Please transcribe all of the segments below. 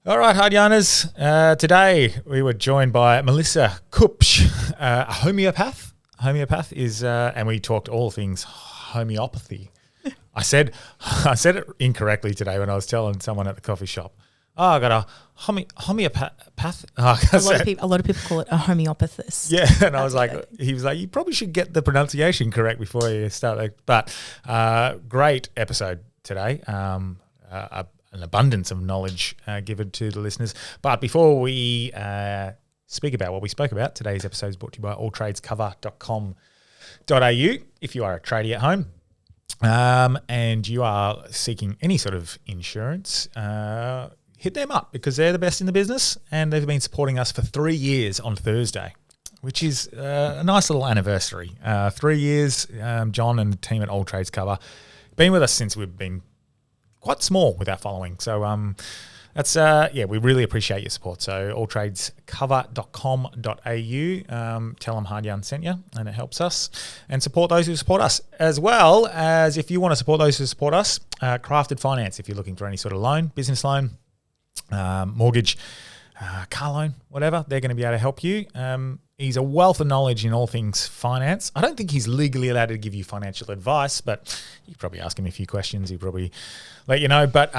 All right, hard yarners. Today we were joined by Melissa Kupsch, a homeopath. Homeopath is, and we talked all things homeopathy. I said it incorrectly today when I was telling someone at the coffee shop. Oh, I got a homeopath. Oh, a lot of people call it a homeopathist. Yeah, and I was like, he was like, you probably should get the pronunciation correct before you start. But great episode today. An abundance of knowledge given to the listeners. But before we speak about what we spoke about, today's episode is brought to you by alltradescover.com.au. If you are a tradie at home and you are seeking any sort of insurance, hit them up because they're the best in the business and they've been supporting us for 3 years on Thursday, which is a nice little anniversary. 3 years, John and the team at All Trades Cover been with us since we've been quite small with our following. So that's we really appreciate your support. So alltradescover.com.au, tell them Hard Yarn sent you and it helps us, and support those who support us, as well as if you want to support those who support us, Crafted Finance, if you're looking for any sort of loan, business loan, mortgage, car loan, whatever, they're going to be able to help you. He's a wealth of knowledge in all things finance. I don't think he's legally allowed to give you financial advice, but you probably ask him a few questions. He'll probably let you know. But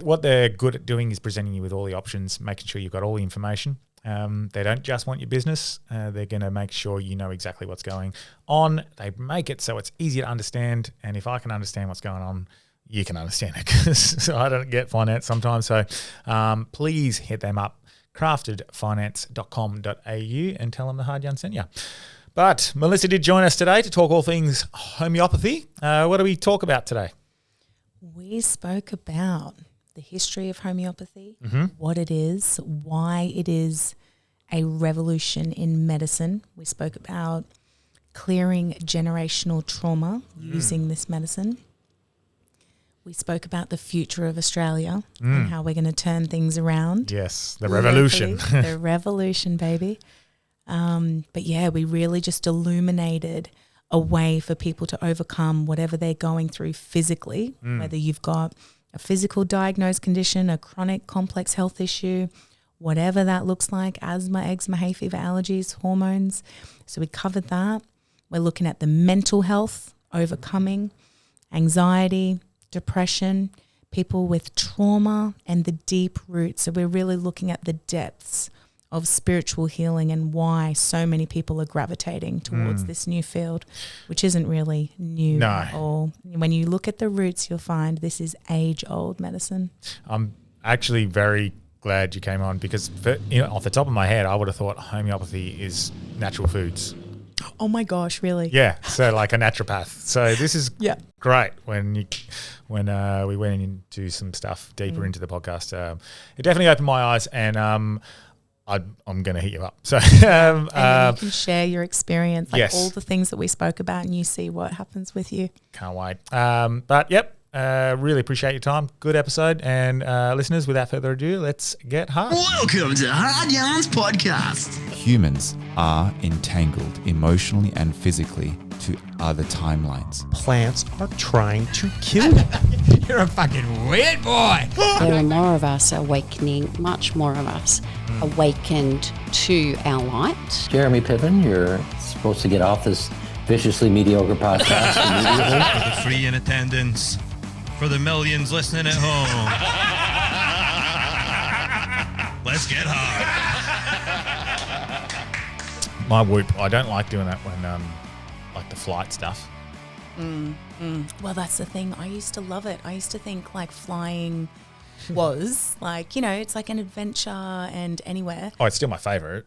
what they're good at doing is presenting you with all the options, making sure you've got all the information. They don't just want your business. They're going to make sure you know exactly what's going on. They make it so it's easy to understand. And if I can understand what's going on, you can understand it, because I don't get finance sometimes. So please hit them up, craftedfinance.com.au, and tell them the Hard Yarn sent you. But Melissa did join us today to talk all things homeopathy. What do we talk about today? We spoke about the history of homeopathy, what it is, why it is a revolution in medicine. We spoke about clearing generational trauma using this medicine. We spoke about the future of Australia and how we're going to turn things around. Yes, the revolution. The revolution, baby. But yeah, we really just illuminated a way for people to overcome whatever they're going through physically, whether you've got a physical diagnosed condition, a chronic complex health issue, whatever that looks like, asthma, eczema, hay fever, allergies, hormones. So we covered that. We're looking at the mental health, overcoming anxiety, depression, people with trauma, and the deep roots. So we're really looking at the depths of spiritual healing and why so many people are gravitating towards this new field, which isn't really new at all. When you look at the roots, you'll find this is age-old medicine. I'm actually very glad you came on, because off the top of my head, I would have thought homeopathy is natural foods. Oh my gosh, really? Yeah, so like a naturopath. So this is great when we went into some stuff deeper into the podcast. It definitely opened my eyes, and I'm going to hit you up. So and then you can share your experience, all the things that we spoke about, and you see what happens with you. Can't wait. Really appreciate your time. Good episode. And listeners, without further ado, let's get hard. Welcome to Hard Yarns Podcast. Humans are entangled emotionally and physically to other timelines. Plants are trying to kill you. You're a fucking weird boy. There are more of us awakening, much more of us awakened to our light. Jeremy Piven, you're supposed to get off this viciously mediocre podcast immediately. For the free in attendance, for the millions listening at home. Let's get hard. My whoop. I don't like doing that when like the flight stuff. Well, that's the thing. I used to love it. I used to think like flying was like, it's like an adventure and anywhere. Oh, it's still my favourite.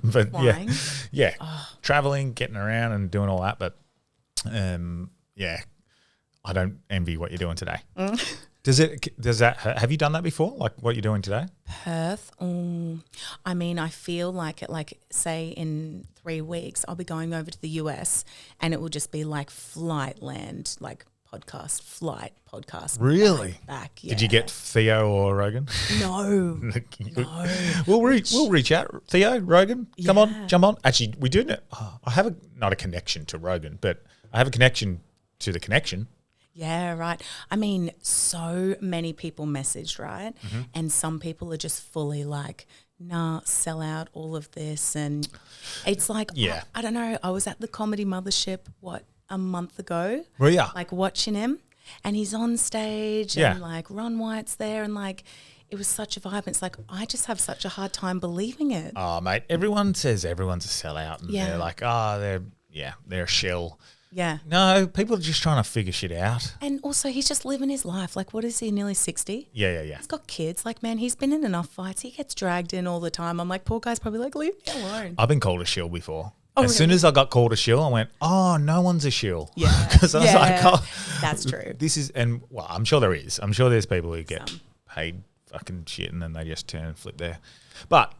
But flying. Yeah. Travelling, getting around and doing all that. But I don't envy what you're doing today. Does that have you done that before? Like what you're doing today? Perth. I mean, I feel like say in 3 weeks, I'll be going over to the US and it will just be like flight land, like podcast, flight, podcast. Really? Back. Yeah. Did you get Theo or Rogan? No. We'll reach out. Theo, Rogan, come on, jump on. Actually, we do know. I have not a connection to Rogan, but I have a connection to the connection. Yeah, right. I mean, so many people messaged, right? And some people are just fully like, nah, sell out all of this. And it's like, Yeah. I don't know. I was at the Comedy Mothership, a month ago? Well, yeah. Like watching him, and he's on stage Yeah. and like Ron White's there, and like it was such a vibe. It's like I just have such a hard time believing it. Oh, mate, everyone says everyone's a sellout, and Yeah. they're like, they're a shill. Yeah. No, people are just trying to figure shit out. And also he's just living his life. Like what is he, nearly 60? Yeah. He's got kids. Like, man, he's been in enough fights. He gets dragged in all the time. I'm like, poor guy's probably like, leave me alone. I've been called a shill before. Oh, As soon really? as I got called a shill, I went, oh, no one's a shill. Yeah. Because I was like, oh, that's true. this is, and well, I'm sure there is. I'm sure there's people who get paid fucking shit and then they just turn and flip there. But,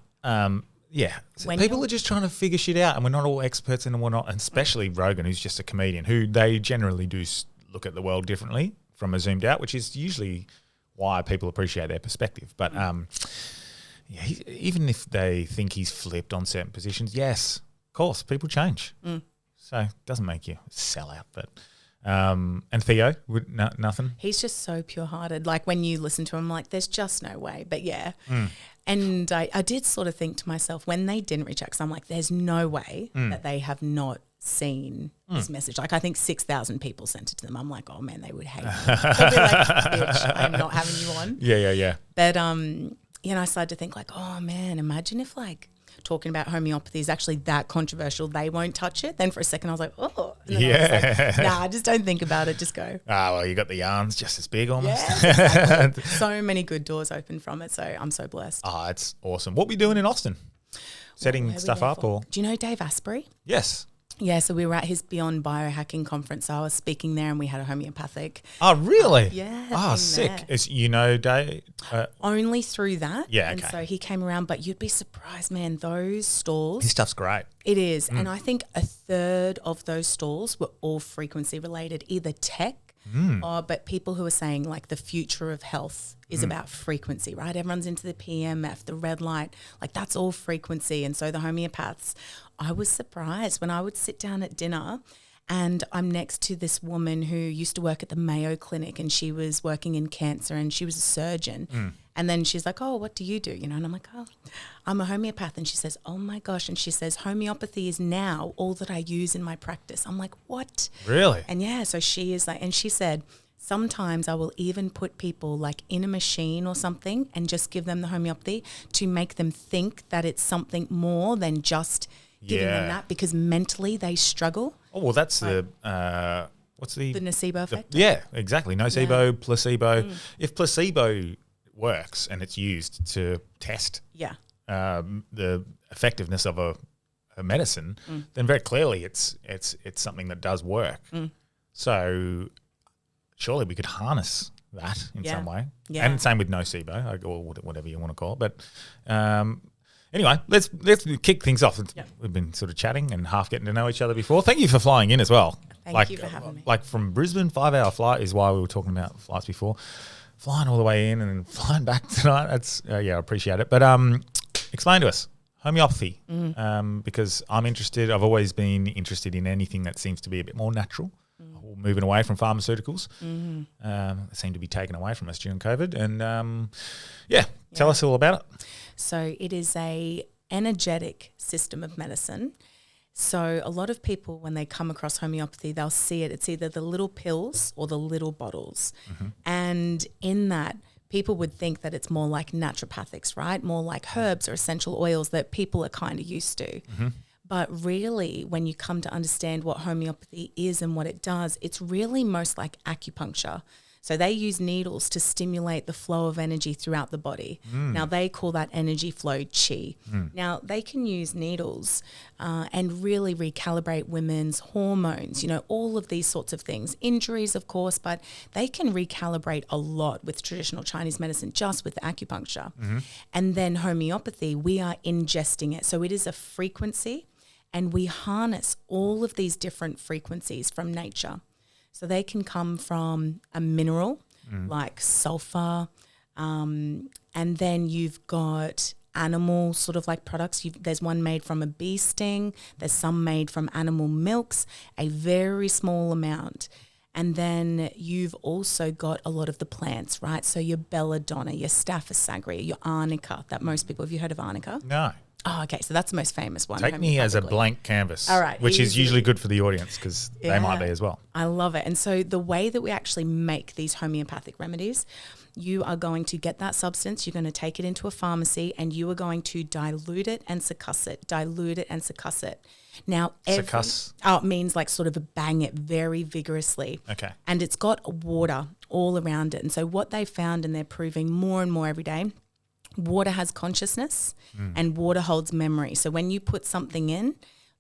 yeah, so When people you're- are just trying to figure shit out, and we're not all experts in it, and we're not, and especially Rogan, who's just a comedian, who they generally do look at the world differently from a zoomed out, which is usually why people appreciate their perspective. But yeah, even if they think he's flipped on certain positions, yes, of course, people change. So it doesn't make you sell out. But and Theo, nothing. He's just so pure-hearted. Like when you listen to him, like there's just no way. But yeah. And I did sort of think to myself when they didn't reach out, because I'm like, there's no way that they have not seen this message. Like I think 6,000 people sent it to them. I'm like, oh man, they would hate me. They'd be like, bitch, I'm not having you on. Yeah. But you know, I started to think like, oh man, imagine if like talking about homeopathy is actually that controversial, they won't touch it. Then for a second I was like, oh. And then I was like, nah, just don't think about it, just go. Well, you got the yarns just as big almost. Yeah, exactly. So many good doors open from it, so I'm so blessed. It's awesome. What were you doing in Austin? Setting Where we stuff there up for? or? Do you know Dave Asprey? Yes. Yeah, so we were at his Beyond Biohacking conference. So I was speaking there and we had a homeopathic. Oh, really? Yeah. Oh, thing sick. there. It's, you know, Dave. Only through that. Yeah, And okay. so he came around, but you'd be surprised, man, those stalls. His stuff's great. It is. And I think a third of those stalls were all frequency related, either tech but people who are saying like the future of health is about frequency, right? Everyone's into the PMF, the red light, like that's all frequency. And so the homeopaths, I was surprised when I would sit down at dinner and I'm next to this woman who used to work at the Mayo Clinic and she was working in cancer and she was a surgeon. And then she's like, oh, what do you do? You know, and I'm like, oh, I'm a homeopath. And she says, oh my gosh. And she says, homeopathy is now all that I use in my practice. I'm like, what? Really? And yeah, so she is like, and she said, sometimes I will even put people like in a machine or something and just give them the homeopathy to make them think that it's something more than just giving them that, because mentally they struggle. Oh, well, that's the, what's the Nocebo effect. yeah, exactly. Nocebo, placebo. If placebo works and it's used to test Yeah. the effectiveness of a medicine, then very clearly it's something that does work. So surely we could harness that in some way. Yeah. And same with nocebo, or whatever you want to call it. But anyway, let's kick things off. We've been sort of chatting and half getting to know each other before. Thank you for flying in as well. Thank you for having me. Like from Brisbane, 5-hour flight is why we were talking about flights before. Flying all the way in and then flying back tonight. That's I appreciate it. But explain to us homeopathy, because I'm interested. I've always been interested in anything that seems to be a bit more natural. Moving away from pharmaceuticals, that seem to be taken away from us during COVID. And tell us all about it. So it is a energetic system of medicine. So a lot of people, when they come across homeopathy, they'll see it. It's either the little pills or the little bottles. And in that, people would think that it's more like naturopathics, right? More like herbs or essential oils that people are kind of used to. But really, when you come to understand what homeopathy is and what it does, it's really most like acupuncture. So they use needles to stimulate the flow of energy throughout the body. Now, they call that energy flow qi. Now, they can use needles and really recalibrate women's hormones, you know, all of these sorts of things. Injuries, of course, but they can recalibrate a lot with traditional Chinese medicine, just with acupuncture. And then homeopathy, we are ingesting it. So it is a frequency, and we harness all of these different frequencies from nature. So they can come from a mineral like sulfur, and then you've got animal sort of like products. There's one made from a bee sting. There's some made from animal milks, a very small amount. And then you've also got a lot of the plants, right? So your belladonna, your staphysagria, your arnica, that most people, have you heard of arnica? No. Oh, okay. So that's the most famous one. Take me as a homeopathically. blank canvas. All right, Which is easy. usually good for the audience because they might be as well. I love it. And so the way that we actually make these homeopathic remedies, you are going to get that substance, you're going to take it into a pharmacy, and you are going to dilute it and succuss it, dilute it and succuss it. Now, Succuss? It means like sort of bang it very vigorously. Okay. And it's got water all around it. And so what they found, and they're proving more and more every day, water has consciousness and water holds memory. So when you put something in,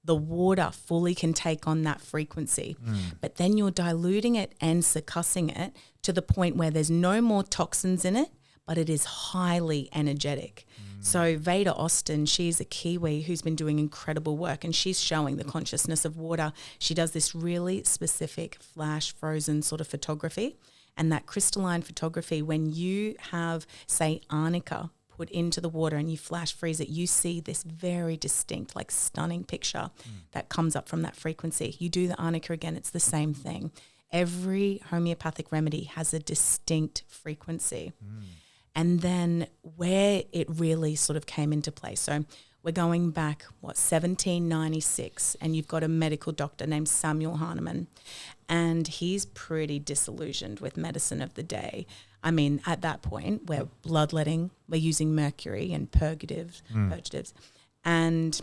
the water fully can take on that frequency. But then you're diluting it and succussing it to the point where there's no more toxins in it, but it is highly energetic. So Veda Austin, she's a Kiwi who's been doing incredible work, and she's showing the consciousness of water. She does this really specific flash frozen sort of photography. And that crystalline photography, when you have, say, arnica put into the water and you flash freeze it, you see this very distinct, like stunning picture that comes up from that frequency. You do the arnica again, it's the same thing. Every homeopathic remedy has a distinct frequency. And then where it really sort of came into play. So we're going back, 1796, and you've got a medical doctor named Samuel Hahnemann, and he's pretty disillusioned with medicine of the day. I mean, at that point, we're bloodletting, we're using mercury and purgatives, and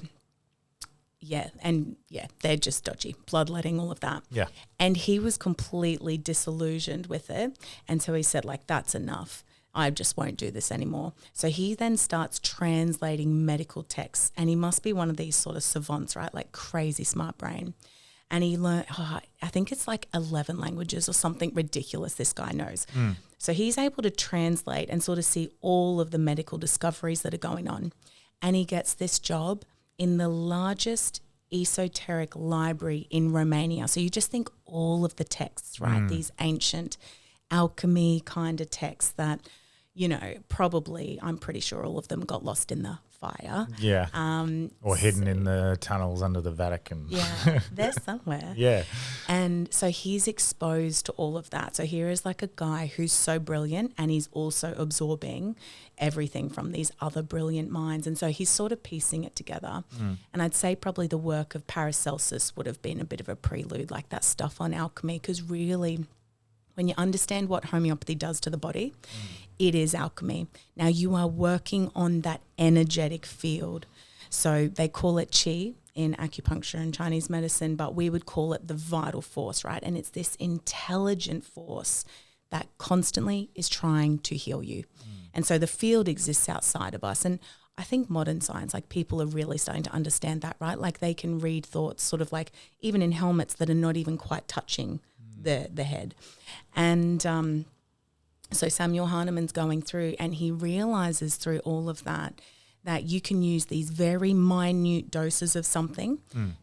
they're just dodgy, bloodletting, all of that. Yeah. And he was completely disillusioned with it, and so he said, like, that's enough. I just won't do this anymore. So he then starts translating medical texts, and he must be one of these sort of savants, right? Like crazy smart brain. And he learned, I think it's like 11 languages or something ridiculous this guy knows. So he's able to translate and sort of see all of the medical discoveries that are going on. And he gets this job in the largest esoteric library in Romania. So you just think all of the texts, right? These ancient alchemy kind of texts that, you know, probably, I'm pretty sure all of them got lost in the fire. Yeah. Or hidden in the tunnels under the Vatican. Yeah, they're somewhere. Yeah. And so he's exposed to all of that. So here is like a guy who's so brilliant, and he's also absorbing everything from these other brilliant minds. And so he's sort of piecing it together. And I'd say probably the work of Paracelsus would have been a bit of a prelude, like that stuff on alchemy, because really, when you understand what homeopathy does to the body, it is alchemy. Now you are working on that energetic field. So they call it qi in acupuncture and Chinese medicine, but we would call it the vital force, right? And it's this intelligent force that constantly is trying to heal you. And so the field exists outside of us. And I think modern science, like people are really starting to understand that, right? Like they can read thoughts sort of like even in helmets that are not even quite touching the head. And so Samuel Hahnemann's going through, and he realizes through all of that you can use these very minute doses of something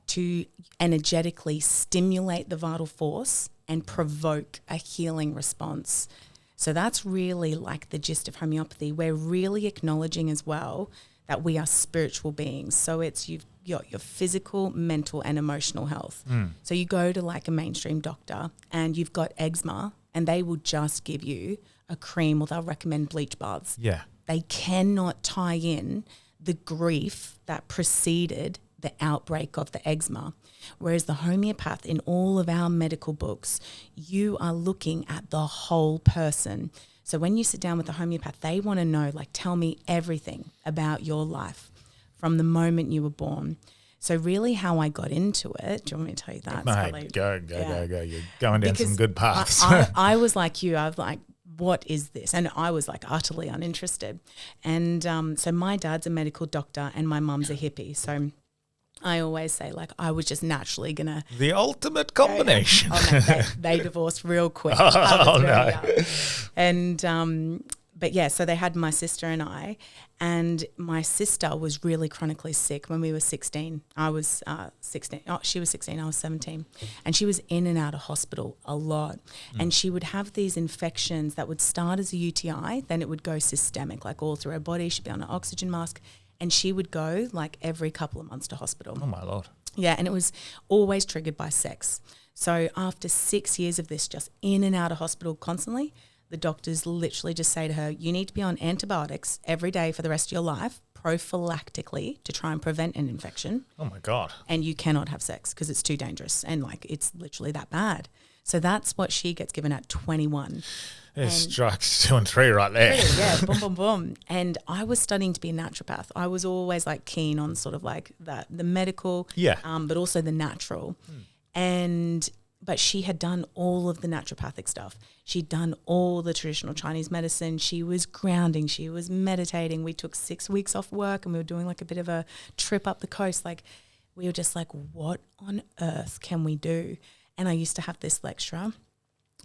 to energetically stimulate the vital force and provoke a healing response. So that's really like the gist of homeopathy. We're really acknowledging as well that we are spiritual beings. So it's you've got your physical, mental, and emotional health. So you go to like a mainstream doctor and you've got eczema, and they will just give you a cream, or they'll recommend bleach baths. Yeah. They cannot tie in the grief that preceded the outbreak of the eczema. Whereas the homeopath, in all of our medical books, you are looking at the whole person. So when you sit down with a homeopath, they want to know, like, tell me everything about your life from the moment you were born. So really how I got into it, do you want me to tell you that? Mate, go. You're going down some good paths. I was like you. I was like, what is this? And I was like utterly uninterested. And so my dad's a medical doctor and my mum's a hippie. So I always say, like, I was just naturally going to... The ultimate combination. Oh, no, they divorced real quick. Oh, no. And, but yeah, so they had my sister and I, and my sister was really chronically sick when we were 16. I was 16. Oh, she was 16. I was 17. And she was in and out of hospital a lot. And she would have these infections that would start as a UTI, then it would go systemic, like all through her body. She'd be on an oxygen mask. And she would go like every couple of months to hospital. Oh, my Lord. Yeah, and it was always triggered by sex. So after 6 years of this, just in and out of hospital constantly, the doctors literally just say to her, you need to be on antibiotics every day for the rest of your life, prophylactically, to try and prevent an infection. Oh my God. And you cannot have sex because it's too dangerous. And like, it's literally that bad. So that's what she gets given at 21. It strikes 2 and 3 right there. Really, yeah, boom, boom, boom. And I was studying to be a naturopath. I was always like keen on sort of like the medical, but also the natural. But she had done all of the naturopathic stuff. She'd done all the traditional Chinese medicine. She was grounding. She was meditating. We took 6 weeks off work and we were doing like a bit of a trip up the coast. Like we were just like, what on earth can we do? And I used to have this lecturer,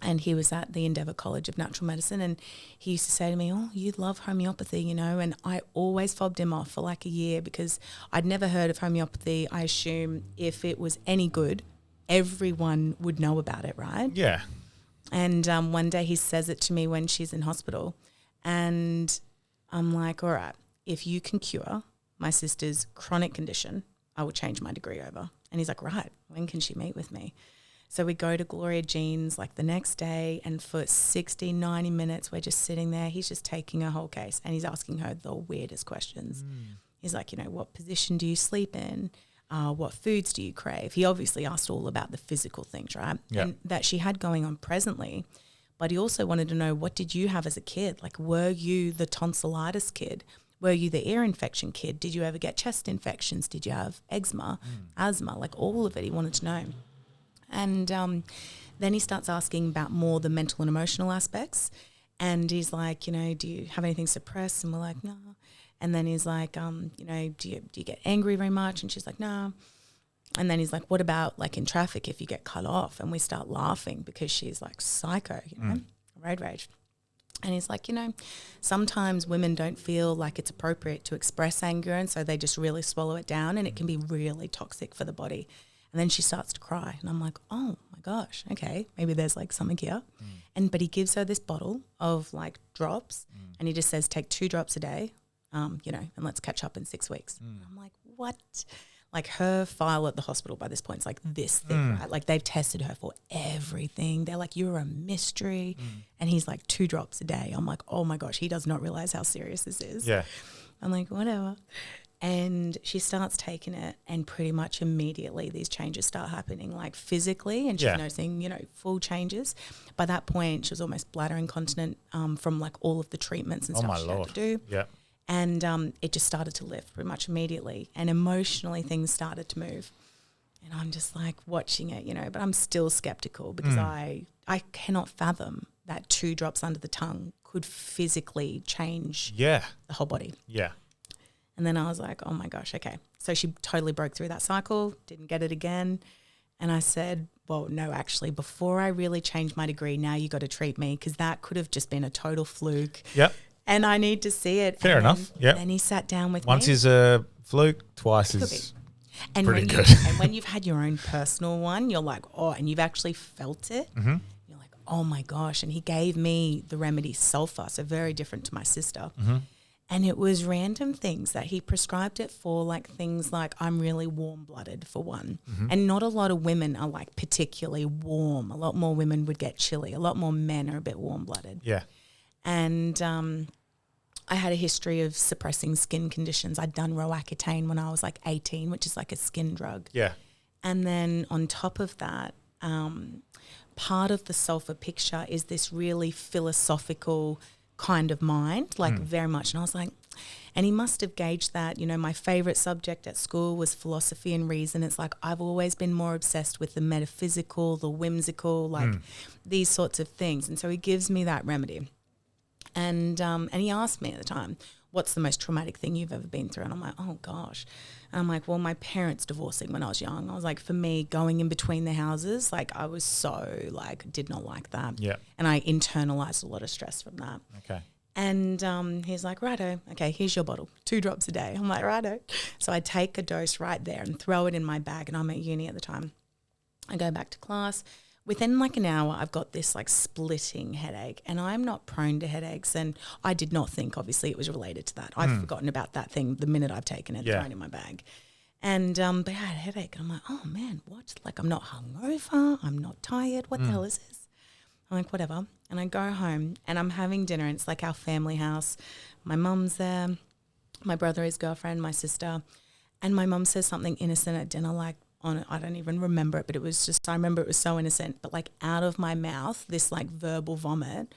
and he was at the Endeavour College of Natural Medicine, and he used to say to me, oh, you love homeopathy, you know, and I always fobbed him off for like a year because I'd never heard of homeopathy. I assume if it was any good, everyone would know about it, right? Yeah. And one day he says it to me when she's in hospital, and I'm like, all right, if you can cure my sister's chronic condition, I will change my degree over. And he's like, right, when can she meet with me? So we go to Gloria Jean's like the next day, and for 60, 90 minutes, we're just sitting there. He's just taking her whole case, and he's asking her the weirdest questions. He's like, you know, what position do you sleep in? What foods do you crave? He obviously asked all about the physical things, right? Yep. And that she had going on presently. But he also wanted to know, what did you have as a kid? Like, were you the tonsillitis kid? Were you the ear infection kid? Did you ever get chest infections? Did you have eczema, asthma? Like all of it he wanted to know. And then he starts asking about more the mental and emotional aspects. And he's like, you know, do you have anything suppressed? And we're like, no. And then he's like, you know, do you get angry very much? And she's like, no. And then he's like, what about like in traffic if you get cut off? And we start laughing because she's like psycho, you know, road rage. And he's like, you know, sometimes women don't feel like it's appropriate to express anger, and so they just really swallow it down, and it can be really toxic for the body. And then she starts to cry, and I'm like, oh my gosh, okay, maybe there's like something here. But he gives her this bottle of like drops, and he just says, take 2 drops a day, you know, and let's catch up in 6 weeks. I'm like, what? Like her file at the hospital by this point is like this thing, right? Like they've tested her for everything. They're like, you're a mystery. And he's like 2 drops a day. I'm like, oh my gosh, he does not realize how serious this is. Yeah. I'm like, whatever. And she starts taking it, and pretty much immediately these changes start happening, like physically, and she's noticing, you know, full changes. By that point, she was almost bladder incontinent from like all of the treatments and stuff she had to do. Yeah. And it just started to lift pretty much immediately, and emotionally things started to move. And I'm just like watching it, you know, but I'm still skeptical because I cannot fathom that 2 drops under the tongue could physically change the whole body. Yeah. And then I was like, oh my gosh, okay. So she totally broke through that cycle, didn't get it again. And I said, well, no, actually, before I really change my degree, now you got to treat me, because that could have just been a total fluke. Yep. And I need to see it. Fair enough. Yeah. Then he sat down with Once me. is a fluke, twice is and pretty when good. And when you've had your own personal one, you're like, oh, and you've actually felt it. You're like, oh my gosh. And he gave me the remedy sulfur, so very different to my sister. And it was random things that he prescribed it for, like things like I'm really warm-blooded for one. And not a lot of women are like particularly warm. A lot more women would get chilly. A lot more men are a bit warm-blooded. Yeah. And I had a history of suppressing skin conditions. I'd done Roaccutane when I was like 18, which is like a skin drug. Yeah. And then on top of that, part of the sulfur picture is this really philosophical kind of mind, like very much. And I was like, and he must have gauged that, you know, my favorite subject at school was philosophy and reason. It's like I've always been more obsessed with the metaphysical, the whimsical, like these sorts of things. And so he gives me that remedy. And he asked me at the time, what's the most traumatic thing you've ever been through? And I'm like, oh gosh. And I'm like, well, my parents divorcing when I was young. I was like, for me, going in between the houses, like I was so like, did not like that. Yeah. And I internalized a lot of stress from that. Okay. And he's like, righto, okay, here's your bottle, 2 drops a day. I'm like, righto. So I take a dose right there and throw it in my bag, and I'm at uni at the time. I go back to class. Within like an hour, I've got this like splitting headache, and I'm not prone to headaches. And I did not think, obviously, it was related to that. I've forgotten about that thing the minute I've taken it, thrown it in my bag. And but I had a headache. And I'm like, oh, man, what? Like, I'm not hungover. I'm not tired. What the hell is this? I'm like, whatever. And I go home and I'm having dinner. And it's like our family house. My mum's there. My brother, his girlfriend, my sister. And my mum says something innocent at dinner, like, I don't even remember it, but it was just, I remember it was so innocent. But like out of my mouth, this like verbal vomit.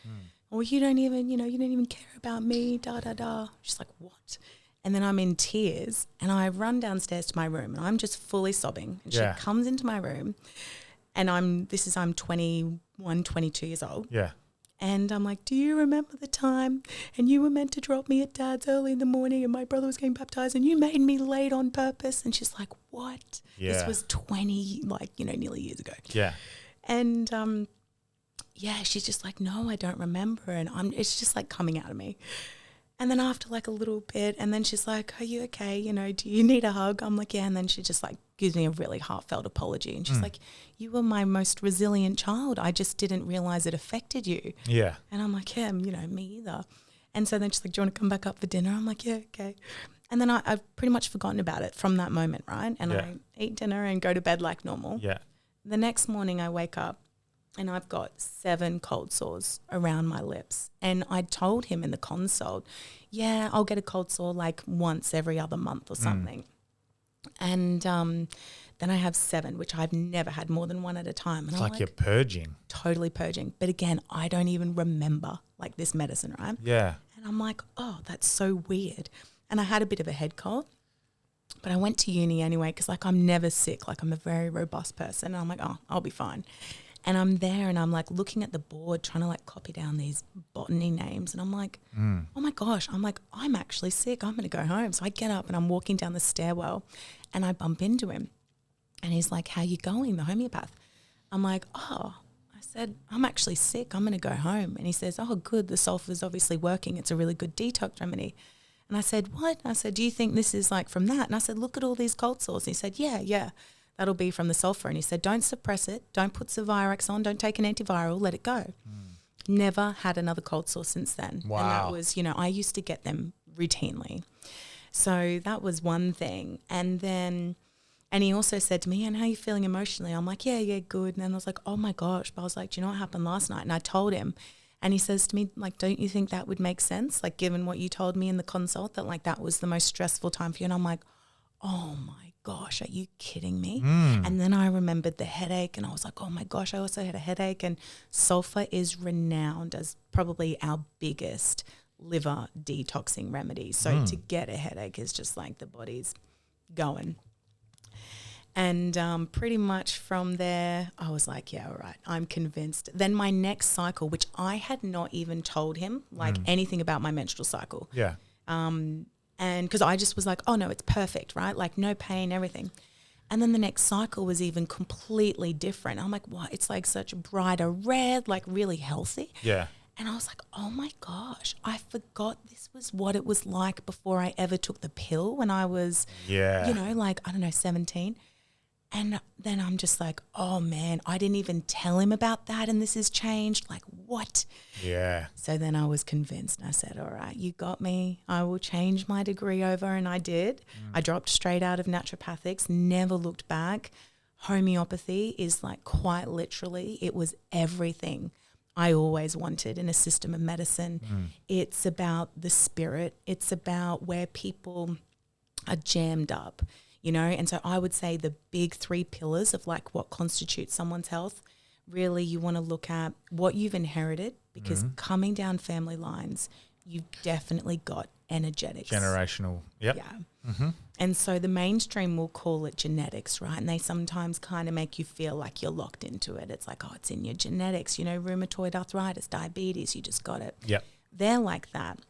Oh, you don't even care about me, da, da, da. She's like, what? And then I'm in tears and I run downstairs to my room and I'm just fully sobbing. And she comes into my room and I'm 21, 22 years old. Yeah. And I'm like, do you remember the time and you were meant to drop me at Dad's early in the morning and my brother was getting baptized and you made me late on purpose? And she's like, what? Yeah. This was 20, nearly years ago. Yeah. And she's just like, no, I don't remember. And it's just like coming out of me. And then after like a little bit, and then she's like, are you okay? Do you need a hug? I'm like, yeah. And then she just like gives me a really heartfelt apology. And she's like, you were my most resilient child. I just didn't realize it affected you. Yeah. And I'm like, yeah, me either. And so then she's like, do you want to come back up for dinner? I'm like, yeah, okay. And then I've pretty much forgotten about it from that moment, right? And I eat dinner and go to bed like normal. Yeah. The next morning I wake up and I've got 7 cold sores around my lips. And I told him in the consult, yeah, I'll get a cold sore like once every other month or something. And then I have 7, which I've never had more than one at a time. And It's I'm like you're purging. Totally purging. But again, I don't even remember like this medicine, right? Yeah. And I'm like, oh, that's so weird. And I had a bit of a head cold. But I went to uni anyway because like I'm never sick. Like I'm a very robust person. And I'm like, oh, I'll be fine. And I'm there and I'm like looking at the board trying to like copy down these botany names. And I'm like, oh my gosh, I'm actually sick. I'm going to go home. So I get up and I'm walking down the stairwell and I bump into him. And he's like, how you going, the homeopath? I'm like, oh, I said, I'm actually sick. I'm going to go home. And he says, oh, good. The sulfur's obviously working. It's a really good detox remedy. And I said, what? I said, do you think this is like from that? And I said, look at all these cold sores. And he said, yeah. That'll be from the sulfur. And he said, don't suppress it. Don't put Sevirax on. Don't take an antiviral. Let it go. Never had another cold sore since then. Wow. And that was, I used to get them routinely. So that was one thing. And he also said to me, and how are you feeling emotionally? I'm like, yeah, good. And then I was like, oh my gosh. But I was like, do you know what happened last night? And I told him. And he says to me, like, don't you think that would make sense? Like, given what you told me in the consult, that like that was the most stressful time for you. And I'm like, oh my gosh, are you kidding me? And then I remembered the headache and I was like, oh my gosh, I also had a headache. And sulfur is renowned as probably our biggest liver detoxing remedy. So to get a headache is just like the body's going. And pretty much from there, I was like, yeah, all right, I'm convinced. Then my next cycle, which I had not even told him like anything about my menstrual cycle. Yeah. And because I just was like, oh no, it's perfect, right? Like no pain, everything. And then the next cycle was even completely different. I'm like, what? It's like such a brighter red, like really healthy. Yeah. And I was like, oh my gosh, I forgot this was what it was like before I ever took the pill when I was, like, I don't know, 17. And then I'm just like, oh man, I didn't even tell him about that and this has changed. Like what? Yeah. So then I was convinced and I said, all right, you got me. I will change my degree over. And I did. I dropped straight out of naturopathics, never looked back. Homeopathy is like quite literally, it was everything I always wanted in a system of medicine. It's about the spirit. It's about where people are jammed up. And so I would say the big 3 pillars of like what constitutes someone's health, really you want to look at what you've inherited because coming down family lines, you've definitely got energetics. Generational. Yep. Yeah. And so the mainstream will call it genetics, right? And they sometimes kind of make you feel like you're locked into it. It's like, oh, it's in your genetics, rheumatoid arthritis, diabetes, you just got it. Yep. They're like that.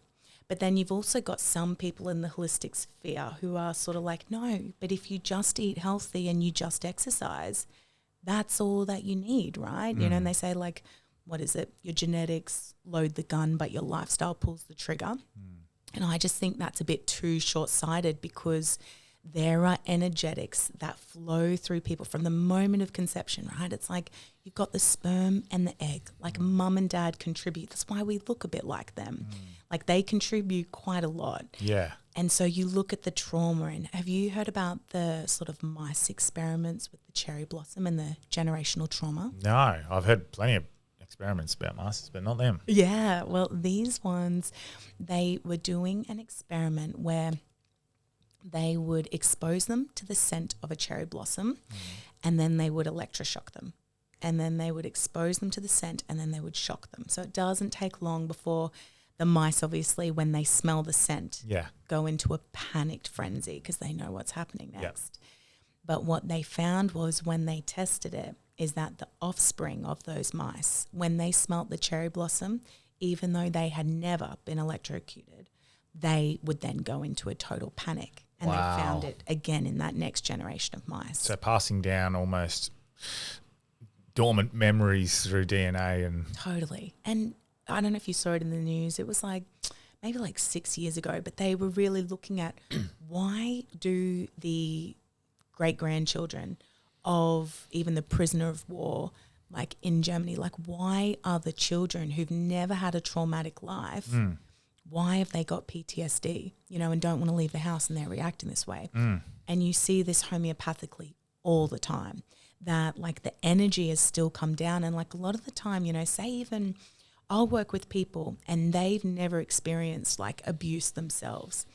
But then you've also got some people in the holistic sphere who are sort of like, no, but if you just eat healthy and you just exercise, that's all that you need, right? And they say like, what is it? Your genetics load the gun, but your lifestyle pulls the trigger. And I just think that's a bit too short-sighted because there are energetics that flow through people from the moment of conception, right? It's like you've got the sperm and the egg, like mum and dad contribute. That's why we look a bit like them. Like they contribute quite a lot. Yeah. And so you look at the trauma, and have you heard about the sort of mice experiments with the cherry blossom and the generational trauma? No, I've heard plenty of experiments about mice, but not them. Yeah, well, these ones, they were doing an experiment where they would expose them to the scent of a cherry blossom and then they would electroshock them. And then they would expose them to the scent and then they would shock them. So it doesn't take long before the mice, obviously, when they smell the scent, go into a panicked frenzy because they know what's happening next. But what they found was when they tested it is that the offspring of those mice, when they smelt the cherry blossom, even though they had never been electrocuted, they would then go into a total panic. And they found it again in that next generation of mice. So passing down almost dormant memories through DNA and Totally. And I don't know if you saw it in the news. It was like maybe like 6 years ago, but they were really looking at why do the great-grandchildren of even the prisoner of war, like in Germany, like why are the children who've never had a traumatic life, why have they got PTSD, you know, and don't want to leave the house and they're reacting this way? And you see this homeopathically all the time, that like the energy has still come down. And like a lot of the time, you know, say even I'll work with people and they've never experienced like abuse themselves.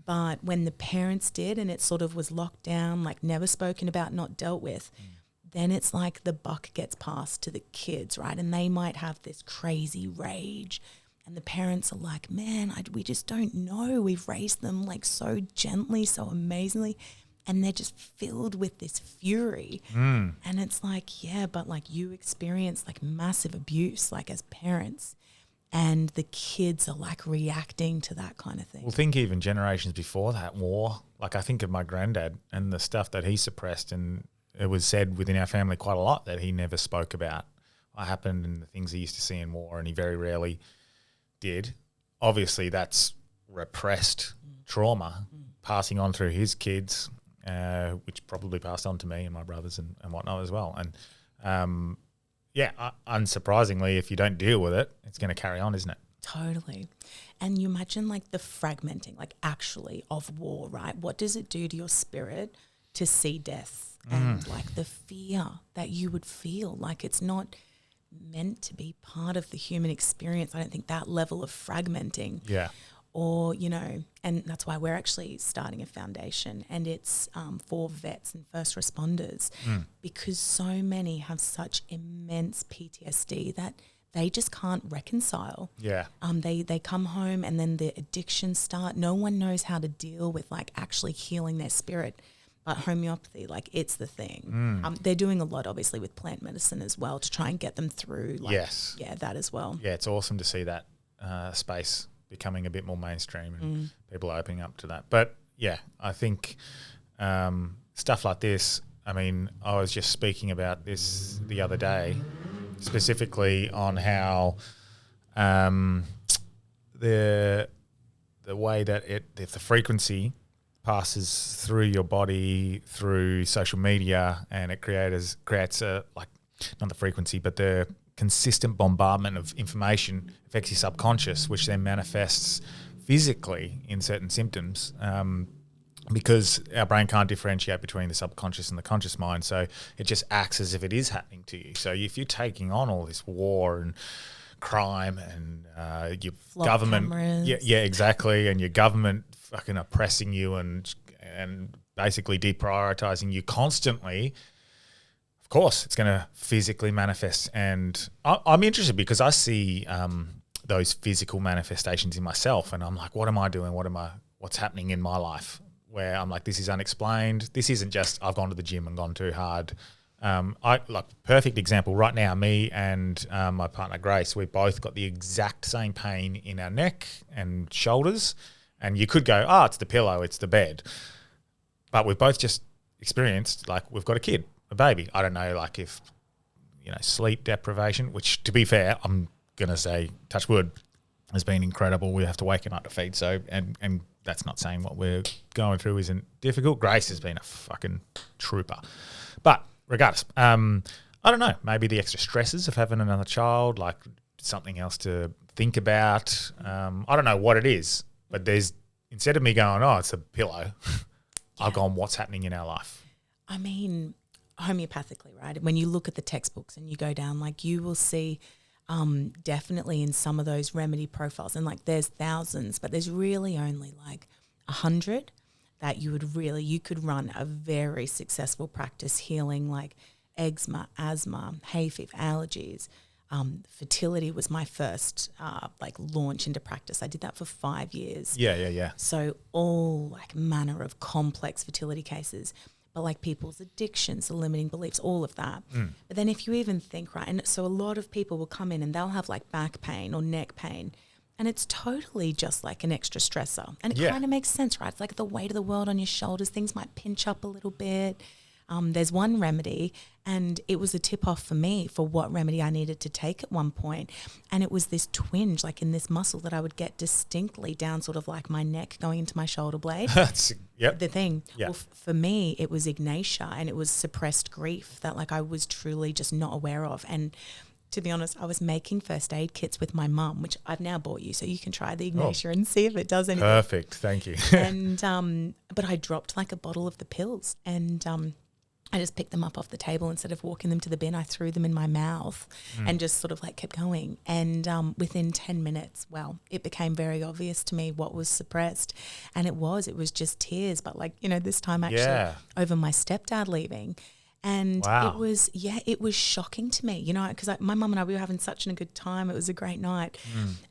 But when the parents did and it sort of was locked down, like never spoken about, not dealt with, then it's like the buck gets passed to the kids, right? And they might have this crazy rage. And the parents are like, man, we just don't know. We've raised them like so gently, so amazingly. And they're just filled with this fury. And it's like, yeah, but like you experience like massive abuse like as parents. And the kids are like reacting to that kind of thing. Well, think even generations before that war. Like I think of my granddad and the stuff that he suppressed, and it was said within our family quite a lot that he never spoke about what happened and the things he used to see in war, and he very rarely did. Obviously, that's repressed trauma passing on through his kids, which probably passed on to me and my brothers and whatnot as well. And unsurprisingly, if you don't deal with it, it's going to carry on, isn't it? Totally. And you imagine like the fragmenting, like actually of war, right? What does it do to your spirit to see death and like the fear that you would feel? Like it's not meant to be part of the human experience. I don't think that level of fragmenting. Yeah. Or, you know, and that's why we're actually starting a foundation, and it's for vets and first responders because so many have such immense PTSD that they just can't reconcile. Yeah. They come home and then the addictions start. No one knows how to deal with like actually healing their spirit. But homeopathy, like it's the thing. They're doing a lot, obviously, with plant medicine as well to try and get them through. Like, yes. Yeah, that as well. Yeah, it's awesome to see that space becoming a bit more mainstream and people opening up to that. But yeah, I think stuff like this, I mean, I was just speaking about this the other day, specifically on how the way that the frequency passes through your body through social media, and it creates a, like, not the frequency but the consistent bombardment of information affects your subconscious, which then manifests physically in certain symptoms, because our brain can't differentiate between the subconscious and the conscious mind, so it just acts as if it is happening to you. So if you're taking on all this war and crime and your Flop government, cameras. yeah, exactly, and your government fucking oppressing you and basically deprioritizing you constantly, of course it's going to physically manifest. And I'm interested because I see those physical manifestations in myself, and I'm like, what am I doing? What's happening in my life? Where I'm like, this is unexplained. This isn't just I've gone to the gym and gone too hard. Perfect example right now, me and my partner Grace, we both got the exact same pain in our neck and shoulders. And you could go, it's the pillow, it's the bed. But we've both just experienced, like, we've got a kid, a baby. I don't know, like, if, you know, sleep deprivation, which, to be fair, I'm going to say, touch wood, has been incredible. We have to wake him up to feed, and that's not saying what we're going through isn't difficult. Grace has been a fucking trooper. But regardless, I don't know, maybe the extra stresses of having another child, like something else to think about. I don't know what it is, but there's, instead of me going, oh, it's a pillow, I've gone, what's happening in our life? I mean, homeopathically, right? When you look at the textbooks and you go down, like you will see definitely in some of those remedy profiles, and like there's thousands, but there's really only like 100 that you could run a very successful practice healing, like eczema, asthma, hay fever, allergies. Fertility was my first like launch into practice. I did that for 5 years. Yeah. So all like manner of complex fertility cases, but like people's addictions, the limiting beliefs, all of that. But then if you even think, right, and so a lot of people will come in and they'll have like back pain or neck pain, and it's totally just like an extra stressor. And it kind of makes sense, right? It's like the weight of the world on your shoulders. Things might pinch up a little bit. There's one remedy, and it was a tip-off for me for what remedy I needed to take at one point. And it was this twinge, like in this muscle that I would get distinctly down sort of like my neck going into my shoulder blade. That's The thing. Yep. Well, for me, it was ignatia, and it was suppressed grief that like I was truly just not aware of. And to be honest, I was making first aid kits with my mum, which I've now bought you, so you can try the ignatia and see if it does anything. Perfect, thank you. And but I dropped like a bottle of the pills, and I just picked them up off the table. Instead of walking them to the bin, I threw them in my mouth and just sort of like kept going. And within 10 minutes, well, it became very obvious to me what was suppressed. And it was just tears. But like, you know, this time actually over my stepdad leaving. And it was shocking to me, you know, because my mum and I, we were having such a good time. It was a great night.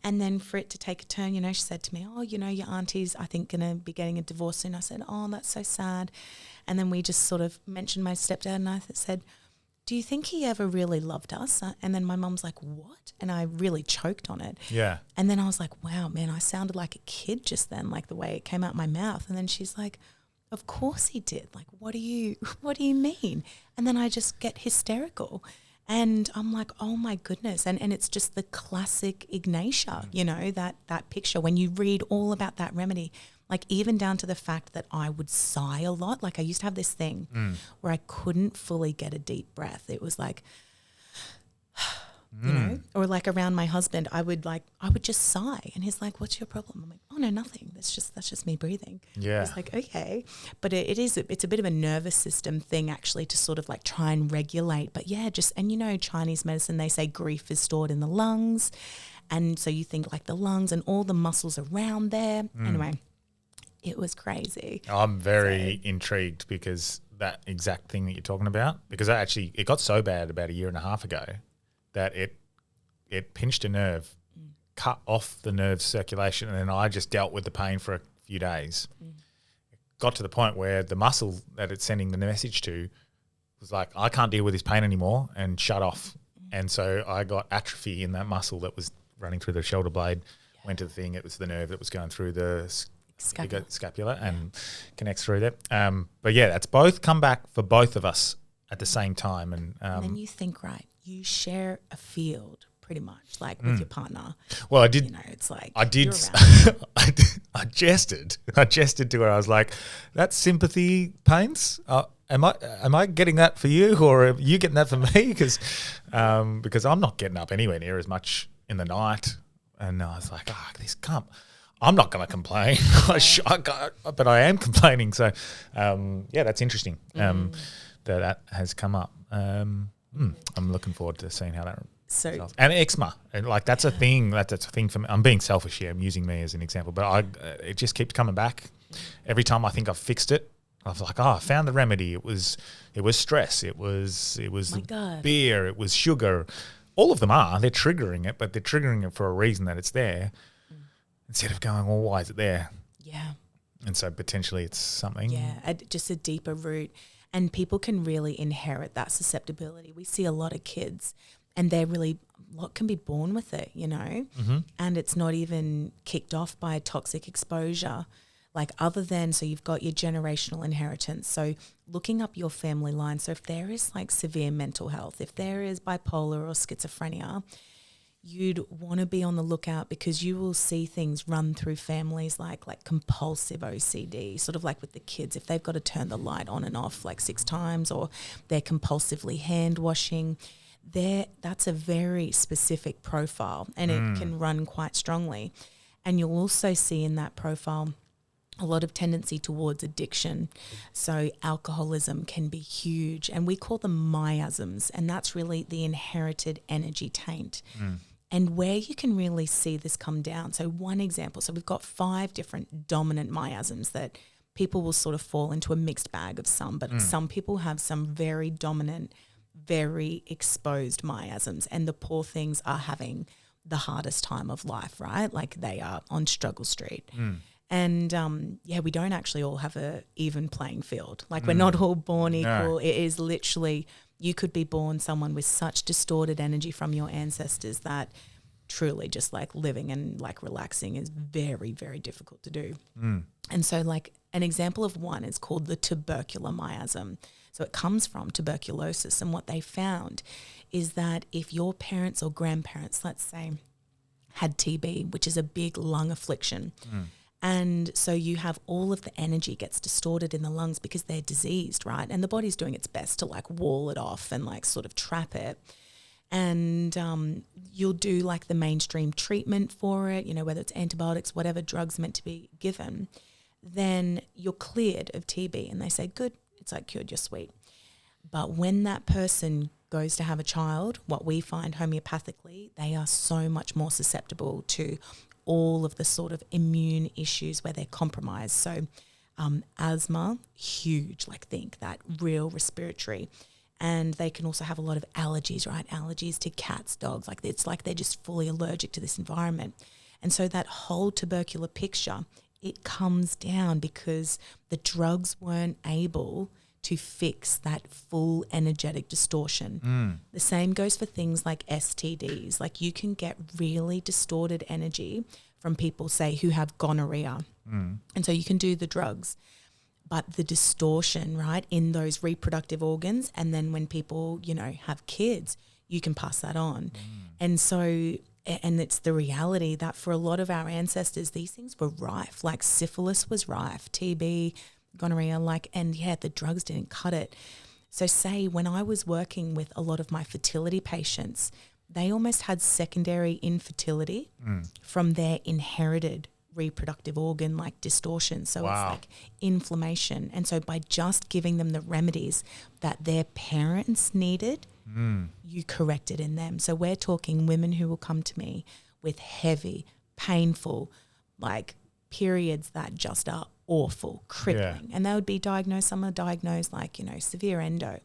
And then for it to take a turn, you know, she said to me, oh, you know, your auntie's, I think, going to be getting a divorce soon. I said, oh, that's so sad. And then we just sort of mentioned my stepdad, and I said, do you think he ever really loved us? And then my mum's like, what? And I really choked on it. Yeah. And then I was like, wow, man, I sounded like a kid just then, like the way it came out my mouth. And then she's like, of course he did. Like, what do you mean? And then I just get hysterical. And I'm like, oh my goodness. And it's just the classic ignatia, you know, that picture. When you read all about that remedy, like even down to the fact that I would sigh a lot. Like I used to have this thing where I couldn't fully get a deep breath. It was like, you know, or like around my husband, I would just sigh, and he's like, what's your problem? I'm like, oh no, nothing. That's just me breathing. Yeah. He's like, okay. But it's a bit of a nervous system thing actually to sort of like try and regulate. But yeah, and you know, Chinese medicine, they say grief is stored in the lungs. And so you think like the lungs and all the muscles around there. Anyway, it was crazy. I'm very intrigued because that exact thing that you're talking about, because it got so bad about a year and a half ago that it pinched a nerve, cut off the nerve circulation, and then I just dealt with the pain for a few days. It got to the point where the muscle that it's sending the message to was like, I can't deal with this pain anymore, and shut off. And so I got atrophy in that muscle that was running through the shoulder blade, went to the thing, it was the nerve that was going through the scapula and connects through there. But yeah, that's both come back for both of us at the same time. And then you think, right, you share a field pretty much like with your partner. Well, I did. You know, it's like I did. I jested to her. I was like, "That's sympathy pains. Am I getting that for you, or are you getting that for me? Because I'm not getting up anywhere near as much in the night." And I was like, I'm not going to complain, but I am complaining. So, that's interesting that has come up. I'm looking forward to seeing how that results. And eczema, and like that's a thing. That's a thing for me. I'm being selfish here. I'm using me as an example, but it just keeps coming back. Every time I think I've fixed it, I was like, I found the remedy. It was stress. It was beer. It was sugar. All of them they're triggering it, but they're triggering it for a reason that it's there. Instead of going, well, why is it there? Yeah. And so potentially it's something. Yeah, just a deeper root. And people can really inherit that susceptibility. We see a lot of kids and a lot can be born with it, you know, and it's not even kicked off by toxic exposure. Like other than, so you've got your generational inheritance. So looking up your family line. So if there is like severe mental health, if there is bipolar or schizophrenia, you'd want to be on the lookout because you will see things run through families like compulsive OCD, sort of like with the kids, if they've got to turn the light on and off like 6 times, or they're compulsively hand washing. That's a very specific profile, and it can run quite strongly. And you'll also see in that profile a lot of tendency towards addiction. So alcoholism can be huge, and we call them miasms, and that's really the inherited energy taint. And where you can really see this come down. So one example, so we've got 5 different dominant miasms that people will sort of fall into a mixed bag of some, but some people have some very dominant, very exposed miasms, and the poor things are having the hardest time of life, right? Like they are on struggle street. And we don't actually all have a even playing field. Like we're not all born equal. No. It is literally, you could be born someone with such distorted energy from your ancestors that truly just like living and like relaxing is very, very difficult to do. And so like an example of one is called the tubercular miasm. So it comes from tuberculosis, and what they found is that if your parents or grandparents, let's say, had TB, which is a big lung affliction, and so you have all of the energy gets distorted in the lungs because they're diseased, right? And the body's doing its best to like wall it off and like sort of trap it. And you'll do like the mainstream treatment for it, you know, whether it's antibiotics, whatever drug's meant to be given, then you're cleared of TB. And they say, good, it's like cured, you're sweet. But when that person goes to have a child, what we find homeopathically, they are so much more susceptible to all of the sort of immune issues where they're compromised. So asthma, huge, like think that real respiratory. And they can also have a lot of allergies, right? Allergies to cats, dogs, like it's like they're just fully allergic to this environment. And so that whole tubercular picture, it comes down because the drugs weren't able to fix that full energetic distortion. The same goes for things like STDs. Like you can get really distorted energy from people, say, who have gonorrhea. And so you can do the drugs, but the distortion, right, in those reproductive organs, and then when people, you know, have kids, you can pass that on. And so, and it's the reality that for a lot of our ancestors, these things were rife. Like syphilis was rife, TB, gonorrhea, like, and yeah, the drugs didn't cut it. So say when I was working with a lot of my fertility patients, they almost had secondary infertility from their inherited reproductive organ like distortion. So it's like inflammation. And so by just giving them the remedies that their parents needed, you correct it in them. So we're talking women who will come to me with heavy, painful, like periods that just are awful, crippling. And they would be diagnosed, some are diagnosed like, you know, severe endo.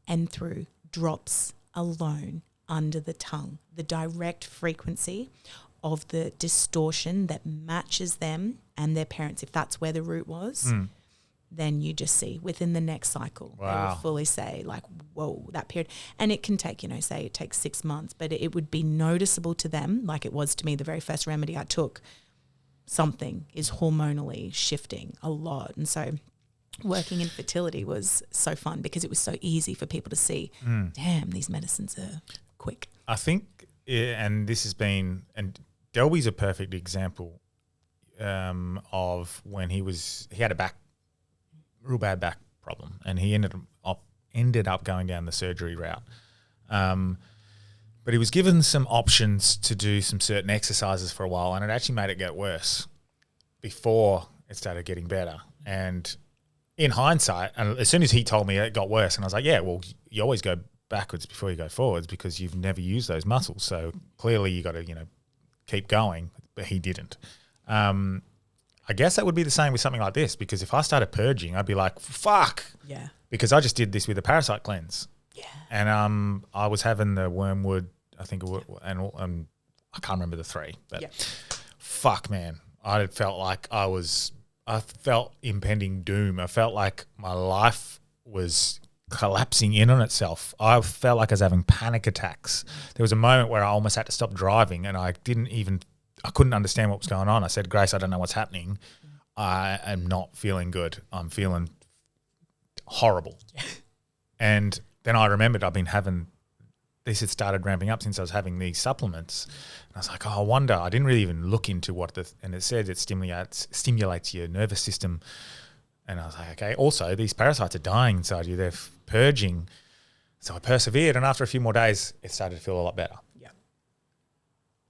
And through drops alone under the tongue, the direct frequency of the distortion that matches them and their parents, if that's where the root was, then you just see within the next cycle, they will fully say like, whoa, that period. And it can take, you know, say it takes 6 months, but it would be noticeable to them, like it was to me the very first remedy I took. Something is hormonally shifting a lot. And so working in fertility was so fun because it was so easy for people to see, damn, these medicines are quick. I think, and this has been, and Delby's a perfect example of when he had a real bad back problem, and he ended up going down the surgery route. But he was given some options to do some certain exercises for a while, and it actually made it get worse before it started getting better. And in hindsight, and as soon as he told me it got worse, and I was like, yeah, well, you always go backwards before you go forwards because you've never used those muscles. So clearly you got to, you know, keep going, but he didn't. I guess that would be the same with something like this, because if I started purging, I'd be like, fuck. Yeah. Because I just did this with a parasite cleanse. Yeah. And I was having the wormwood, I think, and I can't remember the 3, but fuck, man. I felt like I felt impending doom. I felt like my life was collapsing in on itself. I felt like I was having panic attacks. There was a moment where I almost had to stop driving, and I couldn't understand what was going on. I said, Grace, I don't know what's happening. I am not feeling good. I'm feeling horrible. And then I remembered I've been having this had started ramping up since I was having these supplements. And I was like, oh, I wonder. I didn't really even look into what and it said it stimulates your nervous system. And I was like, okay. Also, these parasites are dying inside you. They're purging. So I persevered. And after a few more days, it started to feel a lot better. Yeah.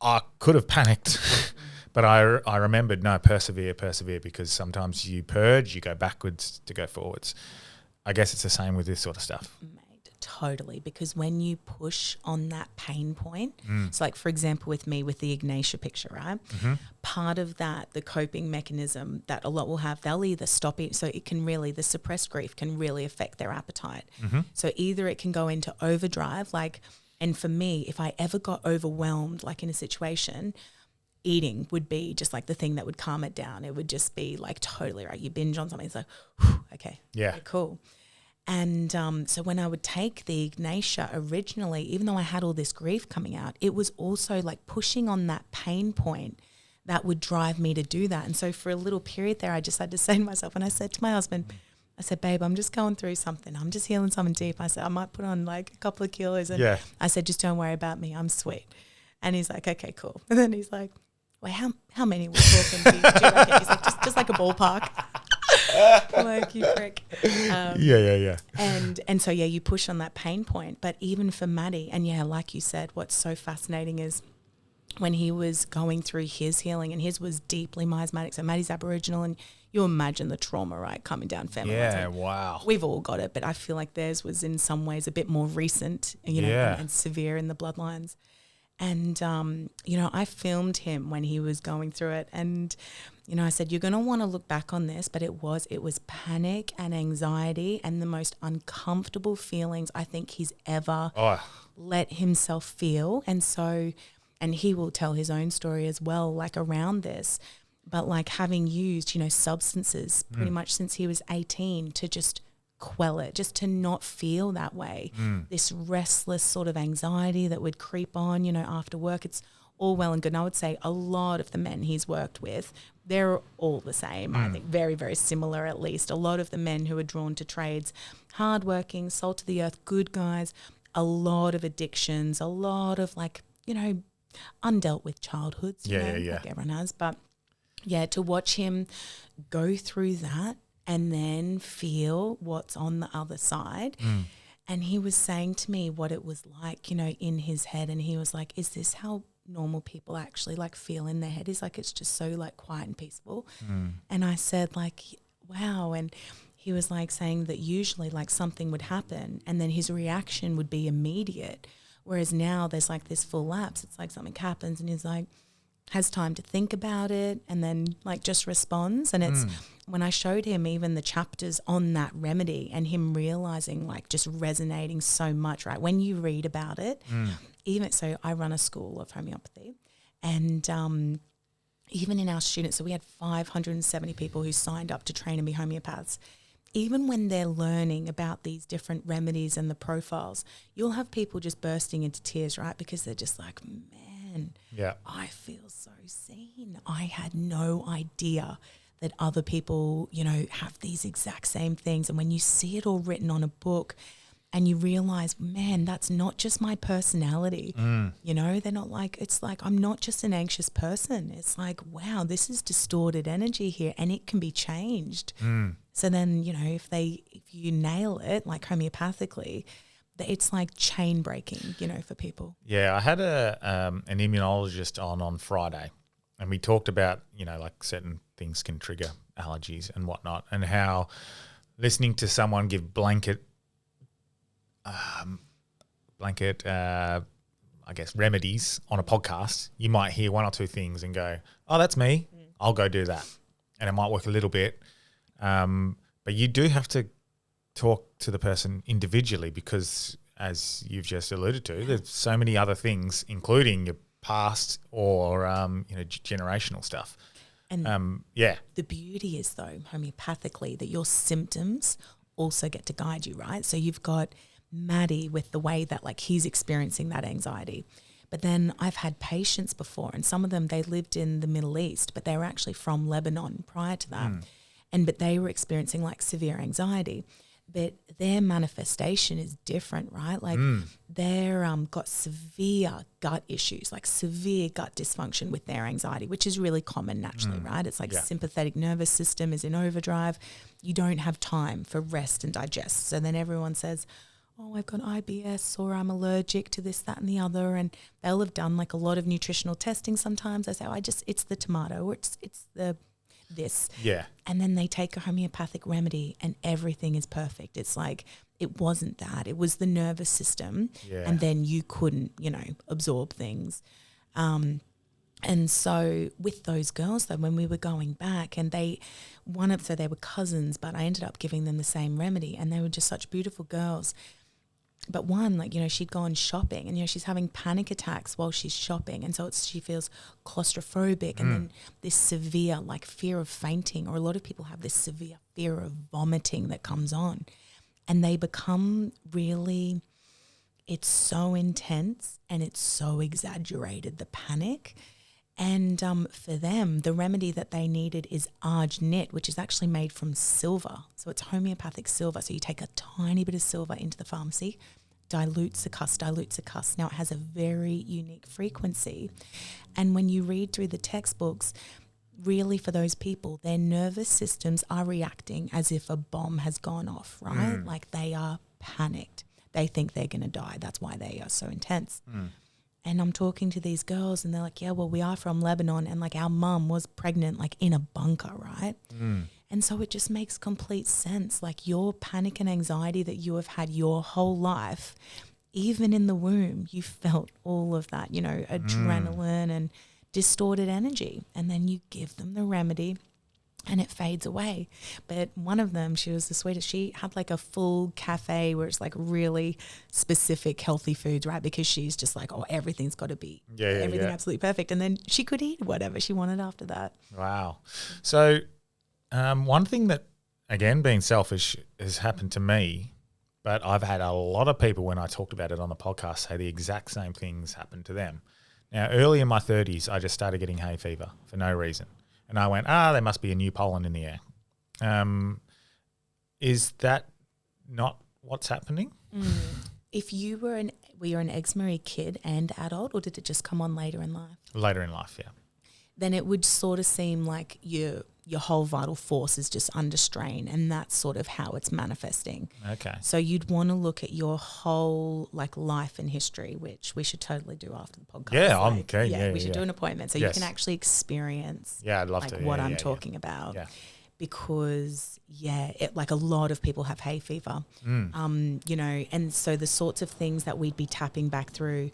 I could have panicked, but I remembered, no, persevere, because sometimes you purge, you go backwards to go forwards. I guess it's the same with this sort of stuff. Totally, because when you push on that pain point, so like for example with me with the Ignatia picture, right? Part of that, the coping mechanism that a lot will have, they'll either stop it, so it can really, the suppressed grief can really affect their appetite. So either it can go into overdrive, like, and for me, if I ever got overwhelmed, like in a situation, eating would be just like the thing that would calm it down. It would just be like totally right. You binge on something, it's like, whew, okay, cool. And so when I would take the Ignatia originally, even though I had all this grief coming out, it was also like pushing on that pain point that would drive me to do that. And so for a little period there, I just had to say to myself, and I said to my husband, I said, babe, I'm just going through something. I'm just healing something deep. I said, I might put on like a couple of kilos. And I said, just don't worry about me. I'm sweet. And he's like, okay, cool. And then he's like, wait, how many we're talking? Do you reckon? He's like, just like a ballpark. Like, you prick. Yeah. And so, you push on that pain point. But even for Maddie, and like you said, what's so fascinating is when he was going through his healing, and his was deeply miasmatic. So Maddie's Aboriginal, and you imagine the trauma, right, coming down family. Yeah, wow. We've all got it, but I feel like theirs was in some ways a bit more recent, and severe in the bloodlines. And, I filmed him when he was going through it. And, I said, you're going to want to look back on this, but it was panic and anxiety and the most uncomfortable feelings I think he's ever let himself feel. And so, and he will tell his own story as well, like around this, but like having used, substances pretty much since he was 18 to just quell it, just to not feel that way. This restless sort of anxiety that would creep on, after work. It's all well and good. And I would say a lot of the men he's worked with, they're all the same. I think very, very similar at least. A lot of the men who are drawn to trades, hardworking, salt of the earth, good guys, a lot of addictions, a lot of like, undealt with childhoods, like everyone has. But to watch him go through that and then feel what's on the other side. And he was saying to me what it was like, in his head. And he was like, is this how normal people actually like feel in their head? He's like, it's just so like quiet and peaceful. And I said like, wow. And he was like saying that usually like something would happen and then his reaction would be immediate. Whereas now there's like this full lapse. It's like something happens and he's like, has time to think about it and then like just responds. And it's when I showed him even the chapters on that remedy and him realizing like just resonating so much, right? When you read about it, even so I run a school of homeopathy and even in our students, so we had 570 people who signed up to train and be homeopaths. Even when they're learning about these different remedies and the profiles, you'll have people just bursting into tears, right? Because they're just like, man, I feel so seen. I had no idea that other people, have these exact same things. And when you see it all written on a book and you realize, man, that's not just my personality. They're not like, it's like, I'm not just an anxious person. It's like, wow, this is distorted energy here and it can be changed. So then, if you nail it, like homeopathically, it's like chain breaking, for people. Yeah, I had an immunologist on Friday and we talked about, like certain things can trigger allergies and whatnot and how listening to someone give blanket remedies on a podcast, you might hear one or two things and go, oh, that's me. I'll go do that. And it might work a little bit. But you do have to talk to the person individually because, as you've just alluded to, there's so many other things, including your past or generational stuff. And the beauty is, though, homeopathically, that your symptoms also get to guide you, right? So you've got Maddie with the way that like he's experiencing that anxiety. But then I've had patients before, and some of them, they lived in the Middle East, but they were actually from Lebanon prior to that. But they were experiencing like severe anxiety. but their manifestation is different, right? Like they're got severe gut issues, like severe gut dysfunction with their anxiety, which is really common naturally, right? It's like sympathetic nervous system is in overdrive. You don't have time for rest and digest. So then everyone says, oh, I've got IBS or I'm allergic to this, that and the other. And they'll have done like a lot of nutritional testing sometimes. They say, it's the tomato or it's the this. Yeah. And then they take a homeopathic remedy and everything is perfect. It's like, it wasn't that. It was the nervous system. Yeah. And then you couldn't, absorb things. And so with those girls though, when we were going back and they were cousins, but I ended up giving them the same remedy and they were just such beautiful girls. But one, she'd gone shopping and, she's having panic attacks while she's shopping. And so she feels claustrophobic and then this severe fear of fainting, or a lot of people have this severe fear of vomiting that comes on. And they become really, it's so intense and it's so exaggerated, the panic. And for them, the remedy that they needed is arginate, which is actually made from silver. So it's homeopathic silver. So you take a tiny bit of silver into the pharmacy, dilutes a cuss. Now it has a very unique frequency. And when you read through the textbooks, really for those people, their nervous systems are reacting as if a bomb has gone off, right? Like they are panicked. They think they're going to die. That's why they are so intense. And I'm talking to these girls and they're like, yeah, well, we are from Lebanon and our mum was pregnant in a bunker, right? And so it just makes complete sense. Your panic and anxiety that you have had your whole life, even in the womb, you felt all of that, adrenaline and distorted energy. And then you give them the remedy and it fades away. But one of them, she was the sweetest. She had a full cafe where it's really specific healthy foods, right? Because she's just everything's got to be everything absolutely perfect. And then she could eat whatever she wanted after that. Wow. So one thing that, again, being selfish, has happened to me, but I've had a lot of people when I talked about it on the podcast say the exact same things happened to them. Now, early in my 30s, I just started getting hay fever for no reason. And I went, there must be a new pollen in the air. Is that not what's happening? If you were an eczema kid and adult, or did it just come on later in life? Later in life, yeah. Then it would sort of seem like your whole vital force is just under strain, and that's sort of how it's manifesting. Okay. So you'd want to look at your whole life and history, which we should totally do after the podcast. Yeah, I'm okay. Yeah, we should do an appointment so you can actually experience I'd love to. what I'm talking about. Yeah. Because a lot of people have hay fever, and so the sorts of things that we'd be tapping back through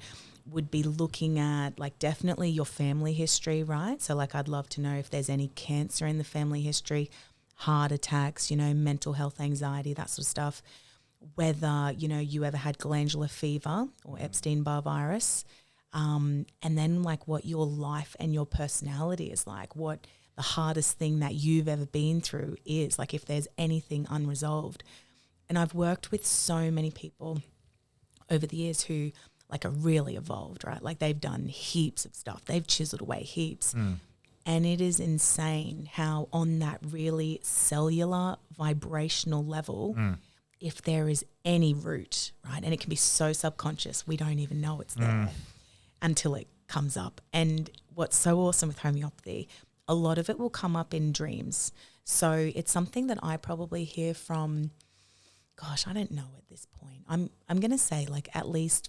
would be looking at definitely your family history, right? So I'd love to know if there's any cancer in the family history, heart attacks, mental health, anxiety, that sort of stuff. Whether, you ever had glandular fever or Epstein-Barr virus, and then what your life and your personality is what the hardest thing that you've ever been through is, if there's anything unresolved. And I've worked with so many people over the years who are really evolved, right? They've done heaps of stuff. They've chiseled away heaps. And it is insane how on that really cellular vibrational level, if there is any root, right? And it can be so subconscious, we don't even know it's there until it comes up. And what's so awesome with homeopathy, a lot of it will come up in dreams. So it's something that I probably hear from, I don't know at this point. I'm going to say at least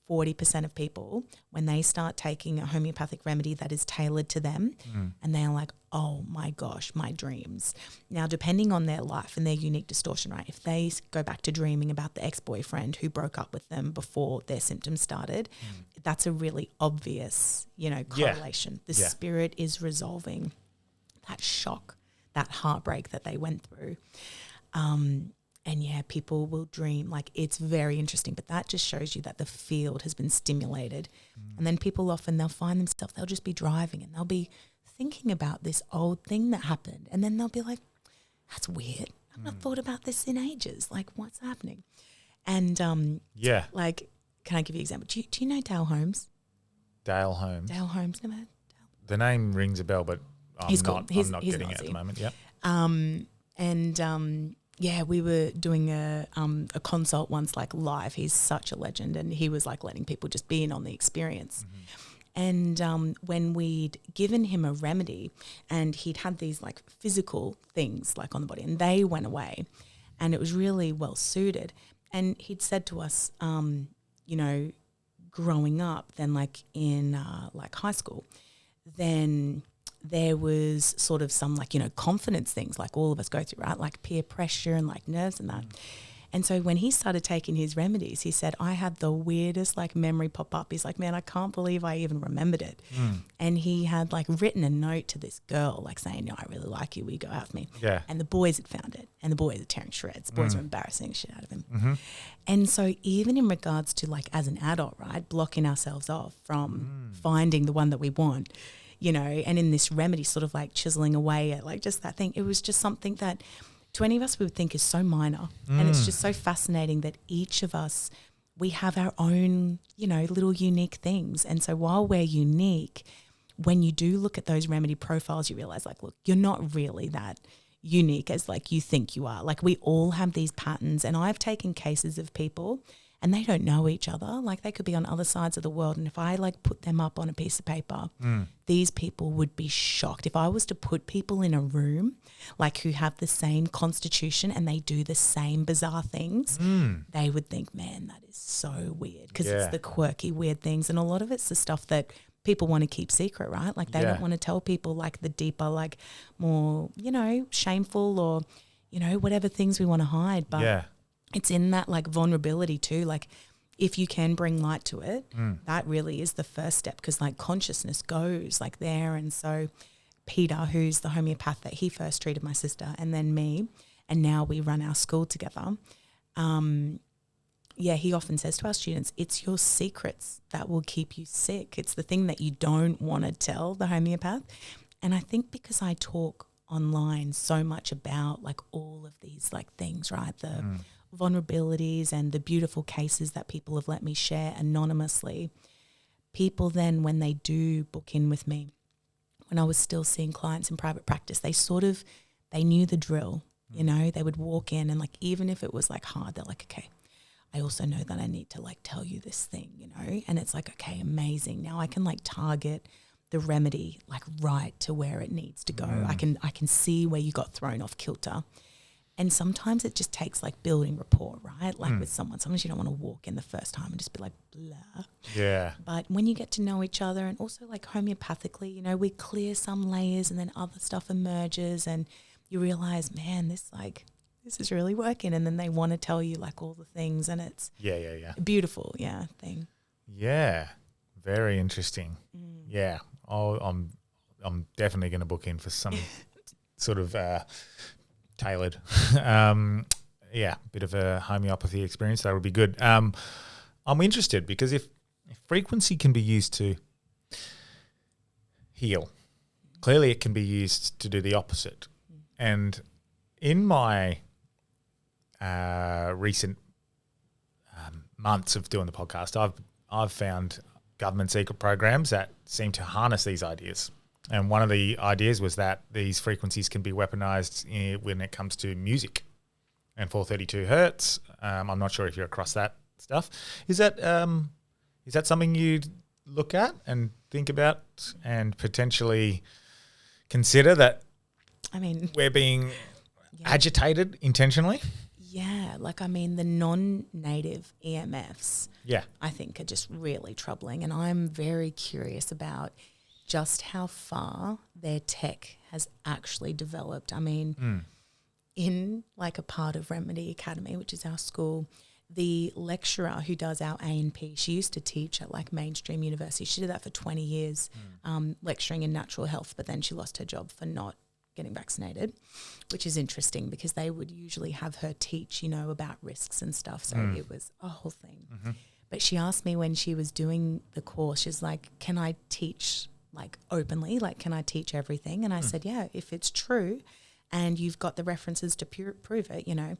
40% of people, when they start taking a homeopathic remedy that is tailored to them, and they're like, oh my gosh, my dreams. Now, depending on their life and their unique distortion, right? If they go back to dreaming about the ex-boyfriend who broke up with them before their symptoms started, that's a really obvious, correlation. The spirit is resolving that shock, that heartbreak that they went through. And people will dream. It's very interesting, but that just shows you that the field has been stimulated. And then people often, they'll find themselves, they'll just be driving and they'll be thinking about this old thing that happened. And then they'll be like, that's weird. I've not thought about this in ages. What's happening? And can I give you an example? Do you know Dale Holmes? Dale Holmes. Dale Holmes, never heard Dale? The name rings a bell, but I'm not he's getting Aussie. it at the moment. Yep. yeah, we were doing a consult once, like live. He's such a legend, and he was like letting people just be in on the experience. And when we'd given him a remedy, and he'd had these like physical things like on the body, and they went away, and it was really well suited. And he'd said to us, you know, growing up, then like in like high school, then there was sort of some like, you know, confidence things like all of us go through, right? Like peer pressure and like nerves and that. And so when he started taking his remedies, he said, I had the weirdest like memory pop up. He's like, man, I can't believe I even remembered it. And he had like written a note to this girl, like saying, no, I really like you. Will you go out with me? Yeah. And the boys had found it, and the boys are tearing shreds. The boys were embarrassing the shit out of him. And so even in regards to like as an adult, right, blocking ourselves off from finding the one that we want, you know, and in this remedy sort of like chiseling away at like just that thing, it was just something that to any of us we would think is so minor. And it's just so fascinating that each of us, we have our own, you know, little unique things. And so while we're unique, when you do look at those remedy profiles, you realize like, look, you're not really that unique as like you think you are. Like we all have these patterns, and I've taken cases of people and they don't know each other. Like they could be on other sides of the world. And if I like put them up on a piece of paper, these people would be shocked. If I was to put people in a room like who have the same constitution and they do the same bizarre things, they would think, man, that is so weird, because it's the quirky, weird things. And a lot of it's the stuff that people want to keep secret, right? Like they don't want to tell people like the deeper, like more, you know, shameful or, you know, whatever things we want to hide. But it's in that like vulnerability too. Like if you can bring light to it, that really is the first step, because like consciousness goes like there. And so Peter, who's the homeopath that he first treated my sister, and then me, and now we run our school together. He often says to our students, it's your secrets that will keep you sick. It's the thing that you don't want to tell the homeopath. And I think because I talk online so much about like all of these like things, right? The vulnerabilities and the beautiful cases that people have let me share anonymously. People then, when they do book in with me, when I was still seeing clients in private practice, they knew the drill, you know, they would walk in and like, even if it was like hard, they're like, okay, I also know that I need to like tell you this thing, you know, and it's like, okay, amazing. Now I can like target the remedy like right to where it needs to go. I can see where you got thrown off kilter. And sometimes it just takes like building rapport, right? Like with someone, sometimes you don't want to walk in the first time and just be like, blah. Yeah. But when you get to know each other, and also like homeopathically, you know, we clear some layers and then other stuff emerges, and you realize, man, this is really working. And then they want to tell you like all the things, and it's beautiful, thing. Yeah. Very interesting. Yeah. I'm definitely going to book in for some sort of tailored, bit of a homeopathy experience. That would be good. I'm interested because if frequency can be used to heal, clearly it can be used to do the opposite. And in my recent months of doing the podcast, I've found government secret programs that seem to harness these ideas. And one of the ideas was that these frequencies can be weaponized when it comes to music and 432 hertz. I'm not sure if you're across that stuff. Is that something you'd look at and think about and potentially consider that? I mean, we're being agitated intentionally. Yeah, like I mean, the non-native EMFs, I think are just really troubling, and I'm very curious about just how far their tech has actually developed. I mean, in like a part of Remedy Academy, which is our school, the lecturer who does our A&P, she used to teach at like mainstream university. She did that for 20 years, lecturing in natural health, but then she lost her job for not getting vaccinated, which is interesting because they would usually have her teach, you know, about risks and stuff. So it was a whole thing. But she asked me when she was doing the course, she's like, can I teach like openly? Like, can I teach everything? And I said, yeah, if it's true and you've got the references to prove it, you know.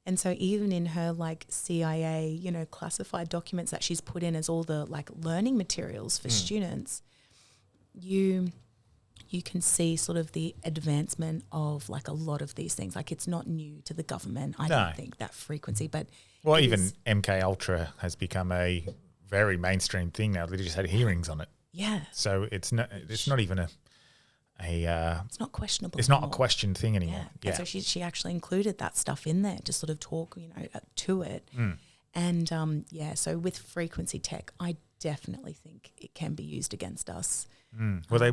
And so even in her like CIA, you know, classified documents that she's put in as all the like learning materials for students, you you can see sort of the advancement of like a lot of these things. Like it's not new to the government, I don't think, that frequency. But well, even MK Ultra has become a very mainstream thing now. They just had hearings on it. Yeah. So it's not even it's not questionable. It's not anymore. a questioned thing anymore. Yeah. And so she actually included that stuff in there to sort of talk, to it. And so with frequency tech, I definitely think it can be used against us. Well,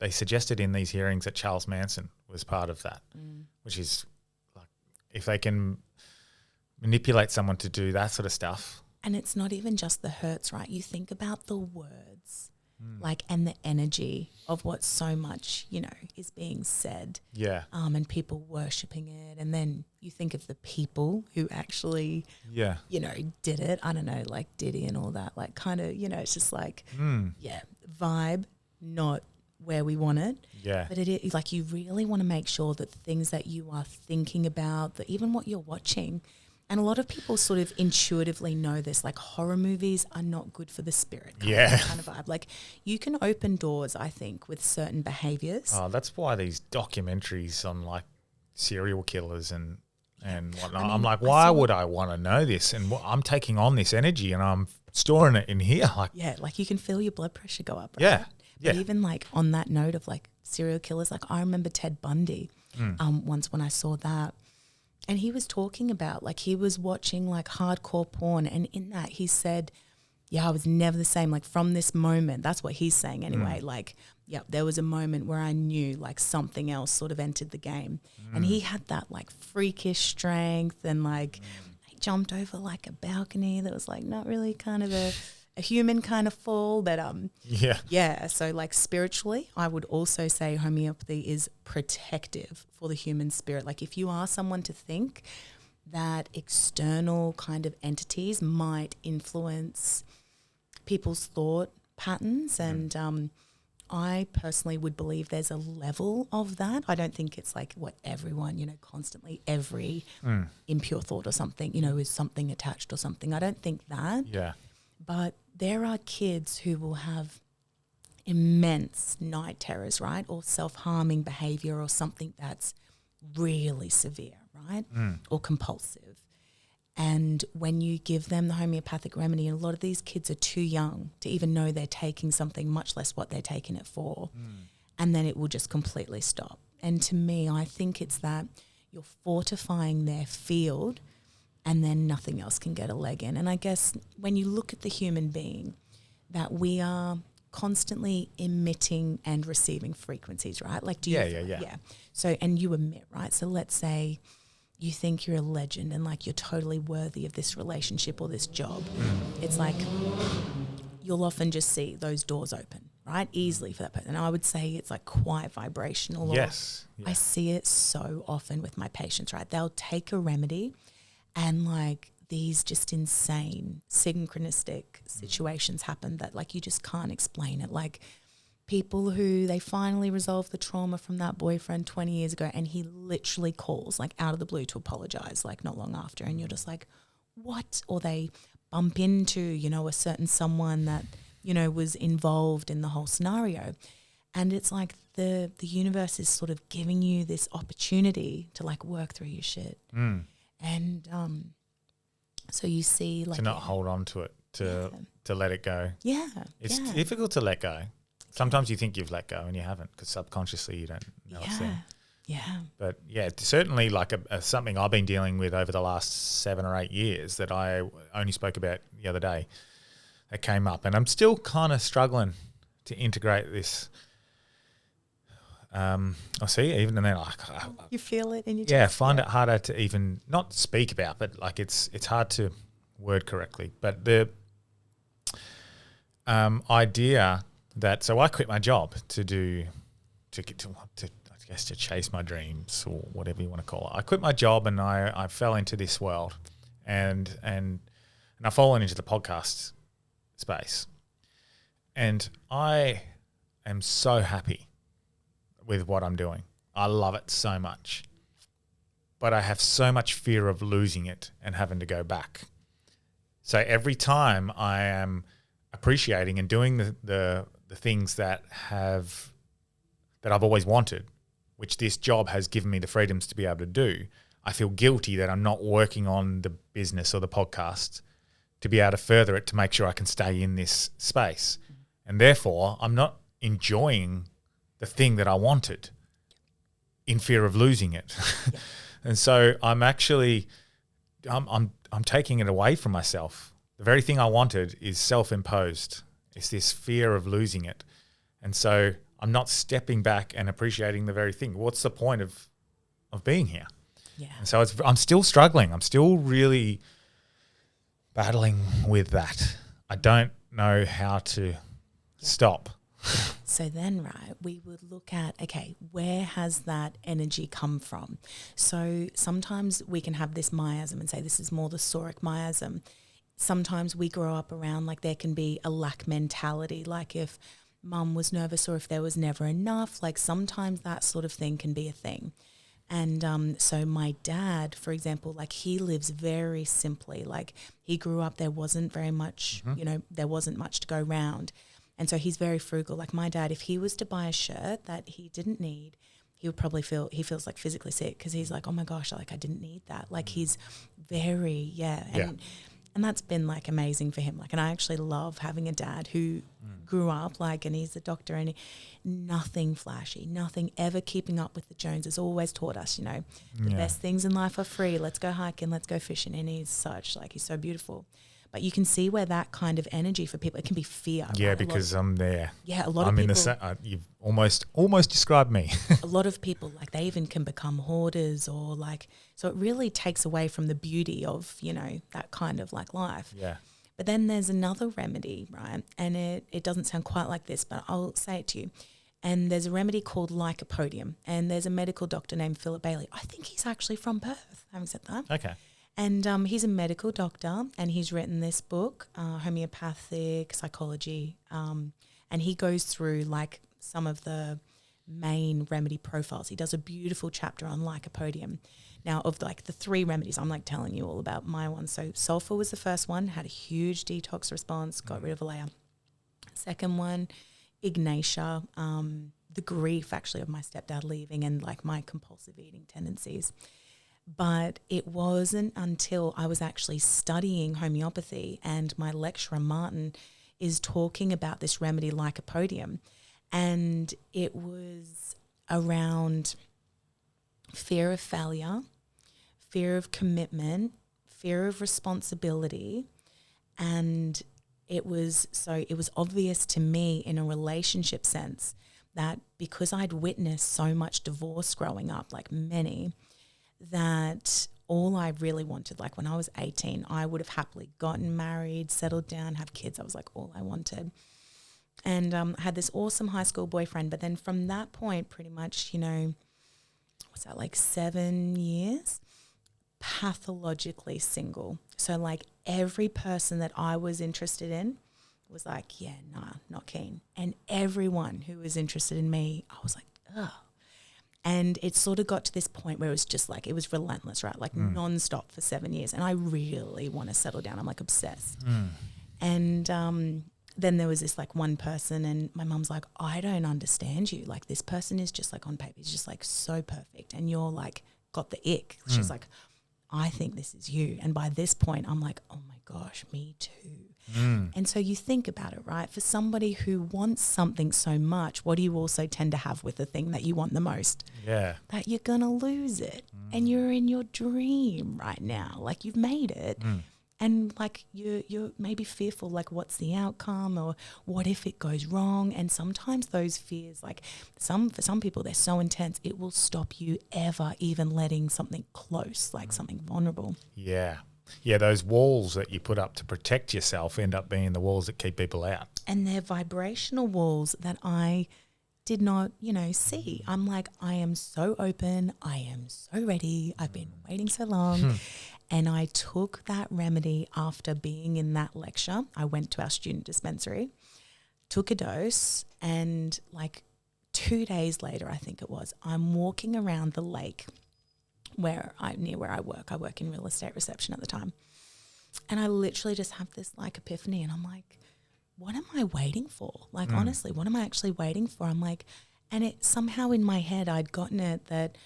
they suggested in these hearings that Charles Manson was part of that, which is like if they can manipulate someone to do that sort of stuff. And it's not even just the hurts, right? You think about the words, and the energy of what so much, is being said. Yeah. And people worshipping it. And then you think of the people who actually, did it. I don't know, like Diddy and all that, like kind of, it's just like, vibe, not where we want it. Yeah. But it is like you really want to make sure that the things that you are thinking about, that even what you're watching, and a lot of people sort of intuitively know this, like horror movies are not good for the spirit kind of vibe. Like you can open doors, I think, with certain behaviors. Oh, that's why these documentaries on like serial killers and whatnot. I'm like, why would I want to know this? And I'm taking on this energy and I'm storing it in here. Like, like you can feel your blood pressure go up. Right? Yeah. But even like on that note of like serial killers, like I remember Ted Bundy once when I saw that. And he was talking about, like, he was watching, like, hardcore porn. And in that, he said, I was never the same. Like, from this moment, that's what he's saying anyway. Like, there was a moment where I knew, like, something else sort of entered the game. And he had that, like, freakish strength. And, like, he jumped over, like, a balcony that was, like, not really kind of a human kind of fall. But, so, like, spiritually, I would also say homeopathy is protective for the human spirit. Like if you are someone to think that external kind of entities might influence people's thought patterns, and I personally would believe there's a level of that. I don't think it's like what everyone, constantly every impure thought or something, is something attached or something. I don't think that. Yeah. But there are kids who will have immense night terrors, right? Or self-harming behavior or something that's really severe, right? Or compulsive. And when you give them the homeopathic remedy, and a lot of these kids are too young to even know they're taking something, much less what they're taking it for. And then it will just completely stop. And to me, I think it's that you're fortifying their field and then nothing else can get a leg in. And I guess when you look at the human being, that we are constantly emitting and receiving frequencies, right? Like, do you? Yeah. So, and you emit, right? So let's say you think you're a legend and like you're totally worthy of this relationship or this job. It's like you'll often just see those doors open, right? Easily for that person. And I would say it's like quite vibrational. Yes. I see it so often with my patients, right? They'll take a remedy and like these just insane synchronistic situations happen that like you just can't explain it. Like people who they finally resolve the trauma from that boyfriend 20 years ago and he literally calls like out of the blue to apologize like not long after, and you're just like, what? Or they bump into, a certain someone that, was involved in the whole scenario. And it's like the universe is sort of giving you this opportunity to like work through your shit. And so you see like to not hold on to it, to let it go. Yeah. It's difficult to let go. Sometimes you think you've let go and you haven't because subconsciously you don't know it's there. Yeah. But yeah, it's certainly like something I've been dealing with over the last 7 or 8 years that I only spoke about the other day. That came up, and I'm still kind of struggling to integrate this. I see, even then, you feel it in your chest. Find it harder to even not speak about, but like it's hard to word correctly. But the idea that I quit my job to chase my dreams or whatever you want to call it. I quit my job and I fell into this world, and I've fallen into the podcast space, and I am so happy with what I'm doing. I love it so much, but I have so much fear of losing it and having to go back. So every time I am appreciating and doing the things that have that I've always wanted, which this job has given me the freedoms to be able to do, I feel guilty that I'm not working on the business or the podcast to be able to further it to make sure I can stay in this space. And therefore, I'm not enjoying the thing that I wanted in fear of losing it. And so I'm actually, I'm taking it away from myself. The very thing I wanted is self-imposed. It's this fear of losing it. And so I'm not stepping back and appreciating the very thing. What's the point of being here? Yeah. And so I'm still struggling. I'm still really battling with that. I don't know how to stop. So then, right, we would look at, okay, where has that energy come from? So sometimes we can have this miasm and say this is more the Sauric miasm. Sometimes we grow up around, like, there can be a lack mentality, like if mum was nervous or if there was never enough, like sometimes that sort of thing can be a thing. And so my dad, for example, like he lives very simply. Like he grew up, there wasn't very much, there wasn't much to go round. And so he's very frugal. Like my dad, if he was to buy a shirt that he didn't need, he would probably feels like physically sick because he's like, oh my gosh, like I didn't need that. Like he's very, and that's been like amazing for him. Like, and I actually love having a dad who grew up like, and he's a doctor and nothing flashy, nothing ever keeping up with the Joneses, always taught us, the best things in life are free. Let's go hiking, let's go fishing. And he's so beautiful. But you can see where that kind of energy for people, it can be fear. Yeah, right? because I'm there. Yeah, a lot of I'm people. in the same. You've almost described me. A lot of people, like they even can become hoarders or like, so it really takes away from the beauty of, that kind of like life. Yeah. But then there's another remedy, right? And it doesn't sound quite like this, but I'll say it to you. And there's a remedy called lycopodium. And there's a medical doctor named Philip Bailey. I think he's actually from Perth, having said that. Okay. And he's a medical doctor and he's written this book, Homeopathic Psychology. And he goes through like some of the main remedy profiles. He does a beautiful chapter on lycopodium. Now, of like the 3 remedies, I'm like telling you all about my one. So sulfur was the first one, had a huge detox response, got rid of a layer. Second one, Ignatia, the grief actually of my stepdad leaving and like my compulsive eating tendencies. But it wasn't until I was actually studying homeopathy and my lecturer, Martin, is talking about this remedy lycopodium. And it was around fear of failure, fear of commitment, fear of responsibility. And it was obvious to me in a relationship sense that because I'd witnessed so much divorce growing up, like many, that all I really wanted, like when I was 18, I would have happily gotten married, settled down, have kids. I was like all I wanted. And I had this awesome high school boyfriend. But then from that point, pretty much, what's that, like 7 years, pathologically single. So like every person that I was interested in was like, yeah, nah, not keen. And everyone who was interested in me, I was like, ugh. And it sort of got to this point where it was just like, it was relentless, right? Like nonstop for 7 years. And I really want to settle down. I'm like obsessed. And then there was this like one person and my mum's like, I don't understand you. Like this person is just like on paper, he's just like so perfect. And you're like got the ick. She's like, I think this is you. And by this point, I'm like, oh my gosh, me too. And so you think about it, right? For somebody who wants something so much, what do you also tend to have with the thing that you want the most? Yeah. That you're going to lose it. And you're in your dream right now. Like you've made it. And like you're maybe fearful, like what's the outcome or what if it goes wrong? And sometimes those fears, like for some people, they're so intense, it will stop you ever even letting something close, like something vulnerable. Yeah. Yeah, those walls that you put up to protect yourself end up being the walls that keep people out. And they're vibrational walls that I did not, see. I'm like, I am so open. I am so ready. I've been waiting so long. And I took that remedy after being in that lecture. I went to our student dispensary, took a dose, and like 2 days later, I think it was, I'm walking around the lake near where I work. I work in real estate reception at the time. And I literally just have this like epiphany and I'm like, what am I waiting for? Like, honestly, what am I actually waiting for? I'm like, And it somehow in my head, I'd gotten it that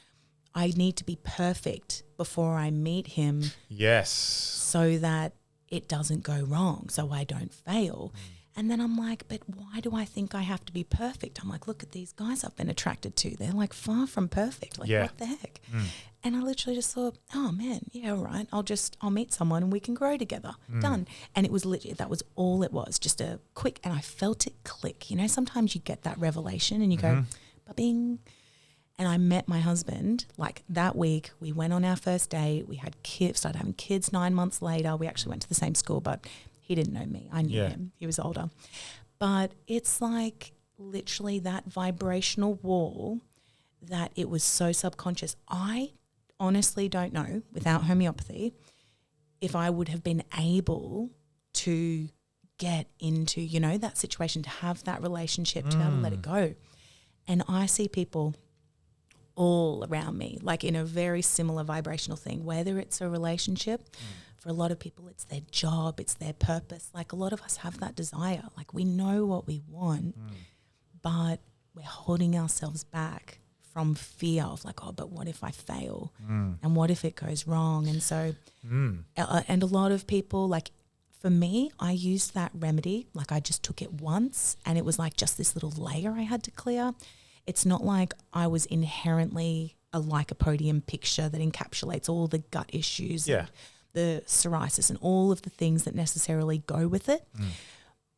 I need to be perfect before I meet him. Yes. So that it doesn't go wrong, so I don't fail. And then I'm like, but why do I think I have to be perfect? I'm like, look at these guys I've been attracted to. They're like far from perfect. Like, what the heck? And I literally just thought, oh man, yeah, all right. I'll meet someone and we can grow together. Done. And it was literally, that was all it was, just a quick, and I felt it click. You know, sometimes you get that revelation and you go, ba-bing. And I met my husband like that week. We went on our first date. We had kids, started having kids 9 months later. We actually went to the same school, but he didn't know me. I knew him. He was older. But it's like literally that vibrational wall that it was so subconscious. I honestly don't know, without homeopathy, if I would have been able to get into, you know, that situation, to have that relationship, to be able to let it go. And I see people all around me, like in a very similar vibrational thing, whether it's a relationship, for a lot of people it's their job, it's their purpose. Like a lot of us have that desire, like we know what we want, but we're holding ourselves back from fear of like, oh, but what if I fail? And what if it goes wrong? And so, and a lot of people, like for me, I used that remedy, like I just took it once and it was like just this little layer I had to clear. It's not like I was inherently a lycopodium picture that encapsulates all the gut issues, and the psoriasis and all of the things that necessarily go with it.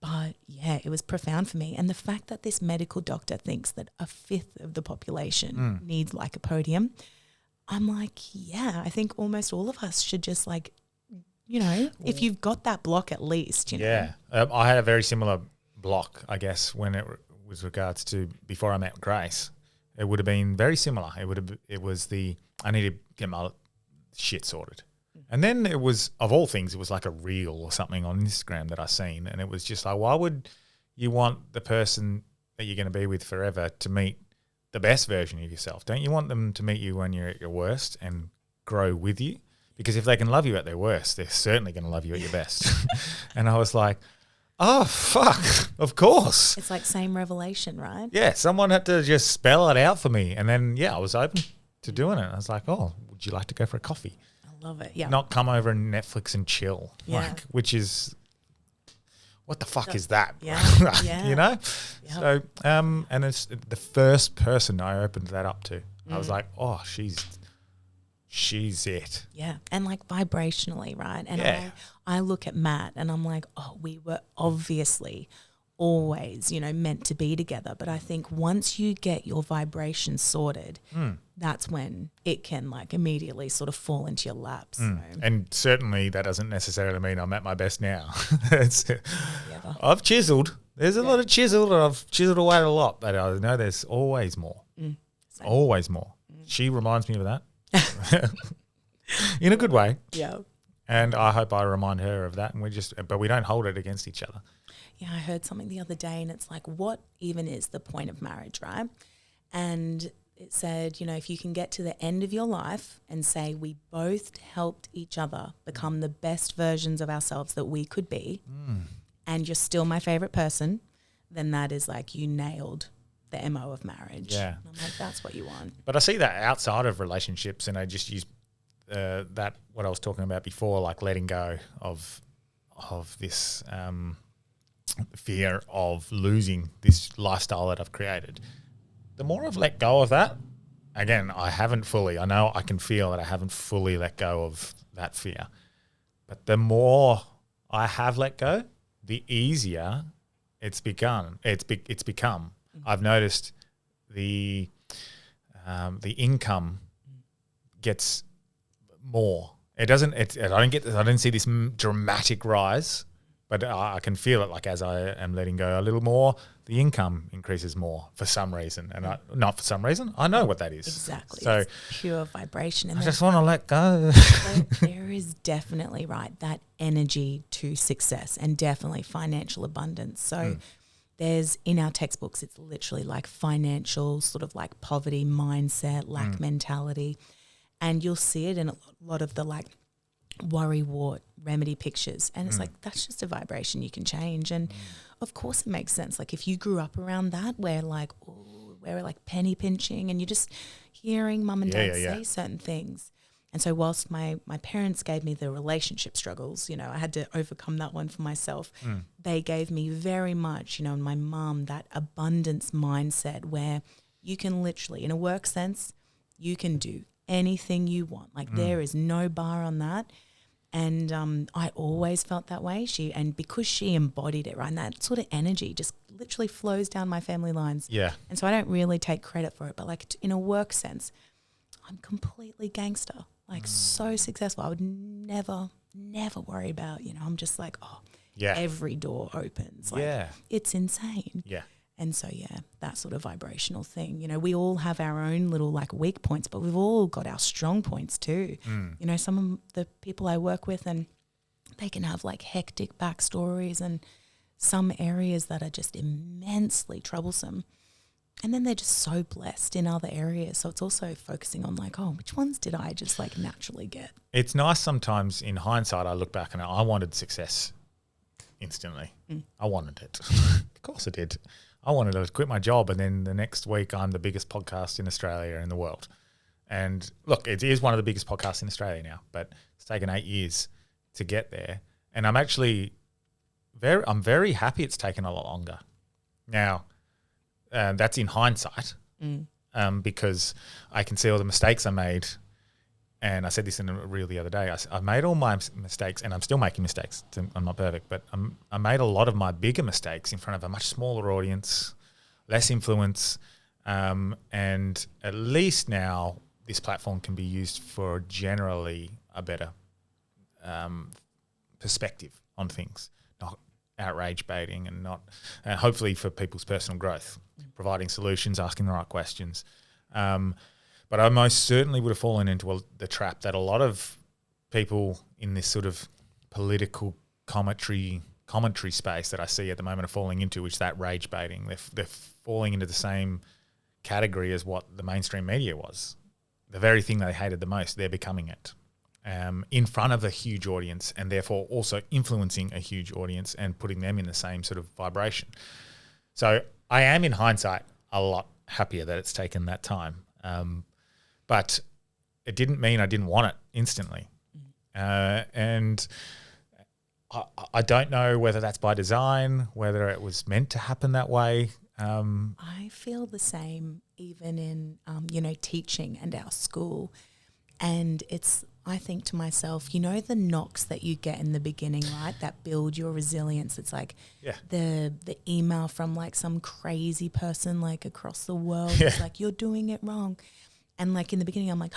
But yeah, it was profound for me. And the fact that this medical doctor thinks that 1/5 of the population needs lycopodium, I'm like, yeah, I think almost all of us should just like, you know, if you've got that block at least, you know. Yeah. I had a very similar block, I guess, when it was regards to before I met Grace. It would have been very similar. It was I need to get my shit sorted. And then it was, of all things, it was like a reel or something on Instagram that I seen. And it was just like, why would you want the person that you're going to be with forever to meet the best version of yourself? Don't you want them to meet you when you're at your worst and grow with you? Because if they can love you at their worst, they're certainly going to love you at your best. And I was like, oh, fuck, of course. It's like same revelation, right? Yeah, someone had to just spell it out for me. And then, I was open to doing it. I was like, oh, would you like to go for a coffee? Love it. Yeah. Not come over and Netflix and chill. Yeah. Like, which is, what the fuck is that? Yeah. Yeah. You know? Yep. So, and it's the first person I opened that up to. I was like, oh, she's it. Yeah. And like vibrationally, right? And Yeah. I look at Matt and I'm like, oh, we were obviously always, you know, meant to be together. But I think once you get your vibration sorted, that's when it can like immediately sort of fall into your lap. So. And certainly that doesn't necessarily mean I'm at my best now. I've chiseled. There's a lot of chiseled, and I've chiseled away a lot, but I know there's always more. Always more. She reminds me of that in a good way. Yeah. And I hope I remind her of that. And but we don't hold it against each other. Yeah, I heard something the other day and it's like, what even is the point of marriage, right? And it said, you know, if you can get to the end of your life and say we both helped each other become the best versions of ourselves that we could be, and you're still my favorite person, then that is like you nailed the MO of marriage. Yeah. And I'm like, that's what you want. But I see that outside of relationships, and I just use that, what I was talking about before, like letting go of this fear of losing this lifestyle that I've created. The more I've let go of that, again, I know I can feel that I haven't fully let go of that fear. But the more I have let go, the easier it's become. I've noticed the income gets more. I don't see this dramatic rise, but I can feel it, like as I am letting go a little more, the income increases more for some reason. And not for some reason, I know what that is. Exactly. So it's pure vibration. And I just want to let go. there is definitely, right, that energy to success and definitely financial abundance. So there's, in our textbooks, it's literally like financial sort of like poverty mindset, lack mentality. And you'll see it in a lot of the like worrywart remedy pictures. And it's like, that's just a vibration you can change. And of course it makes sense. Like if you grew up around that where like, oh, where we're like penny pinching, and you're just hearing mum and dad Yeah. say certain things. And so whilst my parents gave me the relationship struggles, you know, I had to overcome that one for myself. They gave me very much, you know, my mum, that abundance mindset where you can literally, in a work sense, you can do anything you want. Like there is no bar on that. And I always felt that way. Because she embodied it, right? And that sort of energy just literally flows down my family lines. Yeah. And so I don't really take credit for it. But like in a work sense, I'm completely gangster, like so successful. I would never worry about, you know, I'm just like, every door opens. Like, it's insane. Yeah. And so, that sort of vibrational thing, you know, we all have our own little like weak points, but we've all got our strong points too. You know, some of the people I work with, and they can have like hectic backstories and some areas that are just immensely troublesome. And then they're just so blessed in other areas. So it's also focusing on like, which ones did I just like naturally get? It's nice sometimes in hindsight, I look back and I wanted success instantly. I wanted it. Of course I did. I wanted to quit my job, and then the next week I'm the biggest podcast in Australia and the world. And look, it is one of the biggest podcasts in Australia now, but it's taken 8 years to get there. And I'm actually I'm very happy it's taken a lot longer. Now, that's in hindsight, because I can see all the mistakes I made. And I said this in a reel the other day. I made all my mistakes, and I'm still making mistakes. I'm not perfect, but I made a lot of my bigger mistakes in front of a much smaller audience, less influence, and at least now this platform can be used for generally a better perspective on things, not outrage baiting, and not hopefully for people's personal growth, providing solutions, asking the right questions. But I most certainly would have fallen into the trap that a lot of people in this sort of political commentary space that I see at the moment are falling into, which is that rage baiting. They're falling into the same category as what the mainstream media was. The very thing they hated the most, they're becoming it in front of a huge audience, and therefore also influencing a huge audience and putting them in the same sort of vibration. So I am, in hindsight, a lot happier that it's taken that time. But it didn't mean I didn't want it instantly. And I don't know whether that's by design, whether it was meant to happen that way. I feel the same even in, teaching and our school. And I think to myself, you know, the knocks that you get in the beginning, right, that build your resilience. It's like the email from like some crazy person like across the world. It's like, you're doing it wrong. And like in the beginning, I'm like,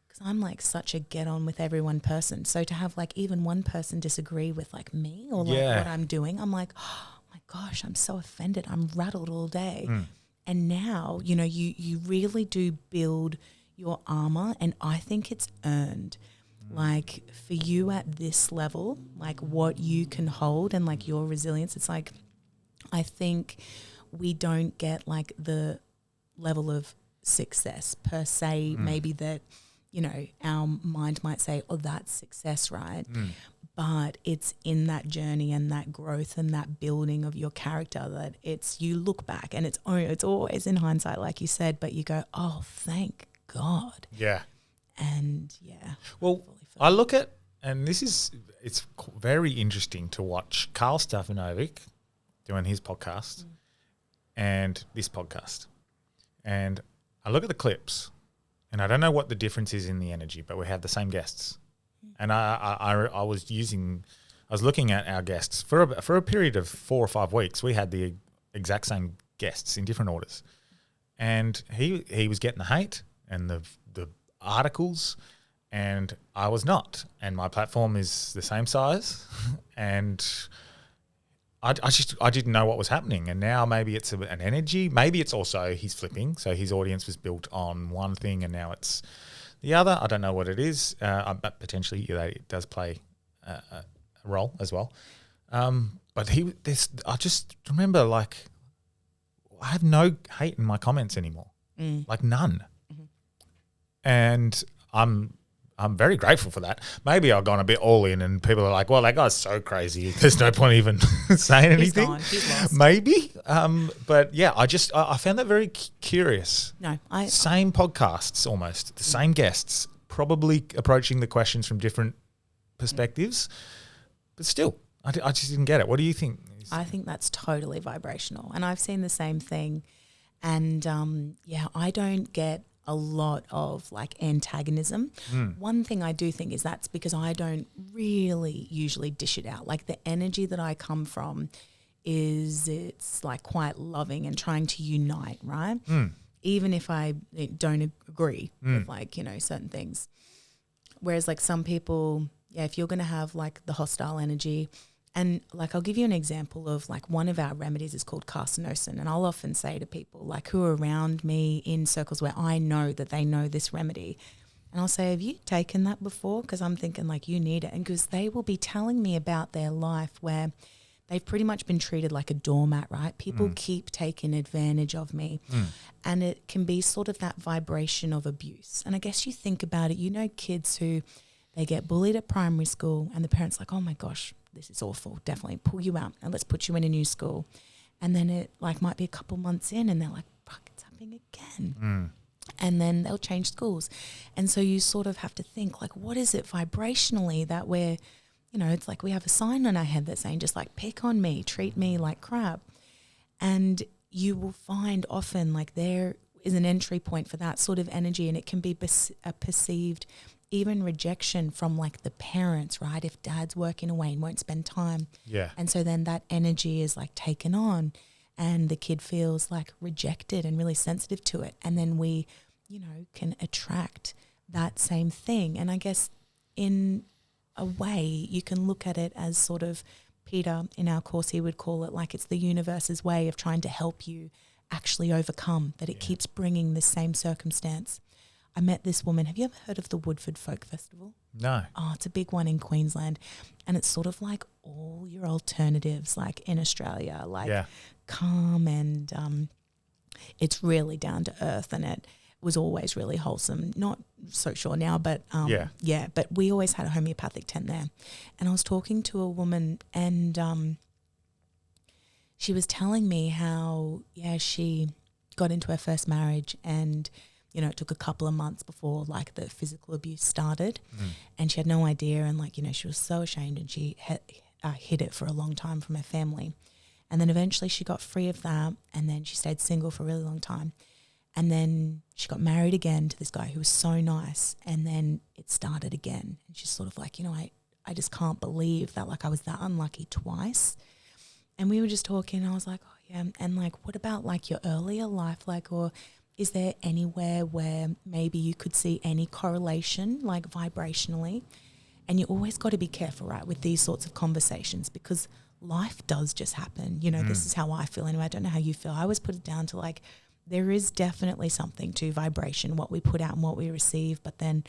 because I'm like such a get on with everyone person. So to have like even one person disagree with like me or like what I'm doing, I'm like, oh my gosh, I'm so offended. I'm rattled all day. And now, you know, you really do build your armor, and I think it's earned. Like for you at this level, like what you can hold and like your resilience, it's like, I think we don't get like the level of success per se, maybe that, you know, our mind might say, oh, that's success, right? But it's in that journey and that growth and that building of your character that you look back, and it's always in hindsight, like you said, but you go, oh, thank God. Yeah. And well, I look at, and it's very interesting to watch Carl Stefanovic doing his podcast and this podcast. And I look at the clips, and I don't know what the difference is in the energy, but we have the same guests. And I was looking at our guests for a period of 4 or 5 weeks. We had the exact same guests in different orders, and he was getting the hate and the articles, and I was not. And my platform is the same size, and I didn't know what was happening. And now maybe it's an energy. Maybe it's also he's flipping. So his audience was built on one thing, and now it's the other. I don't know what it is. But potentially it does play a role as well. But I just remember, like, I have no hate in my comments anymore, like none. And I'm I'm very grateful for that. Maybe I've gone a bit all in and people are like, well, that guy's so crazy. There's no point even saying anything. He's lost. Maybe. But yeah, I found that very curious. No, Same podcasts almost, the same guests, probably approaching the questions from different perspectives. But still, I just didn't get it. What do you think? I think that's totally vibrational. And I've seen the same thing. And I don't get a lot of like antagonism. One thing I do think is that's because I don't really usually dish it out. Like the energy that I come from it's like quite loving and trying to unite, right? Even if I don't agree with like, you know, certain things. Whereas like some people, if you're going to have like the hostile energy, and like I'll give you an example of like one of our remedies is called carcinosin, and I'll often say to people like who are around me in circles where I know that they know this remedy, and I'll say, have you taken that before? Because I'm thinking like you need it. And because they will be telling me about their life where they've pretty much been treated like a doormat, right? People keep taking advantage of me. And it can be sort of that vibration of abuse. And I guess you think about it, you know, kids who they get bullied at primary school and the parents like, oh my gosh, this is awful, definitely pull you out and let's put you in a new school. And then it like might be a couple months in and they're like, fuck, it's happening again. And then they'll change schools. And so you sort of have to think like, what is it vibrationally that we're, you know, it's like we have a sign on our head that's saying just like pick on me, treat me like crap. And you will find often like there is an entry point for that sort of energy, and it can be a perceived even rejection from like the parents, right? If dad's working away and won't spend time. Yeah. And so then that energy is like taken on and the kid feels like rejected and really sensitive to it. And then we, you know, can attract that same thing. And I guess in a way you can look at it as sort of Peter in our course, he would call it like it's the universe's way of trying to help you actually overcome, that it keeps bringing the same circumstance. I met this woman. Have you ever heard of the Woodford Folk Festival? No. Oh, it's a big one in Queensland. And it's sort of like all your alternatives like in Australia, like calm and it's really down to earth, and it was always really wholesome. Not so sure now, but but we always had a homeopathic tent there. And I was talking to a woman and she was telling me how, she got into her first marriage and you know, it took a couple of months before like the physical abuse started and she had no idea. And like, you know, she was so ashamed and she hid it for a long time from her family. And then eventually she got free of that, and then she stayed single for a really long time. And then she got married again to this guy who was so nice. And then it started again. And she's sort of like, you know, I just can't believe that like I was that unlucky twice. And we were just talking, I was like, oh yeah. And like, what about like your earlier life? Like, or is there anywhere where maybe you could see any correlation, like vibrationally? And you always got to be careful, right, with these sorts of conversations, because life does just happen. You know, this is how I feel anyway. I don't know how you feel. I always put it down to like, there is definitely something to vibration, what we put out and what we receive, but then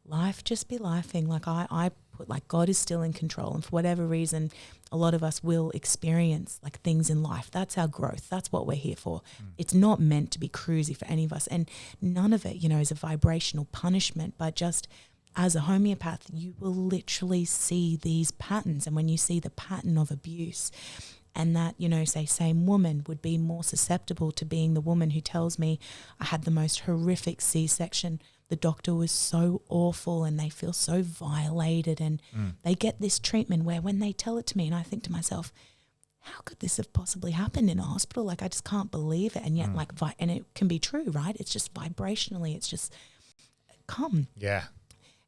life just be lifing. Like I put like God is still in control, and for whatever reason, a lot of us will experience like things in life. That's our growth. That's what we're here for. It's not meant to be cruisy for any of us, and none of it, you know, is a vibrational punishment, but just as a homeopath, you will literally see these patterns. And when you see the pattern of abuse, and that, you know, say same woman would be more susceptible to being the woman who tells me I had the most horrific C-section. The doctor was so awful and they feel so violated, and they get this treatment where when they tell it to me, and I think to myself, how could this have possibly happened in a hospital? Like, I just can't believe it. And yet and it can be true, right? It's just vibrationally, it's just come. Yeah.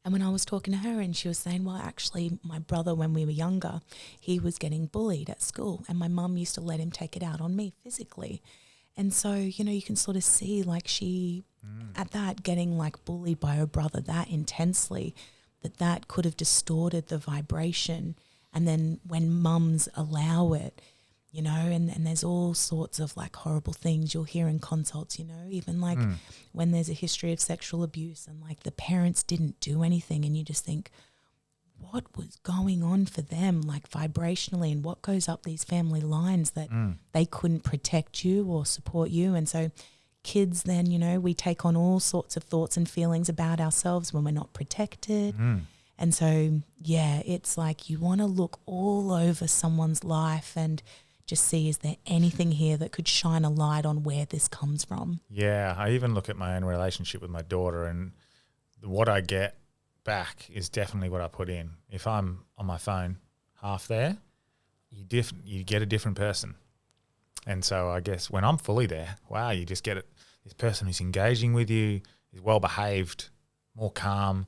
And when I was talking to her and she was saying, well, actually my brother, when we were younger, he was getting bullied at school and my mum used to let him take it out on me physically. And so, you know, you can sort of see like she at that getting like bullied by her brother that intensely, that could have distorted the vibration. And then when mums allow it, you know, and there's all sorts of like horrible things you'll hear in consults, you know, even like when there's a history of sexual abuse and like the parents didn't do anything, and you just think, what was going on for them, like vibrationally, and what goes up these family lines that they couldn't protect you or support you. And so kids, then, you know, we take on all sorts of thoughts and feelings about ourselves when we're not protected. And so, yeah, it's like you want to look all over someone's life and just see, is there anything here that could shine a light on where this comes from? Yeah, I even look at my own relationship with my daughter, and what I get back is definitely what I put in. If I'm on my phone half there, you get a different person. And so I guess when I'm fully there, wow, you just get it. This person who's engaging with you is well behaved, more calm.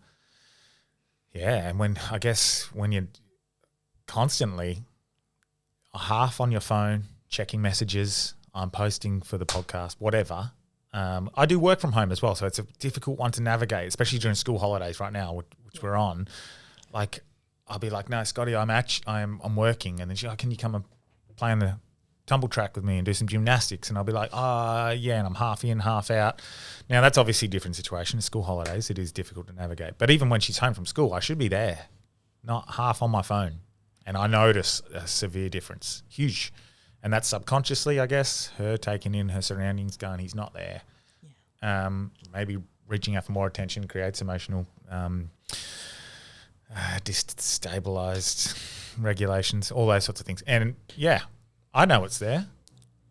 Yeah, and when you're constantly half on your phone, checking messages, I'm posting for the podcast, whatever. I do work from home as well, so it's a difficult one to navigate, especially during school holidays right now, which we're on. Like, I'll be like, no, Scotty, I'm working. And then she's like, can you come and play on the tumble track with me and do some gymnastics? And I'll be like, yeah, and I'm half in, half out. Now, that's obviously a different situation. School holidays, it is difficult to navigate. But even when she's home from school, I should be there, not half on my phone. And I notice a severe difference, huge. And that's subconsciously, I guess, her taking in her surroundings, going, he's not there. Yeah. Maybe reaching out for more attention creates emotional destabilized regulations, all those sorts of things. And, yeah, I know it's there.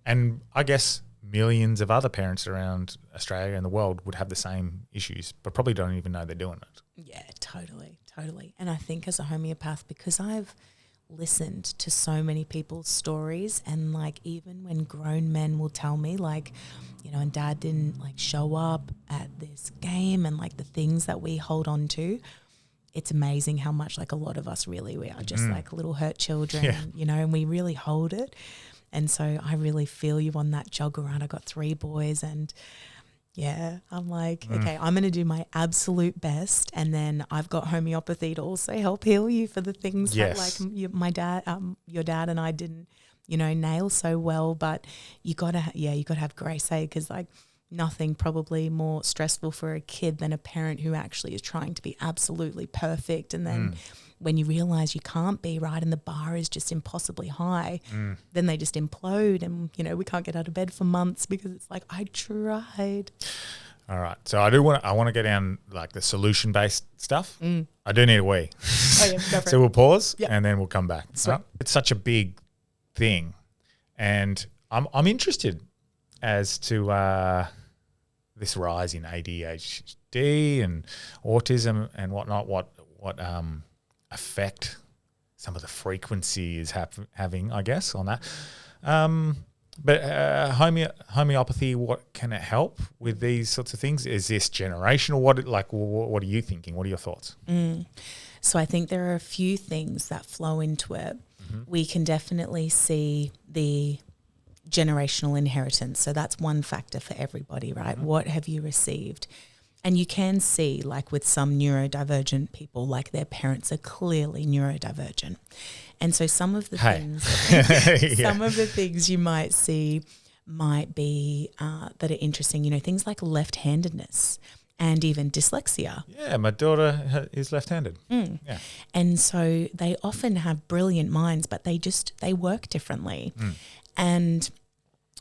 And I guess millions of other parents around Australia and the world would have the same issues, but probably don't even know they're doing it. Yeah, totally. And I think as a homeopath, because I've listened to so many people's stories, and like even when grown men will tell me like, you know, and dad didn't like show up at this game, and like the things that we hold on to, it's amazing how much like a lot of us really, we are just like little hurt children, you know, and we really hold it. And so I really feel you on that jog around. I got 3 boys, and yeah, I'm like, okay, I'm going to do my absolute best. And then I've got homeopathy to also help heal you for the things that like your dad and I didn't, you know, nail so well. But you got to have grace, because like nothing probably more stressful for a kid than a parent who actually is trying to be absolutely perfect. And then when you realize you can't be, right, and the bar is just impossibly high, then they just implode, and, you know, we can't get out of bed for months because it's like, I tried. All right. So I want to go down like the solution-based stuff. I do need a wee. Oh, yeah, go for So it. we'll pause Yep. and then we'll come back. Sweet. It's such a big thing. And I'm interested as to this rise in ADHD and autism and whatnot, what effect some of the frequency is having, I guess, on that. But homeopathy, what can it help with these sorts of things? Is this generational? What are you thinking? What are your thoughts? So I think there are a few things that flow into it. We can definitely see the generational inheritance. So that's one factor for everybody, right? What have you received? And you can see, like with some neurodivergent people, like their parents are clearly neurodivergent. And so some of the some of the things you might see might be that are interesting, you know, things like left-handedness and even dyslexia. Yeah, my daughter is left-handed. Yeah. And so they often have brilliant minds, but they work differently. And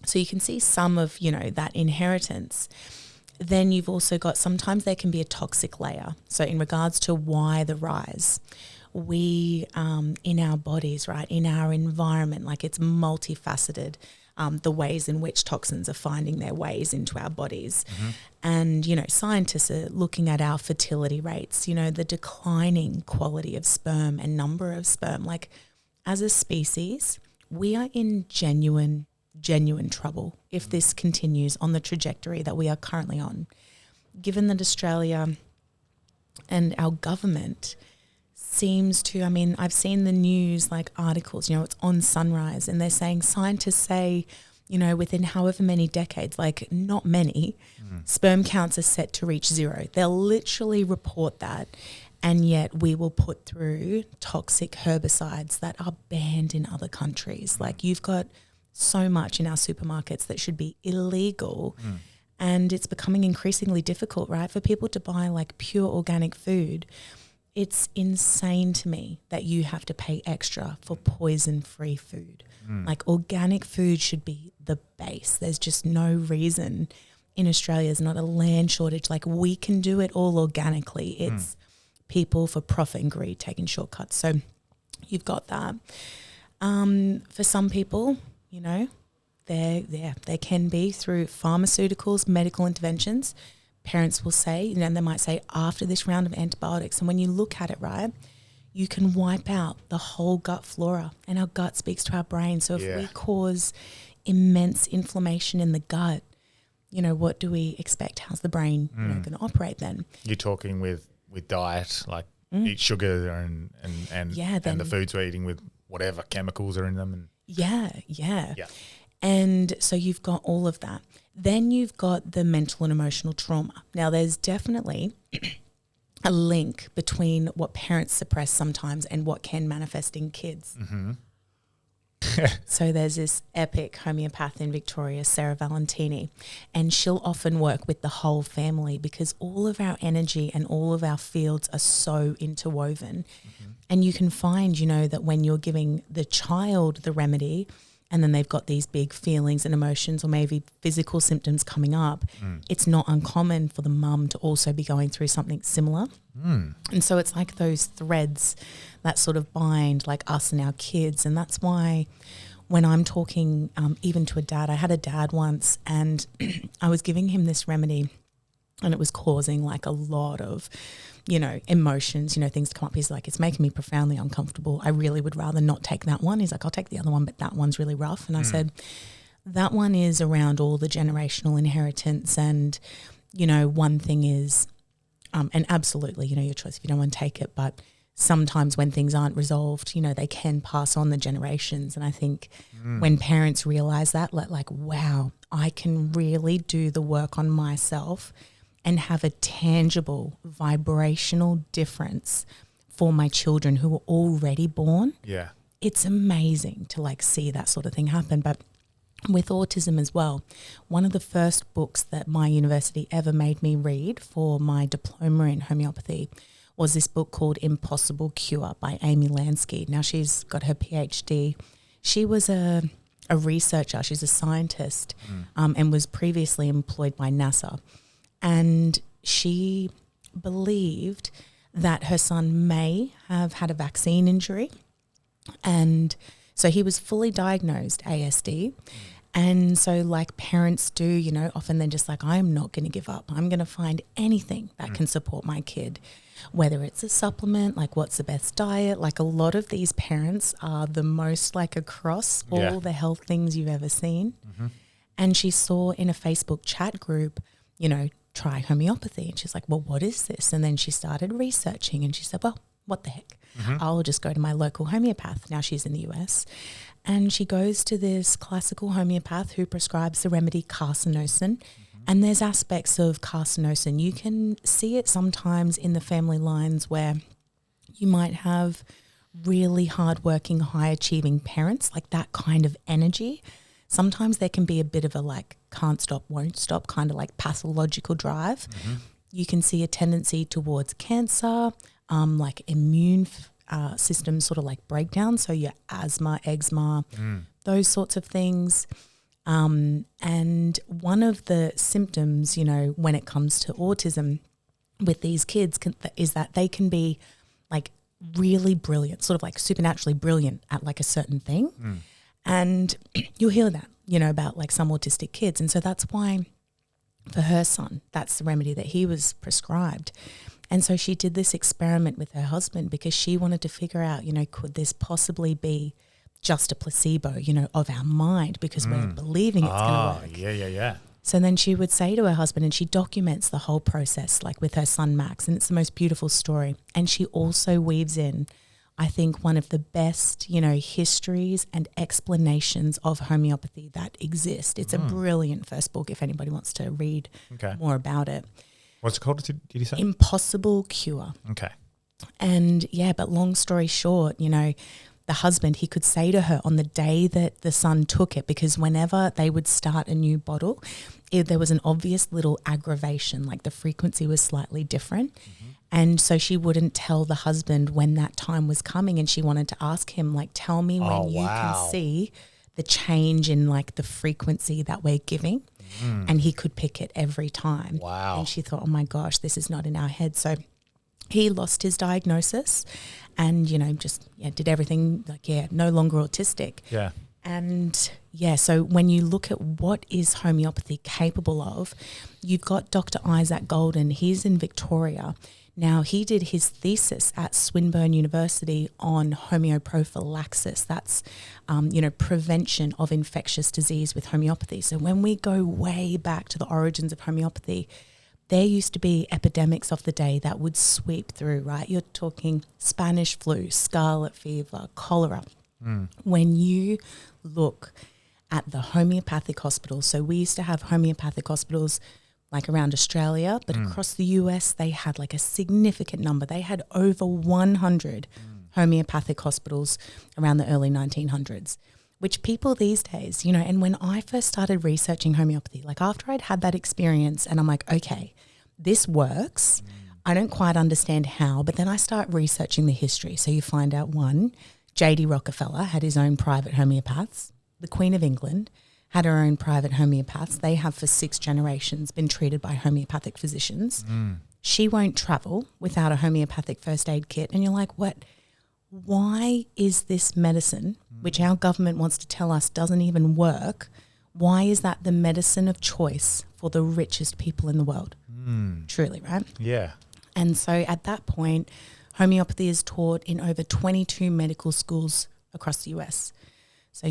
so you can see some of, you know, that inheritance. Then you've also got, sometimes there can be a toxic layer. So in regards to why the rise, we, in our bodies, right, in our environment, like it's multifaceted, the ways in which toxins are finding their ways into our bodies. And, you know, scientists are looking at our fertility rates, you know, the declining quality of sperm and number of sperm. Like as a species, we are in genuine trouble if this continues on the trajectory that we are currently on. Given that Australia and our government seems to, I mean, I've seen the news like articles, you know, it's on Sunrise, and they're saying, scientists say, you know, within however many decades, like not many, sperm counts are set to reach 0. They'll literally report that. And yet we will put through toxic herbicides that are banned in other countries. Like you've got so much in our supermarkets that should be illegal, and it's becoming increasingly difficult, right, for people to buy like pure organic food. It's insane to me that you have to pay extra for poison-free food. Like organic food should be the base. There's just no reason in Australia is not a land shortage. Like, we can do it all organically. It's people for profit and greed taking shortcuts. So you've got that. For some people, you know, there can be through pharmaceuticals, medical interventions. Parents will say, you know, they might say after this round of antibiotics. And when you look at it, right, you can wipe out the whole gut flora, and our gut speaks to our brain. So if we cause immense inflammation in the gut, you know, what do we expect? How's the brain going to operate then? You're talking with diet, like eat sugar and the foods we're eating with whatever chemicals are in them. And Yeah. And so you've got all of that. Then you've got the mental and emotional trauma. Now, there's definitely a link between what parents suppress sometimes and what can manifest in kids. So there's this epic homeopath in Victoria, Sarah Valentini, and she'll often work with the whole family because all of our energy and all of our fields are so interwoven. And you can find, you know, that when you're giving the child the remedy and then they've got these big feelings and emotions or maybe physical symptoms coming up, it's not uncommon for the mum to also be going through something similar. And so it's like those threads that sort of bind like us and our kids. And that's why when I'm talking even to a dad, I had a dad once and I was giving him this remedy and it was causing like a lot of, you know, emotions, you know, things to come up. He's like, it's making me profoundly uncomfortable. I really would rather not take that one. He's like, I'll take the other one, but that one's really rough. And I said, that one is around all the generational inheritance. And, you know, one thing is, and absolutely, you know, your choice if you don't want to take it, but sometimes when things aren't resolved, you know, they can pass on the generations. And I think when parents realize that, like, wow, I can really do the work on myself and have a tangible vibrational difference for my children who are already born. Yeah. It's amazing to like see that sort of thing happen. But with autism as well, one of the first books that my university ever made me read for my diploma in homeopathy was this book called Impossible Cure by Amy Lansky. Now she's got her PhD. She was a researcher, she's a scientist, and was previously employed by NASA. And she believed that her son may have had a vaccine injury. And so he was fully diagnosed ASD. And so like parents do, you know, often they're just like, I'm not going to give up. I'm going to find anything that can support my kid, whether it's a supplement, like what's the best diet. Like a lot of these parents are the most like across all the health things you've ever seen. And she saw in a Facebook chat group, you know, try homeopathy. And she's like, well, what is this? And then she started researching and she said, well, what the heck? I'll just go to my local homeopath. Now she's in the US. And she goes to this classical homeopath who prescribes the remedy carcinosin. And there's aspects of carcinosin. You can see it sometimes in the family lines where you might have really hardworking, high-achieving parents, like that kind of energy. Sometimes there can be a bit of a like can't stop, won't stop kind of like pathological drive. You can see a tendency towards cancer, like immune system sort of like breakdown. So your asthma, eczema, those sorts of things. And one of the symptoms, you know, when it comes to autism with these kids is that they can be like really brilliant, sort of like supernaturally brilliant at like a certain thing. And you'll hear that, you know, about like some autistic kids. And so that's why for her son, that's the remedy that he was prescribed. And so she did this experiment with her husband because she wanted to figure out, you know, could this possibly be just a placebo, you know, of our mind because we're believing it's going to work. Yeah. So then she would say to her husband, and she documents the whole process, like with her son Max, and it's the most beautiful story. And she also weaves in, I think, one of the best, you know, histories and explanations of homeopathy that exist. It's a brilliant first book if anybody wants to read more about it. What's it called, did you say? Impossible Cure. Okay. And yeah, but long story short, you know, the husband, he could say to her on the day that the son took it, because whenever they would start a new bottle, there was an obvious little aggravation, like the frequency was slightly different. And so she wouldn't tell the husband when that time was coming, and she wanted to ask him, like, tell me when you can see the change in like the frequency that we're giving. And he could pick it every time. Wow. And she thought, oh my gosh, this is not in our head. So he lost his diagnosis and, just did everything like, no longer autistic. Yeah. And so when you look at what is homeopathy capable of, you've got Dr. Isaac Golden. He's in Victoria. Now, he did his thesis at Swinburne University on homeoprophylaxis. That's, prevention of infectious disease with homeopathy. So when we go way back to the origins of homeopathy, there used to be epidemics of the day that would sweep through, right? You're talking Spanish flu, scarlet fever, cholera. When you look at the homeopathic hospitals, so we used to have homeopathic hospitals like around Australia, but across the US, they had like a significant number. They had over 100 homeopathic hospitals around the early 1900s, which people these days, and when I first started researching homeopathy, like after I'd had that experience and I'm like, okay, this works. I don't quite understand how, but then I start researching the history. So you find out J.D. Rockefeller had his own private homeopaths. The Queen of England had her own private homeopaths. They have for 6 generations been treated by homeopathic physicians. She won't travel without a homeopathic first aid kit. And you're like, what? Why is this medicine, which our government wants to tell us doesn't even work, why is that the medicine of choice for the richest people in the world? Truly, right? Yeah. And so at that point, homeopathy is taught in over 22 medical schools across the US. So,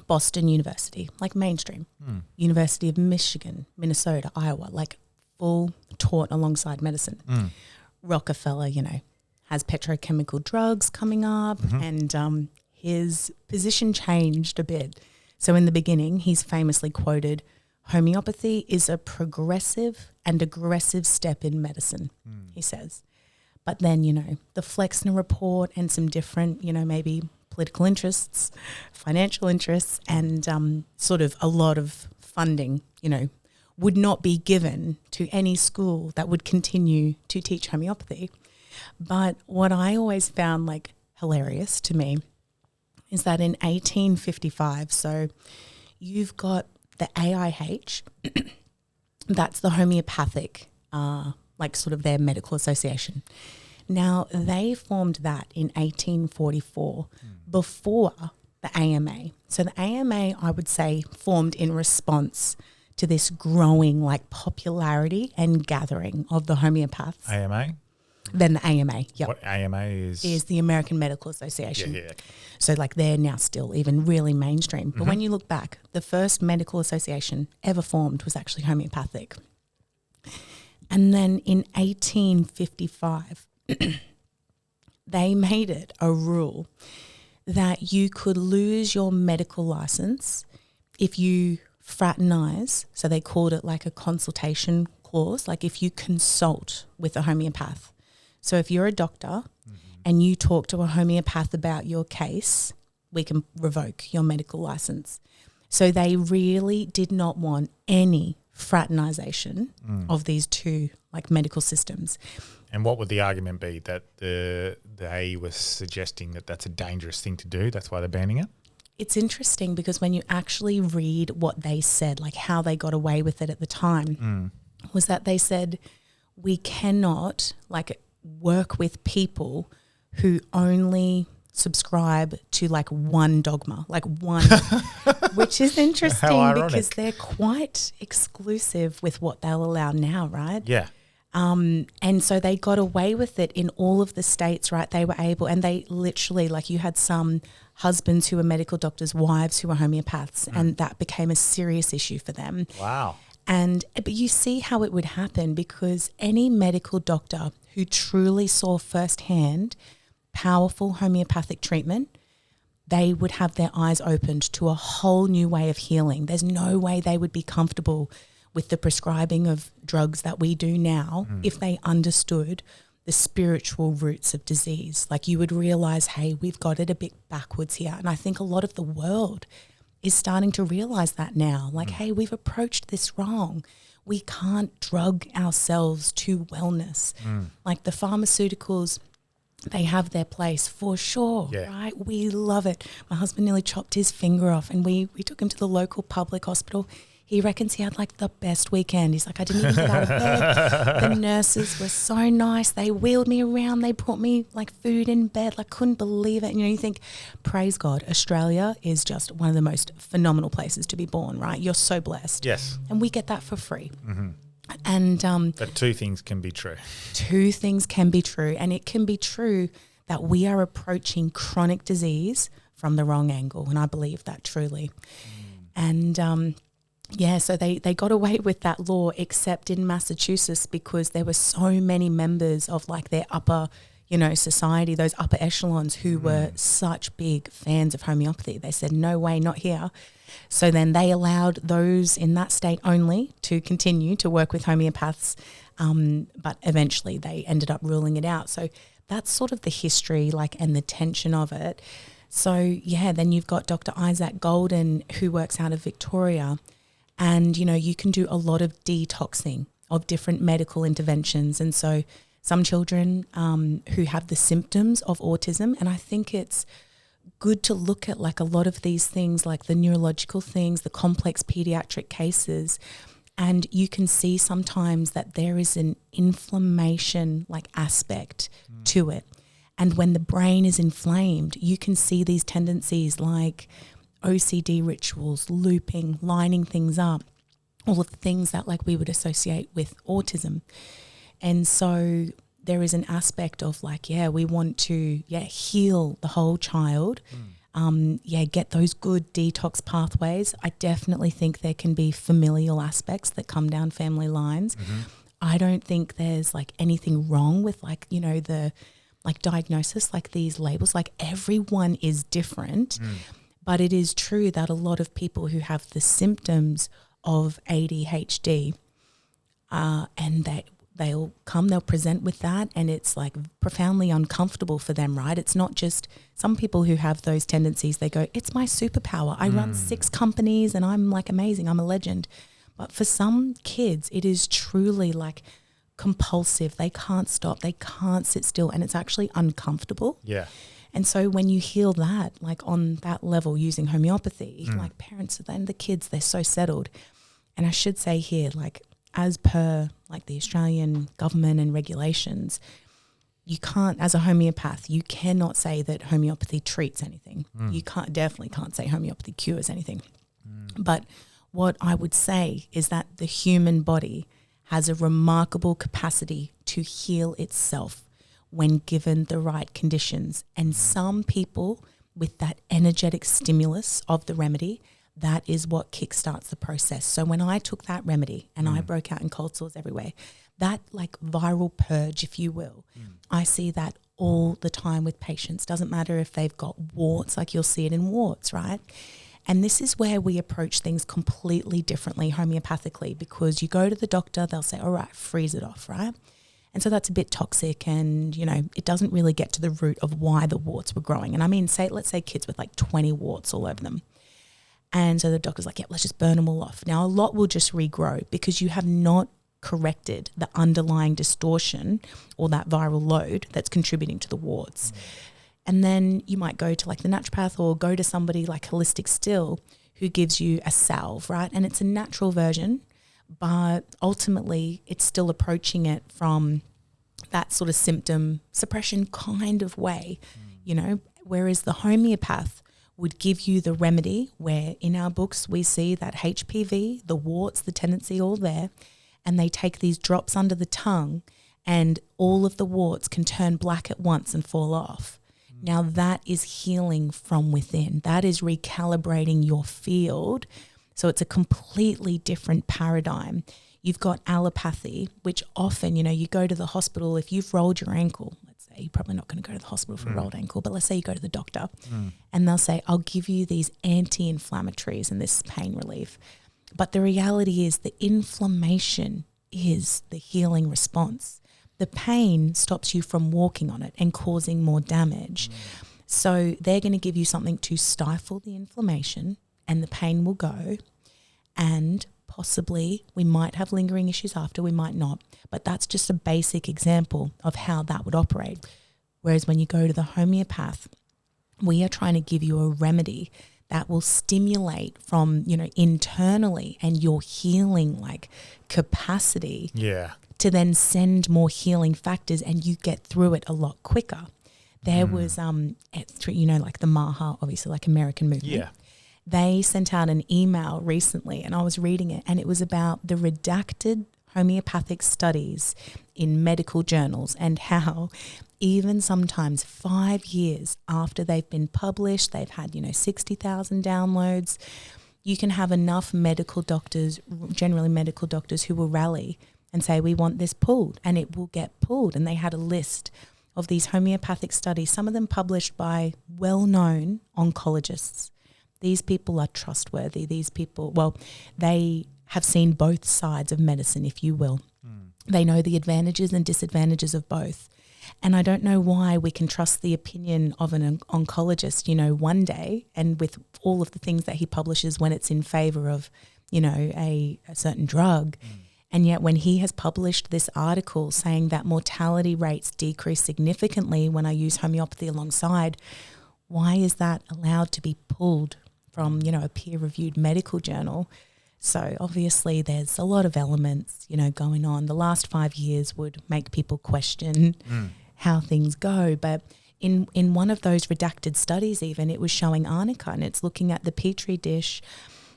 Boston University, like mainstream, University of Michigan, Minnesota, Iowa, like full taught alongside medicine. Rockefeller, has petrochemical drugs coming up and his position changed a bit. So in the beginning, he's famously quoted, homeopathy is a progressive and aggressive step in medicine, he says. But then, the Flexner report and some different, maybe political interests, financial interests, and sort of a lot of funding, would not be given to any school that would continue to teach homeopathy. But what I always found like hilarious to me is that in 1855, so you've got the AIH, that's the homeopathic, like sort of their medical association. Now, they formed that in 1844 before the AMA. So the AMA, I would say, formed in response to this growing like popularity and gathering of the homeopaths. AMA? Then the AMA, yep. What AMA is? Is the American Medical Association. Yeah. So like they're now still even really mainstream. But when you look back, the first medical association ever formed was actually homeopathic. And then in 1855, they made it a rule that you could lose your medical license if you fraternize. So they called it like a consultation clause, like if you consult with a homeopath. So if you're a doctor and you talk to a homeopath about your case, we can revoke your medical license. So they really did not want any fraternization of these two like medical systems. And what would the argument be? That they were suggesting that that's a dangerous thing to do, that's why they're banning it? It's interesting because when you actually read what they said, like how they got away with it at the time, was that they said, we cannot like work with people who only subscribe to like one dogma, like one, which is interesting because they're quite exclusive with what they'll allow now, right? Yeah. And so they got away with it in all of the states, right? They were able, and they literally, like you had some husbands who were medical doctors, wives who were homeopaths, and that became a serious issue for them. Wow. But you see how it would happen because any medical doctor who truly saw firsthand powerful homeopathic treatment, they would have their eyes opened to a whole new way of healing. There's no way they would be comfortable with the prescribing of drugs that we do now if they understood the spiritual roots of disease. Like you would realize, hey, we've got it a bit backwards here. And I think a lot of the world is starting to realize that now. Like, hey, we've approached this wrong. We can't drug ourselves to wellness. Like the pharmaceuticals they have their place for sure, Yeah. right? We love it. My husband nearly chopped his finger off, and we took him to the local public hospital. He reckons he had like the best weekend. He's like, I didn't even get out of bed. The nurses were so nice. They wheeled me around. They brought me like food in bed. Like, couldn't believe it. You know, you think, praise God, Australia is just one of the most phenomenal places to be born, right? You're so blessed. Yes. And we get that for free. And But two things can be true. two things can be true. And it can be true that we are approaching chronic disease from the wrong angle. And I believe that truly. And yeah, so they got away with that law, except in Massachusetts, because there were so many members of like their upper, you know, society, those upper echelons who were such big fans of homeopathy. They said, no way, not here. So then they allowed those in that state only to continue to work with homeopaths, but eventually they ended up ruling it out. So that's sort of the history, like, and the tension of it. So yeah, then you've got Dr. Isaac Golden, who works out of Victoria. And, you know, you can do a lot of detoxing of different medical interventions. And so some children who have the symptoms of autism, and I think it's good to look at like a lot of these things, like the neurological things, the complex pediatric cases, and you can see sometimes that there is an inflammation like aspect to it. And when the brain is inflamed, you can see these tendencies like OCD rituals, looping, lining things up, all of the things that like we would associate with autism. And so there is an aspect of like, yeah, we want to, heal the whole child. Get those good detox pathways. I definitely think there can be familial aspects that come down family lines. I don't think there's like anything wrong with like, you know, the like diagnosis, like these labels, like everyone is different. But it is true that a lot of people who have the symptoms of ADHD and they'll present with that, and it's like profoundly uncomfortable for them, right? It's not just some people who have those tendencies, they go, it's my superpower. I run 6 companies and I'm like amazing, I'm a legend. But for some kids, it is truly like compulsive. They can't stop, they can't sit still, and it's actually uncomfortable. Yeah. And so when you heal that, like on that level using homeopathy, like parents and the kids, they're so settled. And I should say here, like as per like the Australian government and regulations, you can't, as a homeopath, you cannot say that homeopathy treats anything. You definitely can't say homeopathy cures anything. But what I would say is that the human body has a remarkable capacity to heal itself when given the right conditions. And some people with that energetic stimulus of the remedy, that is what kickstarts the process. So when I took that remedy and I broke out in cold sores everywhere, that like viral purge, if you will, I see that all the time with patients. Doesn't matter if they've got warts, like you'll see it in warts, right? And this is where we approach things completely differently homeopathically, because you go to the doctor, they'll say, all right, freeze it off, right? And so that's a bit toxic, and, you know, it doesn't really get to the root of why the warts were growing. And I mean, let's say kids with like 20 warts all over them. And so the doctor's like, yeah, let's just burn them all off. Now, a lot will just regrow because you have not corrected the underlying distortion or that viral load that's contributing to the warts. And then you might go to like the naturopath or go to somebody like Holistic Still who gives you a salve, right? And it's a natural version, but ultimately it's still approaching it from that sort of symptom suppression kind of way, you know, whereas the homeopath would give you the remedy where in our books we see that HPV, the warts, the tendency all there, and they take these drops under the tongue and all of the warts can turn black at once and fall off. Now that is healing from within. That is recalibrating your field. So it's a completely different paradigm. You've got allopathy, which often, you know, you go to the hospital, if you've rolled your ankle, let's say, you're probably not going to go to the hospital for a rolled ankle, but let's say you go to the doctor and they'll say, I'll give you these anti-inflammatories and this pain relief. But the reality is the inflammation is the healing response. The pain stops you from walking on it and causing more damage. So they're going to give you something to stifle the inflammation and the pain will go, and possibly we might have lingering issues after, we might not. But that's just a basic example of how that would operate. Whereas when you go to the homeopath, we are trying to give you a remedy that will stimulate from, internally and your healing capacity to then send more healing factors, and you get through it a lot quicker. There was, the Maha, obviously American movement. Yeah. They sent out an email recently, and I was reading it, and it was about the redacted homeopathic studies in medical journals, and how even sometimes 5 years after they've been published, they've had, 60,000 downloads, you can have enough medical doctors, generally medical doctors, who will rally and say, we want this pulled, and it will get pulled. And they had a list of these homeopathic studies, some of them published by well-known oncologists. These people are trustworthy. These people, they have seen both sides of medicine, if you will. They know the advantages and disadvantages of both. And I don't know why we can trust the opinion of an oncologist, one day, and with all of the things that he publishes when it's in favor of, a certain drug. And yet when he has published this article saying that mortality rates decrease significantly when I use homeopathy alongside, why is that allowed to be pulled from, a peer-reviewed medical journal? So obviously there's a lot of elements, going on. The last 5 years would make people question how things go. But in one of those redacted studies even, it was showing arnica, and it's looking at the petri dish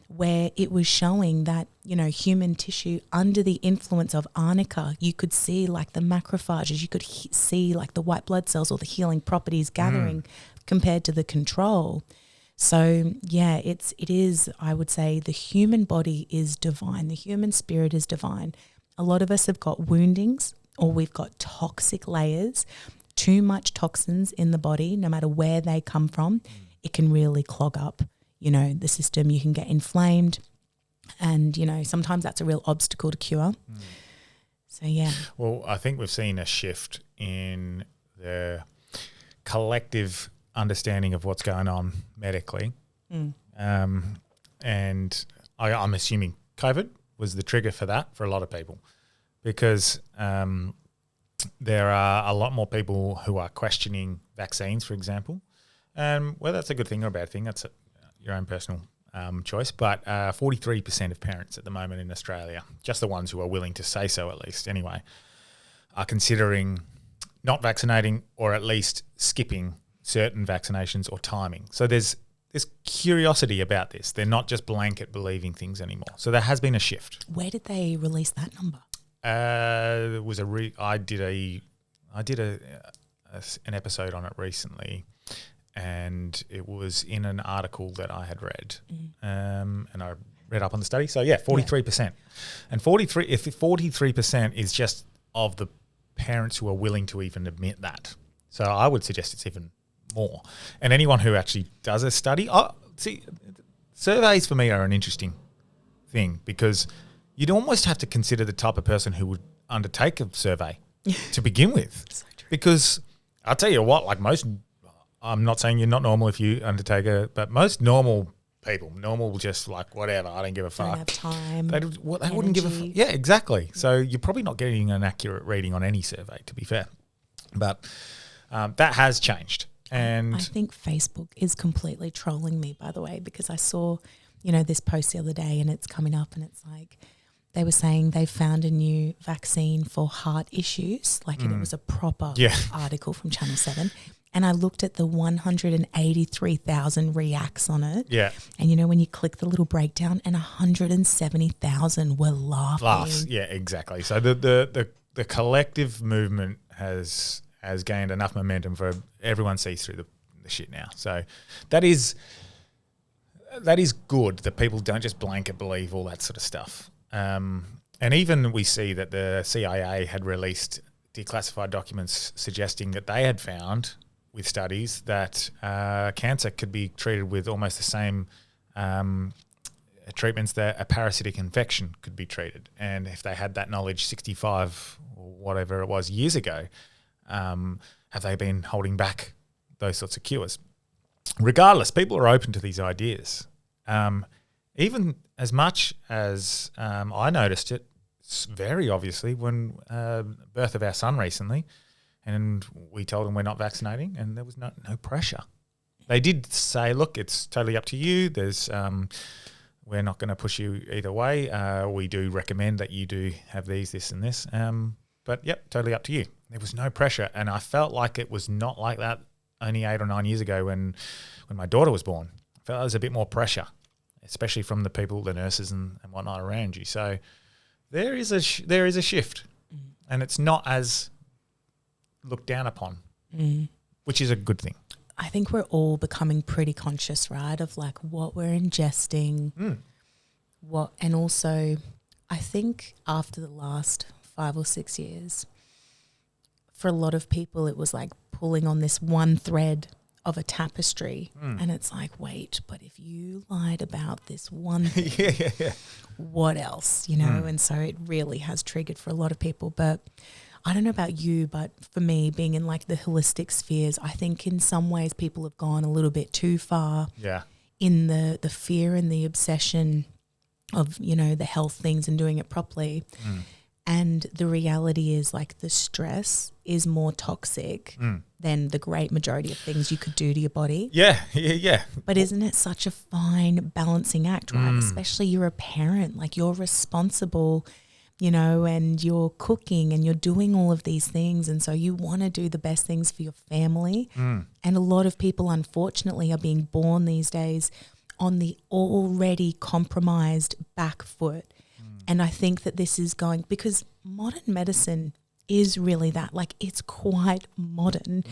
where it was showing that, human tissue under the influence of arnica, you could see the macrophages, you could see the white blood cells or the healing properties gathering compared to the control. So yeah, it is, I would say, the human body is divine. The human spirit is divine. A lot of us have got woundings, or we've got toxic layers, too much toxins in the body, no matter where they come from. It can really clog up, the system. You can get inflamed, and, sometimes that's a real obstacle to cure. So yeah. Well, I think we've seen a shift in the collective understanding of what's going on medically. And I'm assuming COVID was the trigger for that for a lot of people, because there are a lot more people who are questioning vaccines, for example. Whether that's a good thing or a bad thing, that's your own personal choice. But 43% of parents at the moment in Australia, just the ones who are willing to say so at least anyway, are considering not vaccinating, or at least skipping certain vaccinations or timing. So there's curiosity about this. They're not just blanket believing things anymore. So there has been a shift. Where did they release that number? It was I did an episode on it recently, and it was in an article that I had read, and I read up on the study. So yeah, 43%, and 43% is just of the parents who are willing to even admit that. So I would suggest it's even more. And anyone who actually does a study, surveys for me are an interesting thing, because you'd almost have to consider the type of person who would undertake a survey to begin with. So true. Because I'll tell you what, most, I'm not saying you're not normal if you undertake but most normal people, just whatever, I don't give a fuck. Don't have time. They wouldn't give a fuck. Yeah, exactly. So you're probably not getting an accurate reading on any survey, to be fair. But that has changed. And I think Facebook is completely trolling me, by the way, because I saw, this post the other day, and it's coming up, and it's they were saying they found a new vaccine for heart issues, and it was a proper article from Channel 7. And I looked at the 183,000 reacts on it. Yeah. And when you click the little breakdown, and 170,000 were laughing. Yeah, exactly. So the collective movement has gained enough momentum for everyone sees through the shit now. So that is good that people don't just blanket believe all that sort of stuff. And even we see that the CIA had released declassified documents suggesting that they had found with studies that cancer could be treated with almost the same treatments that a parasitic infection could be treated. And if they had that knowledge 65 or whatever it was years ago, have they been holding back those sorts of cures? Regardless, people are open to these ideas. Even as much as I noticed it very obviously when birth of our son recently, And we told them we're not vaccinating, and there was no pressure. They did say, look, it's totally up to you. There's we're not going to push you either way. We do recommend that you do have this, and this. But, yep, totally up to you. There was no pressure, and I felt like it was not like that only 8 or 9 years ago when my daughter was born. I felt there was a bit more pressure, especially from the people, the nurses and whatnot around you. So there is a shift, and it's not as looked down upon, which is a good thing. I think we're all becoming pretty conscious, right, of like what we're ingesting, and also I think after the last 5 or 6 years, for a lot of people it was like pulling on this one thread of a tapestry, and it's like, wait, but if you lied about this one thing, what else, you know? And so it really has triggered for a lot of people. But I don't know about you, but for me, being in like the holistic spheres, I think in some ways people have gone a little bit too far in the fear and the obsession of, you know, the health things and doing it properly. And the reality is like the stress is more toxic than the great majority of things you could do to your body. Yeah. But isn't it such a fine balancing act, right? Especially you're a parent, like you're responsible, you know, and you're cooking and you're doing all of these things. And so you want to do the best things for your family. And a lot of people, unfortunately, are being born these days on the already compromised back foot. And I think that this is going, because modern medicine is really that, like it's quite modern.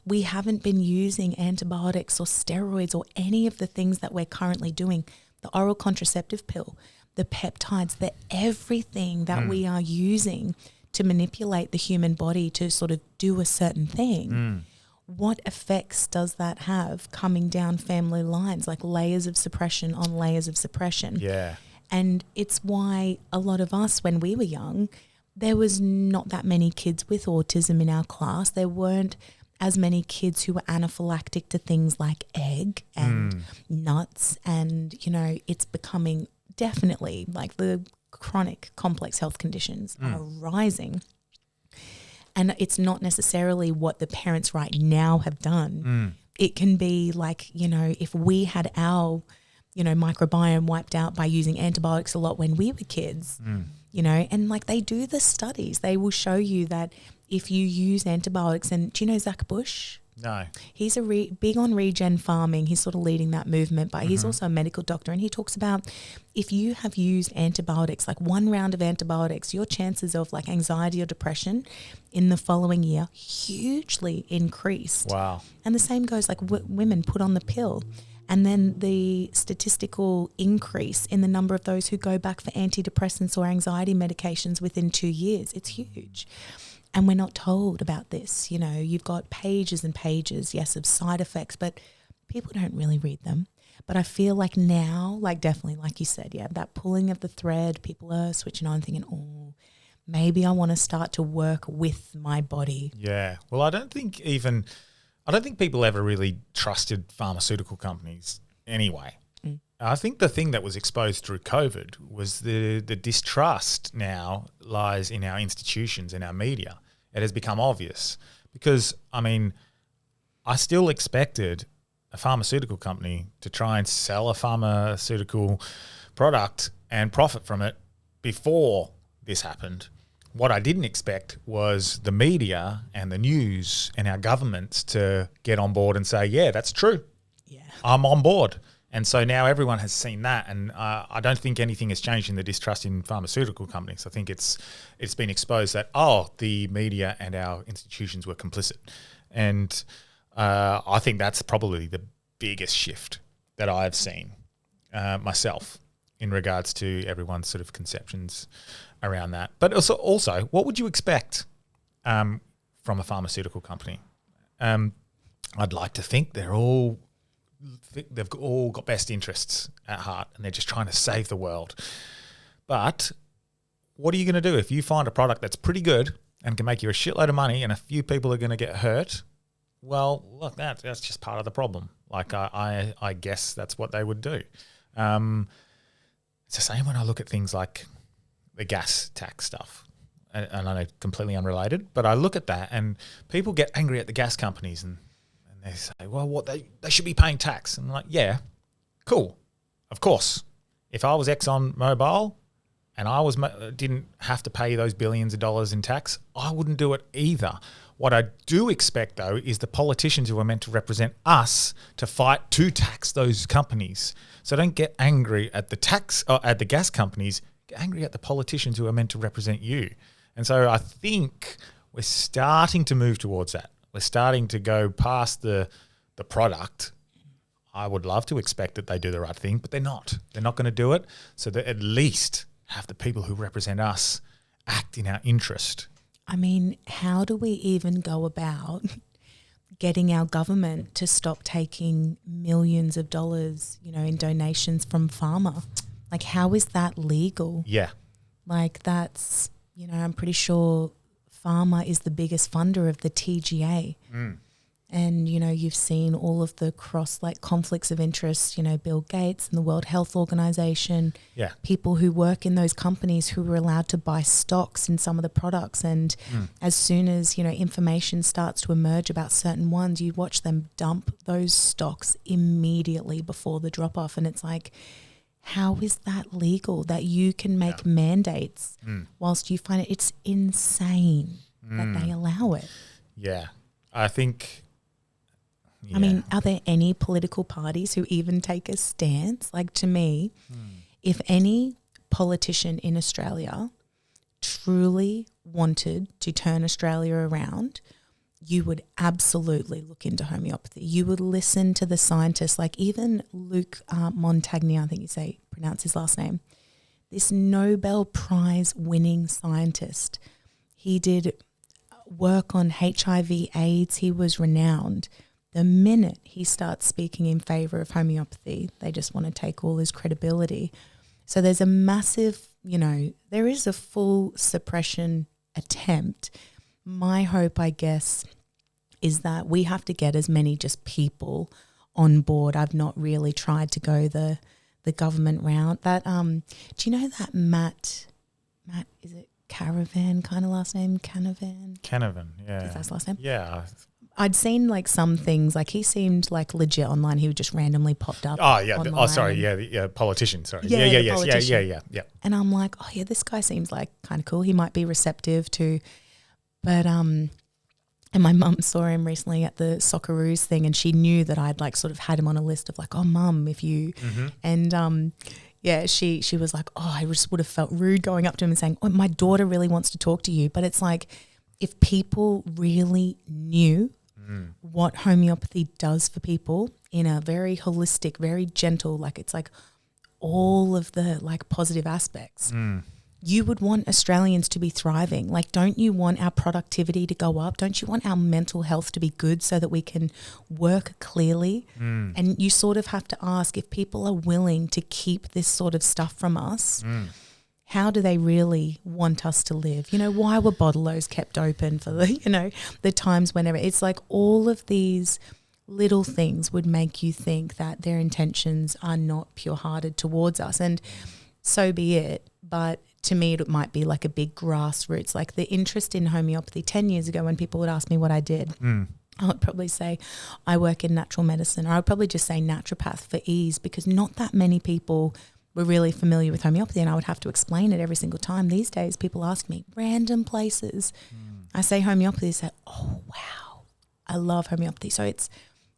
We haven't been using antibiotics or steroids or any of the things that we're currently doing, the oral contraceptive pill, the peptides, the everything that we are using to manipulate the human body to sort of do a certain thing. What effects does that have coming down family lines, like layers of suppression on layers of suppression? Yeah. And it's why a lot of us, when we were young, there was not that many kids with autism in our class. There weren't as many kids who were anaphylactic to things like egg and nuts. And, you know, it's becoming definitely like the chronic complex health conditions are rising. And it's not necessarily what the parents right now have done. It can be like, you know, if we had our, you know, microbiome wiped out by using antibiotics a lot when we were kids, you know, and like they do the studies. They will show you that if you use antibiotics, and do you know Zach Bush? No. He's big on regen farming. He's sort of leading that movement, but he's also a medical doctor, and he talks about if you have used antibiotics, like one round of antibiotics, your chances of like anxiety or depression in the following year hugely increased. Wow. And the same goes like women put on the pill. And then the statistical increase in the number of those who go back for antidepressants or anxiety medications within 2 years, it's huge. And we're not told about this. You know, you've got pages and pages, yes, of side effects, but people don't really read them. But I feel like now, like definitely, like you said, yeah, that pulling of the thread, people are switching on thinking, oh, maybe I want to start to work with my body. Yeah. Well, I don't think people ever really trusted pharmaceutical companies anyway. I think the thing that was exposed through COVID was the distrust now lies in our institutions, in our media. It has become obvious because, I mean, I still expected a pharmaceutical company to try and sell a pharmaceutical product and profit from it before this happened. What I didn't expect was the media and the news and our governments to get on board and say, yeah, that's true. Yeah. I'm on board. And so now everyone has seen that, and I don't think anything has changed in the distrust in pharmaceutical companies. I think it's been exposed that, the media and our institutions were complicit. And I think that's probably the biggest shift that I've seen myself in regards to everyone's sort of conceptions around that. But also what would you expect from a pharmaceutical company? I'd like to think they've all got best interests at heart and they're just trying to save the world. But what are you going to do if you find a product that's pretty good and can make you a shitload of money and a few people are going to get hurt? Well, look, that's just part of the problem. Like I guess that's what they would do. It's the same when I look at things like the gas tax stuff. and I know completely unrelated, but I look at that and people get angry at the gas companies and they say, well, what they should be paying tax. And I'm like, yeah, cool, of course. If I was ExxonMobil and I didn't have to pay those billions of dollars in tax, I wouldn't do it either. What I do expect, though, is the politicians who are meant to represent us to fight to tax those companies. So don't get angry at the gas companies. Get angry at the politicians who are meant to represent you. And so I think we're starting to move towards that. We're starting to go past the product. I would love to expect that they do the right thing, but they're not. They're not going to do it. So that at least have the people who represent us act in our interest. I mean, how do we even go about getting our government to stop taking millions of dollars, in donations from pharma? Like, how is that legal? Yeah. Like, that's, I'm pretty sure pharma is the biggest funder of the TGA. And, you've seen all of the conflicts of interest, Bill Gates and the World Health Organization, people who work in those companies who were allowed to buy stocks in some of the products. And as soon as, information starts to emerge about certain ones, you watch them dump those stocks immediately before the drop off. And it's like, how is that legal that you can make mandates whilst you find it's insane that they allow it? Yeah. I think... I mean, are there any political parties who even take a stance? Like, to me, if any politician in Australia truly wanted to turn Australia around, you would absolutely look into homeopathy. You would listen to the scientists, like even Luc Montagnier, I think you pronounce his last name, this Nobel Prize winning scientist. He did work on HIV, AIDS. He was renowned. The minute he starts speaking in favour of homeopathy, they just want to take all his credibility. So there's a massive, there is a full suppression attempt. My hope, I guess, is that we have to get as many just people on board. I've not really tried to go the government route. That do you know that Matt, is it Caravan kind of last name? Canavan, yeah. Is that his last name? Yeah. I'd seen some things, he seemed legit online. He just randomly popped up. Oh, yeah. Online. Yeah, politician. Sorry. Yeah. Politician. Yeah. And I'm like, oh yeah, this guy seems kind of cool. He might be receptive to, but and my mum saw him recently at the Socceroos thing, and she knew that I'd sort of had him on a list of oh mum, if you, and yeah, she was like, oh, I just would have felt rude going up to him and saying, oh, my daughter really wants to talk to you. But it's if people really knew what homeopathy does for people in a very holistic, very gentle, it's all of the positive aspects, you would want Australians to be thriving. Don't you want our productivity to go up? Don't you want our mental health to be good so that we can work clearly? And you sort of have to ask, if people are willing to keep this sort of stuff from us, how do they really want us to live? Why were bottle-os kept open for the times whenever? It's all of these little things would make you think that their intentions are not pure-hearted towards us. And so be it. But to me, it might be a big grassroots, the interest in homeopathy 10 years ago when people would ask me what I did. I would probably say I work in natural medicine, or I would probably just say naturopath for ease, because not that many people were really familiar with homeopathy, and I would have to explain it every single time. These days, people ask me random places. I say homeopathy, they say, oh, wow, I love homeopathy. So it's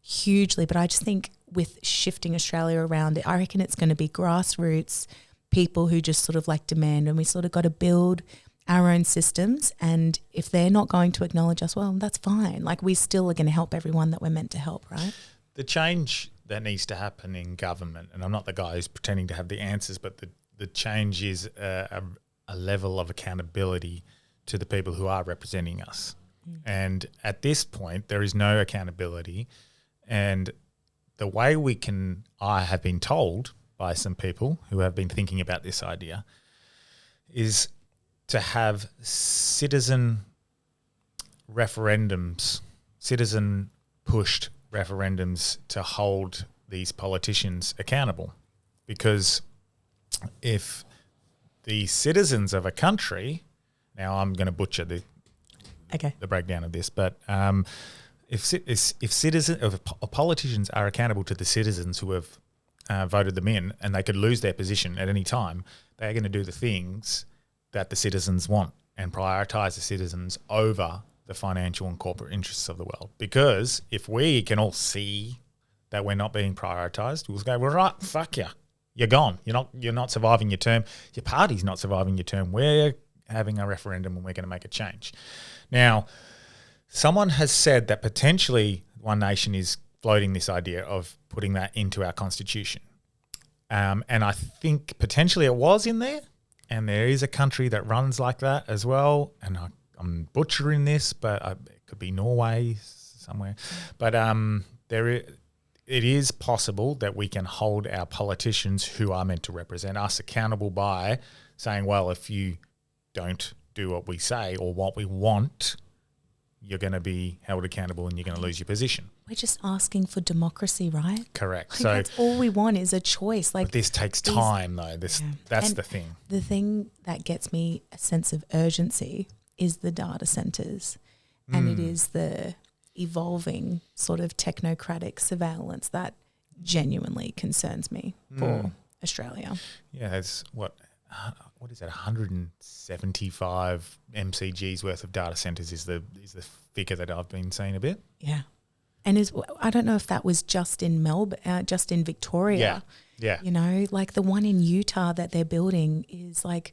hugely, but I just think with shifting Australia around, I reckon it's going to be grassroots people who just sort of demand, and we sort of got to build our own systems. And if they're not going to acknowledge us, well, that's fine. We still are going to help everyone that we're meant to help, right? The change that needs to happen in government, and I'm not the guy who's pretending to have the answers, but the change is a level of accountability to the people who are representing us. And at this point, there is no accountability. And the way I have been told by some people who have been thinking about this idea, is to have citizen referendums, citizen-pushed referendums to hold these politicians accountable. Because if the citizens of a country Now I'm going to butcher the breakdown of this, but if politicians are accountable to the citizens who have voted them in, and they could lose their position at any time, they're going to do the things that the citizens want and prioritise the citizens over the financial and corporate interests of the world. Because if we can all see that we're not being prioritised, we'll go, well, right, fuck you. You're gone. You're not surviving your term. Your party's not surviving your term. We're having a referendum and we're going to make a change. Now, someone has said that potentially One Nation is floating this idea of putting that into our constitution. And I think potentially it was in there, and there is a country that runs like that as well. And I'm butchering this, but it could be Norway somewhere. But it is possible that we can hold our politicians who are meant to represent us accountable by saying, well, if you don't do what we say or what we want, you're going to be held accountable and you're going to lose your position. We're just asking for democracy, right? Correct. Like, So that's all we want is a choice. Like, but this takes time, though. That's And the thing. The thing that gets me a sense of urgency is the data centers, and it is the evolving sort of technocratic surveillance that genuinely concerns me for Australia. Yeah, it's what is that? 175 MCGs worth of data centers is the figure that I've been seeing a bit. Yeah, and I don't know if that was just in Melbourne, just in Victoria. Yeah. You know, like the one in Utah that they're building is like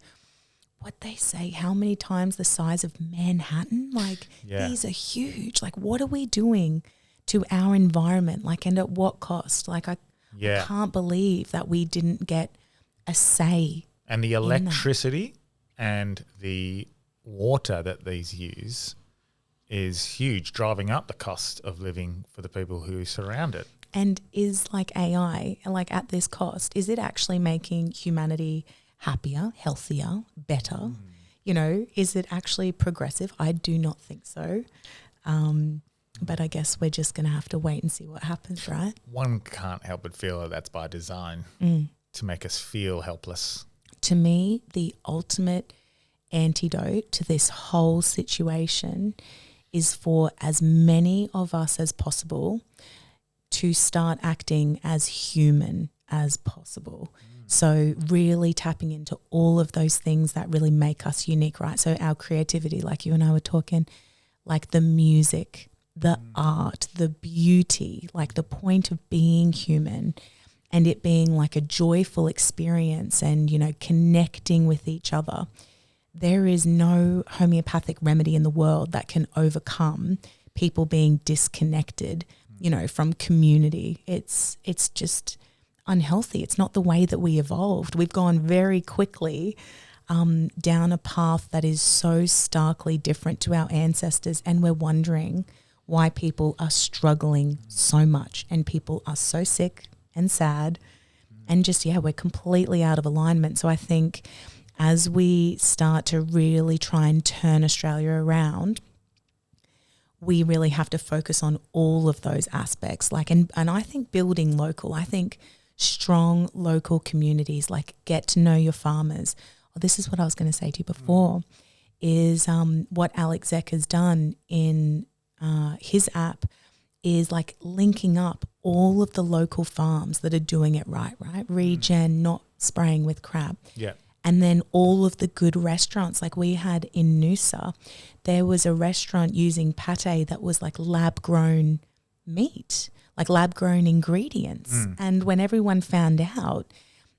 what they say, how many times the size of Manhattan? Like these are huge. Like, what are we doing to our environment? Like, and at what cost? Like, I can't believe that we didn't get a say. And the electricity and the water that these use is huge, driving up the cost of living for the people who surround it. And is like AI, like at this cost, is it actually making humanity happier, healthier, better? You know, is it actually progressive? I do not think so. But I guess we're just going to have to wait and see what happens, right? One can't help but feel that that's by design to make us feel helpless. To me, the ultimate antidote to this whole situation is for as many of us as possible to start acting as human as possible. So really tapping into all of those things that really make us unique, right? So our creativity, like you and I were talking, like the music, the art, the beauty, like the point of being human and it being like a joyful experience and, you know, connecting with each other. There is no homeopathic remedy in the world that can overcome people being disconnected, you know, from community. It's just unhealthy. It's not the way that we evolved. We've gone very quickly down a path that is so starkly different to our ancestors, and we're wondering why people are struggling so much and people are so sick and sad and just, we're completely out of alignment. So I think as we start to really try and turn Australia around, we really have to focus on all of those aspects. Like, and I think building local, I think strong local communities, like get to know your farmers. Oh, this is what I was going to say to you before, is what Alex Zek has done in his app is like linking up all of the local farms that are doing it right? Regen, not spraying with crap. Yeah. And then all of the good restaurants, like we had in Noosa, there was a restaurant using pate that was like lab-grown meat, like lab-grown ingredients. And when everyone found out,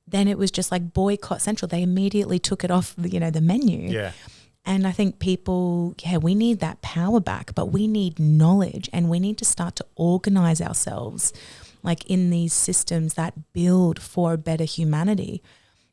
then it was just like boycott central. They immediately took it off, the menu. Yeah. And I think people, we need that power back, but we need knowledge and we need to start to organize ourselves like in these systems that build for a better humanity.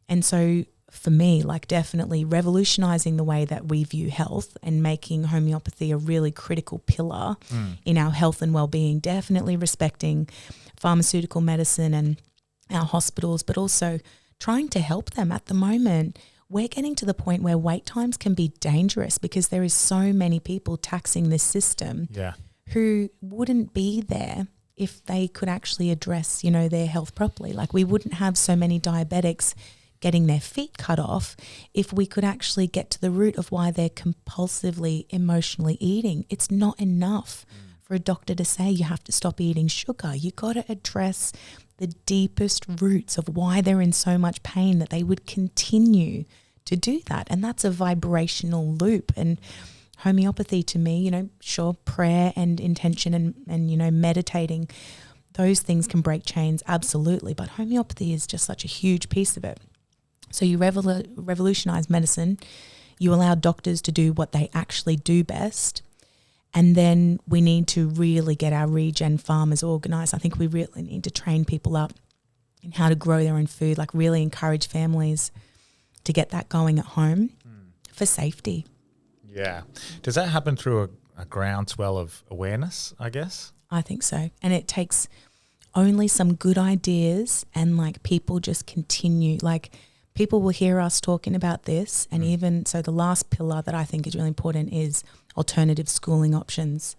And so for me, like definitely revolutionizing the way that we view health and making homeopathy a really critical pillar in our health and well-being, definitely respecting pharmaceutical medicine and our hospitals, but also trying to help them. At the moment, we're getting to the point where wait times can be dangerous because there is so many people taxing this system who wouldn't be there if they could actually address, their health properly. Like we wouldn't have so many diabetics getting their feet cut off if we could actually get to the root of why they're compulsively emotionally eating. It's not enough for a doctor to say you have to stop eating sugar. You got to address the deepest roots of why they're in so much pain that they would continue to do that. And that's a vibrational loop. And homeopathy to me, you know, sure, prayer and intention and you know, meditating, those things can break chains, absolutely. But homeopathy is just such a huge piece of it. So you revolutionize medicine. You allow doctors to do what they actually do best. And then we need to really get our regen farmers organised. I think we really need to train people up in how to grow their own food, like really encourage families to get that going at home for safety. Yeah. Does that happen through a groundswell of awareness, I guess? I think so. And it takes only some good ideas and like people just continue. Like people will hear us talking about this. And even so the last pillar that I think is really important is alternative schooling options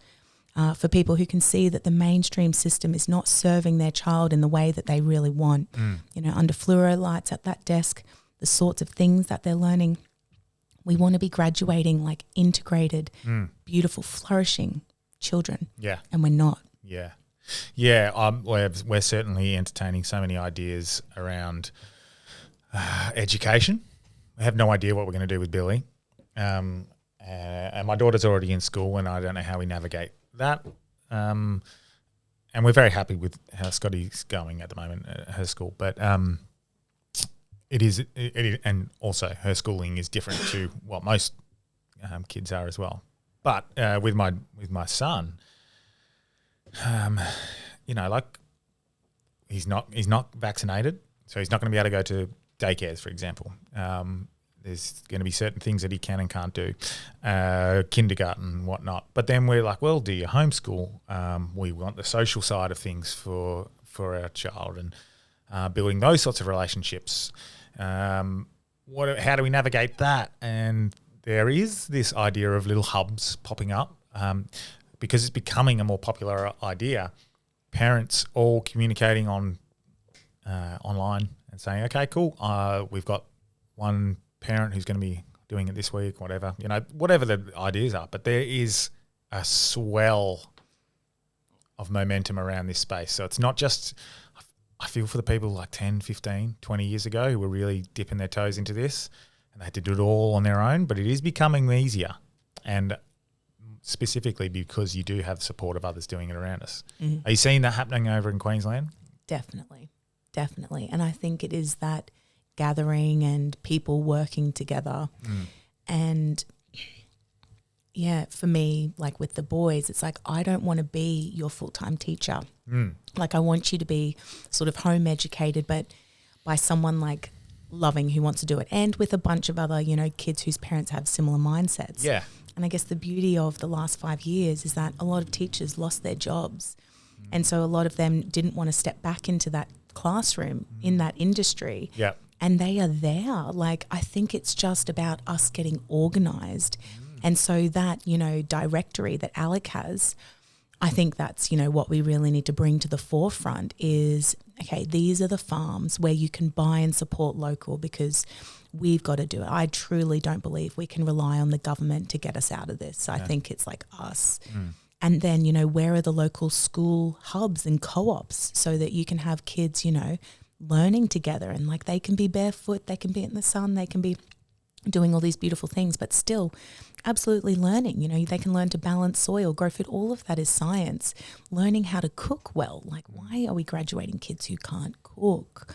for people who can see that the mainstream system is not serving their child in the way that they really want. You know, under fluoro lights at that desk, the sorts of things that they're learning. We want to be graduating like integrated, beautiful, flourishing children. Yeah. And we're not. Yeah. Yeah, we're certainly entertaining so many ideas around education. We have no idea what we're going to do with Billy. And my daughter's already in school and I don't know how we navigate that. And we're very happy with how Scotty's going at the moment at her school. But it is, and also her schooling is different to what most kids are as well. But with my son, you know, like he's not vaccinated, so he's not going to be able to go to daycares, for example. There's going to be certain things that he can and can't do, kindergarten and whatnot. But then we're like, well, do you homeschool? We want the social side of things for our child and building those sorts of relationships. How do we navigate that? And there is this idea of little hubs popping up because it's becoming a more popular idea. Parents all communicating on online and saying, okay, cool, we've got one parent who's going to be doing it this week, whatever, you know, whatever the ideas are. But there is a swell of momentum around this space. So it's not just, I feel for the people like 10, 15, 20 years ago who were really dipping their toes into this and they had to do it all on their own, but it is becoming easier. And specifically because you do have support of others doing it around us. Are you seeing that happening over in Queensland? Definitely. And I think it is that gathering and people working together. And yeah, for me, like with the boys, it's like, I don't want to be your full-time teacher. Like I want you to be sort of home educated, but by someone like loving who wants to do it, and with a bunch of other, you know, kids whose parents have similar mindsets. Yeah. And I guess the beauty of the last 5 years is that a lot of teachers lost their jobs. And so a lot of them didn't want to step back into that classroom in that industry. Yeah. And they are there. Like, I think it's just about us getting organised. And so that, you know, directory that Alec has, I think that's, you know, what we really need to bring to the forefront is, okay, these are the farms where you can buy and support local because we've got to do it. I truly don't believe we can rely on the government to get us out of this. I think it's like us. And then, you know, where are the local school hubs and co-ops so that you can have kids, you know, learning together and like they can be barefoot, they can be in the sun, they can be doing all these beautiful things, but still absolutely learning. You know, they can learn to balance soil, grow food. All of that is science. Learning how to cook well. Like, why are we graduating kids who can't cook?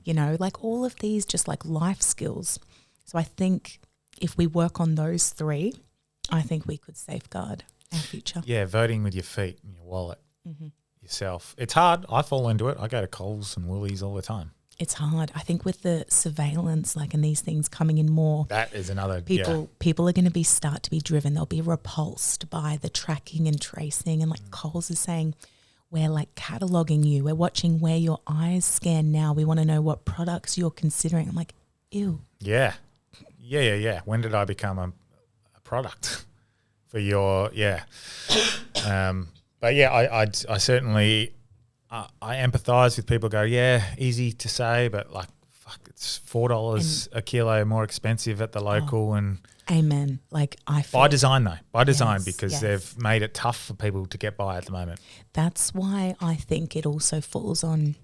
You know, like all of these just like life skills. So I think if we work on those three, I think we could safeguard our future. Yeah, voting with your feet and your wallet yourself. It's hard. I fall into it. I go to Coles and Woolies all the time. It's hard. I think with the surveillance, like, and these things coming in more, that is another people are going to start to be driven. They'll be repulsed by the tracking and tracing, and like Coles is saying, we're like cataloguing you. We're watching where your eyes scan now. We want to know what products you're considering. I'm like, ew. Yeah. When did I become a product for your But yeah, I certainly I empathise with people. Go, yeah, easy to say, but like it's $4 a kilo more expensive at the local and amen. Like I feel by design though, Yes, because yes. they've made it tough for people to get by at the moment. That's why I think it also falls on,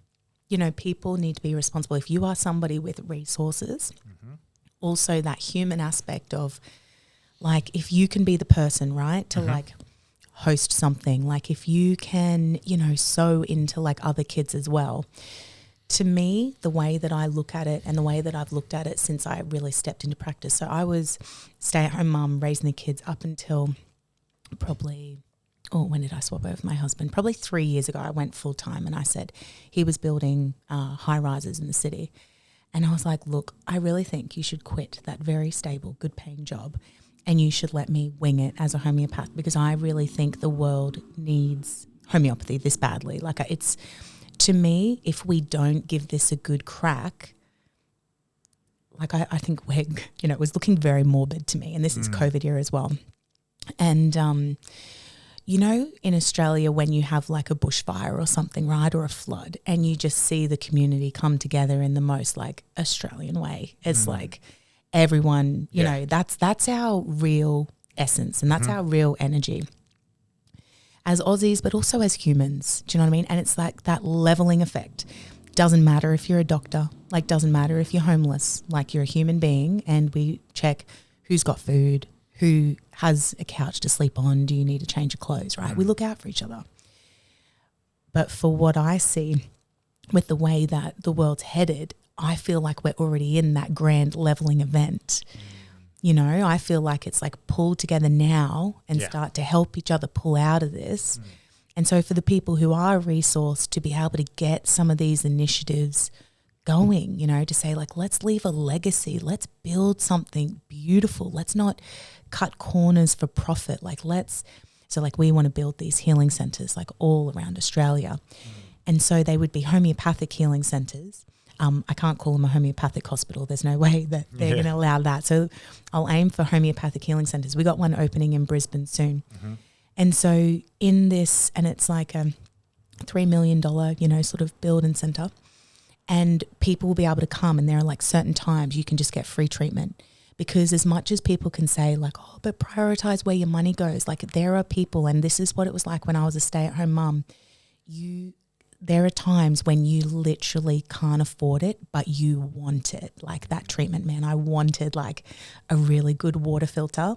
people need to be responsible. If you are somebody with resources, also that human aspect of like, if you can be the person, right, to like host something, like if you can, sew into like other kids as well. To me, the way that I look at it and the way that I've looked at it since I really stepped into practice. So I was stay-at-home mum raising the kids up until probably, when did I swap over with my husband? Probably 3 years ago I went full-time, and I said he was building high-rises in the city. And I was like, look, I really think you should quit that very stable, good-paying job and you should let me wing it as a homeopath, because I really think the world needs homeopathy this badly. Like it's... To me, if we don't give this a good crack, like I think we're, it was looking very morbid to me, and this is COVID era as well. And, in Australia when you have like a bushfire or something, right, or a flood, and you just see the community come together in the most like Australian way. It's like everyone, that's our real essence and that's our real energy. As Aussies, but also as humans. Do you know what I mean? And it's like that leveling effect. Doesn't matter if you're a doctor, like doesn't matter if you're homeless, like you're a human being, and we check who's got food, who has a couch to sleep on, do you need to change your clothes, right? We look out for each other. But for what I see with the way that the world's headed, I feel like we're already in that grand leveling event. I feel like it's like pull together now and start to help each other pull out of this. And so for the people who are resourced to be able to get some of these initiatives going, to say like, let's leave a legacy, let's build something beautiful. Let's not cut corners for profit. So we want to build these healing centers like all around Australia. And so they would be homeopathic healing centers. I can't call them a homeopathic hospital. There's no way that they're going to allow that. So I'll aim for homeopathic healing centres. We got one opening in Brisbane soon. And so in this, and it's like a $3 million, sort of build and centre, and people will be able to come, and there are like certain times you can just get free treatment, because as much as people can say like, oh, but prioritise where your money goes. Like there are people, and this is what it was like when I was a stay-at-home mum. There are times when you literally can't afford it, but you want it. Like that treatment, man, I wanted like a really good water filter,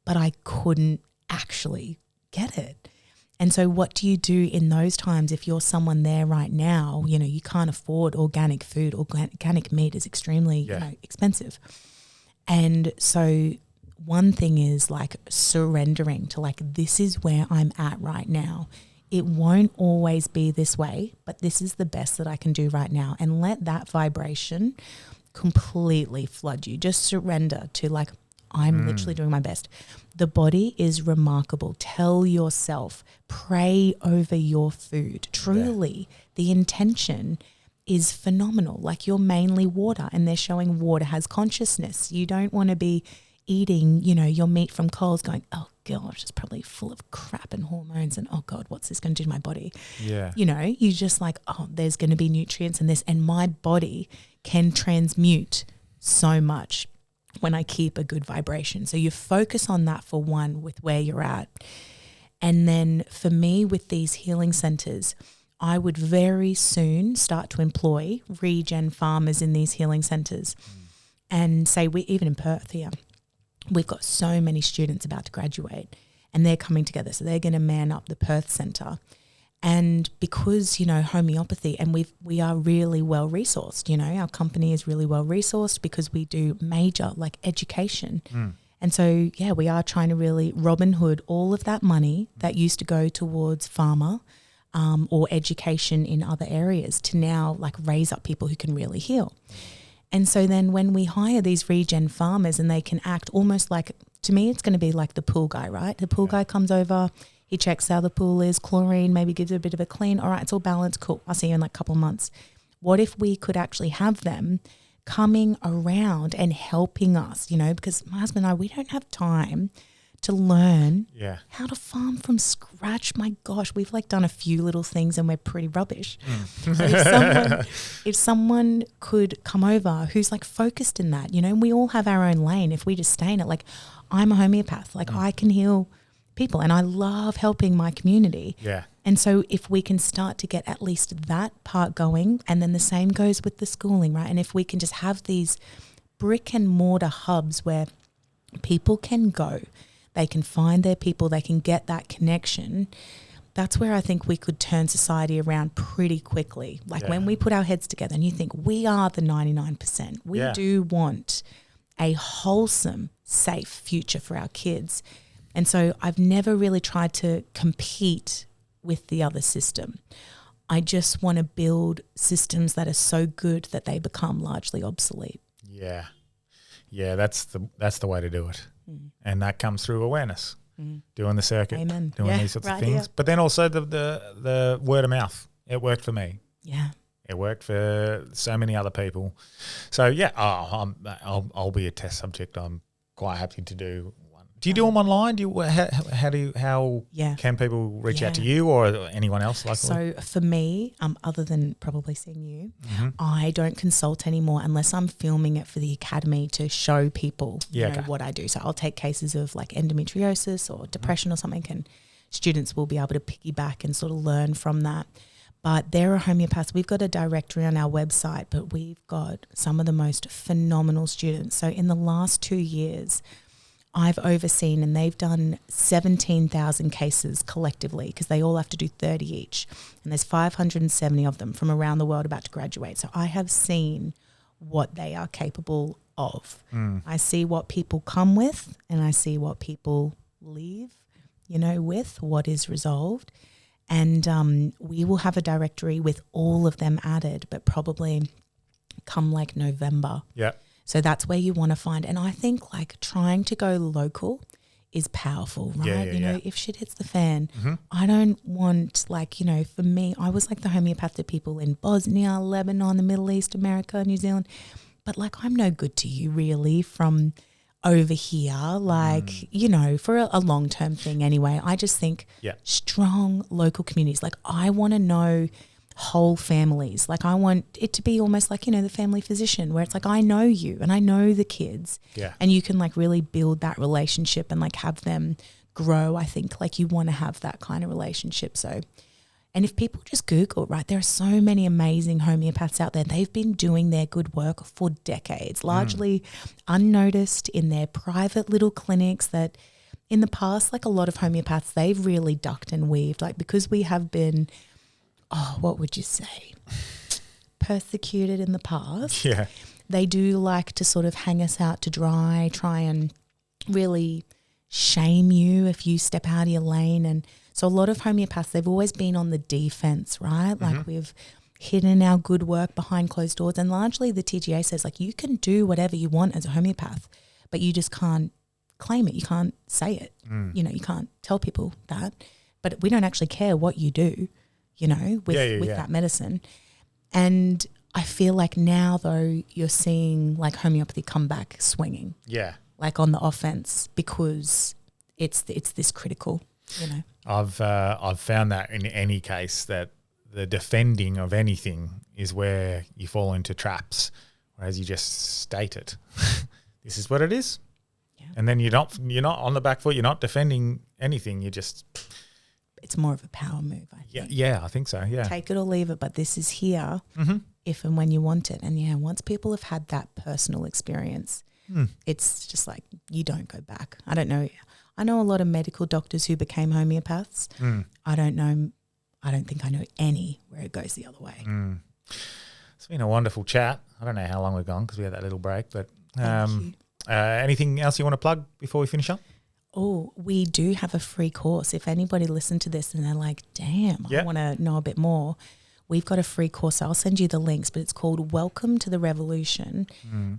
but I couldn't actually get it. And so what do you do in those times if you're someone there right now, you can't afford organic food, organic meat is extremely expensive. And so one thing is like surrendering to like, this is where I'm at right now. It won't always be this way, but this is the best that I can do right now. And let that vibration completely flood you. Just surrender to like, I'm literally doing my best. The body is remarkable. Tell yourself, pray over your food. Truly, the intention is phenomenal. Like you're mainly water, and they're showing water has consciousness. You don't want to be eating, your meat from Coles going, oh gosh, it's probably full of crap and hormones, and oh God, what's this going to do to my body? Yeah. You just like, oh, there's going to be nutrients in this, and my body can transmute so much when I keep a good vibration. So you focus on that for one with where you're at. And then for me with these healing centers, I would very soon start to employ regen farmers in these healing centers. And say even in Perth here, we've got so many students about to graduate, and they're coming together. So they're going to man up the Perth Centre. And because, homeopathy, and we are really well resourced, our company is really well resourced because we do major like education. And so, we are trying to really Robin Hood all of that money that used to go towards pharma or education in other areas to now like raise up people who can really heal. And so then when we hire these regen farmers and they can act almost like, to me, it's going to be like the pool guy, right? The pool guy comes over, he checks how the pool is, chlorine, maybe gives it a bit of a clean. All right, it's all balanced. Cool. I'll see you in like a couple of months. What if we could actually have them coming around and helping us, because my husband and I, we don't have time to learn Yeah. how to farm from scratch. My gosh, we've like done a few little things and we're pretty rubbish. But if someone could come over who's like focused in that, you know, and we all have our own lane. If we just stay in it, like I'm a homeopath, like I can heal people and I love helping my community. Yeah. And so if we can start to get at least that part going, and then the same goes with the schooling, right? And if we can just have these brick and mortar hubs where people can go, they can find their people, they can get that connection, that's where I think we could turn society around pretty quickly. Like when we put our heads together and you think we are the 99%, we do want a wholesome, safe future for our kids. And so I've never really tried to compete with the other system. I just want to build systems that are so good that they become largely obsolete. Yeah. Yeah, that's the way to do it. And that comes through awareness, doing the circuit, Amen. doing these sorts of things. But then also the word of mouth. It worked for me. Yeah. It worked for so many other people. So yeah, I'll be a test subject. I'm quite happy to do one. Do you do them online? How can people reach out to you or anyone else? So for me, other than probably seeing you, I don't consult anymore unless I'm filming it for the academy to show people what I do. So I'll take cases of like endometriosis or depression or something, and students will be able to piggyback and sort of learn from that. But there are homeopaths. We've got a directory on our website, but we've got some of the most phenomenal students. So in the last 2 years, I've overseen, and they've done 17,000 cases collectively because they all have to do 30 each. And there's 570 of them from around the world about to graduate. So I have seen what they are capable of. I see what people come with and I see what people leave, with what is resolved. And we will have a directory with all of them added, but probably come like November. Yeah. So that's where you want to find. And I think like trying to go local is powerful, right? If shit hits the fan, I don't want for me, I was like the homeopathic people in Bosnia, Lebanon, the Middle East, America, New Zealand. But like I'm no good to you really from over here, for a long-term thing anyway. I just think strong local communities. Like I want to know whole families. Like I want it to be almost like, the family physician where it's like I know you and I know the kids and you can like really build that relationship and like have them grow. I think like you want to have that kind of relationship. So, and if people just Google, right, there are so many amazing homeopaths out there. They've been doing their good work for decades, largely unnoticed in their private little clinics that in the past, like a lot of homeopaths, they've really ducked and weaved, like because we have been what would you say, persecuted in the past. Yeah. They do like to sort of hang us out to dry, try and really shame you if you step out of your lane. And so a lot of homeopaths, they've always been on the defense, right? Like we've hidden our good work behind closed doors. And largely the TGA says like you can do whatever you want as a homeopath, but you just can't claim it. You can't say it. You can't tell people that. But we don't actually care what you do. With that medicine. And I feel like now, though, you're seeing like homeopathy come back swinging. Yeah. Like on the offense because it's this critical, I've found that in any case that the defending of anything is where you fall into traps, whereas you just state it. This is what it is. Yeah. And then you're not on the back foot, you're not defending anything, you just... It's more of a power move, I think. Yeah, I think so, yeah. Take it or leave it, but this is here if and when you want it. And, once people have had that personal experience, it's just like you don't go back. I don't know. I know a lot of medical doctors who became homeopaths. I don't think I know any where it goes the other way. It's been a wonderful chat. I don't know how long we've gone because we had that little break, but anything else you want to plug before we finish up? Oh, we do have a free course. If anybody listened to this and they're like, damn, I want to know a bit more, we've got a free course. So I'll send you the links, but it's called Welcome to the Revolution.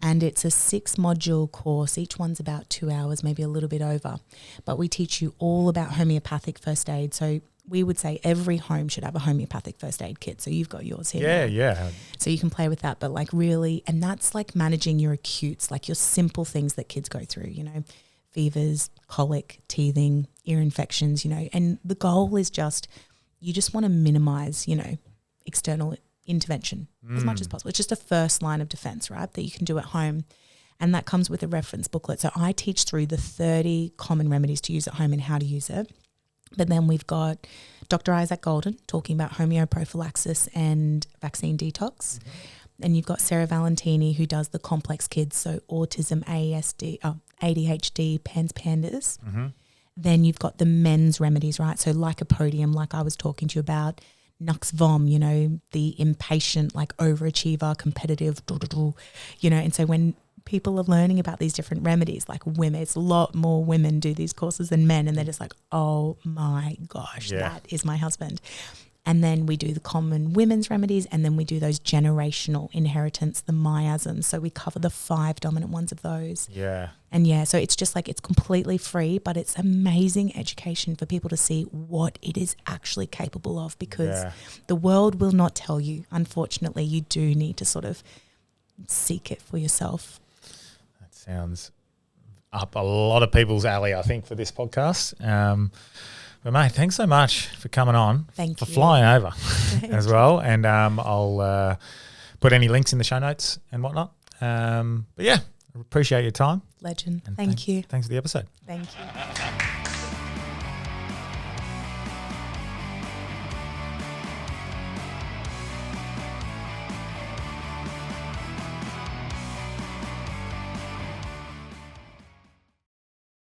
And it's a 6-module course. Each one's about 2 hours, maybe a little bit over. But we teach you all about homeopathic first aid. So we would say every home should have a homeopathic first aid kit. So you've got yours here. Yeah. So you can play with that. But like really, and that's like managing your acutes, like your simple things that kids go through, fevers, colic, teething, ear infections, and the goal is you just want to minimize, external intervention as much as possible. It's just a first line of defense, right, that you can do at home. And that comes with a reference booklet. So I teach through the 30 common remedies to use at home and how to use it. But then we've got Dr. Isaac Golden talking about homeoprophylaxis and vaccine detox. And you've got Sarah Valentini, who does the complex kids, so autism, ADHD, PANS, Then you've got the men's remedies, right? So lycopodium, like I was talking to you about, Nux Vom, the impatient, like overachiever, competitive, and so when people are learning about these different remedies, like women, it's a lot more women do these courses than men, and they're just like, oh my gosh, that is my husband. And then we do the common women's remedies, and then we do those generational inheritance, the miasms. So we cover the 5 dominant ones of those. Yeah. And so it's just like, it's completely free, but it's amazing education for people to see what it is actually capable of, because the world will not tell you. Unfortunately, you do need to sort of seek it for yourself. That sounds up a lot of people's alley, I think, for this podcast. But mate, thanks so much for coming on. Thank you. For flying over as well. And I'll put any links in the show notes and whatnot. But yeah, appreciate your time. Legend. And Thank you. Thanks for the episode. Thank you.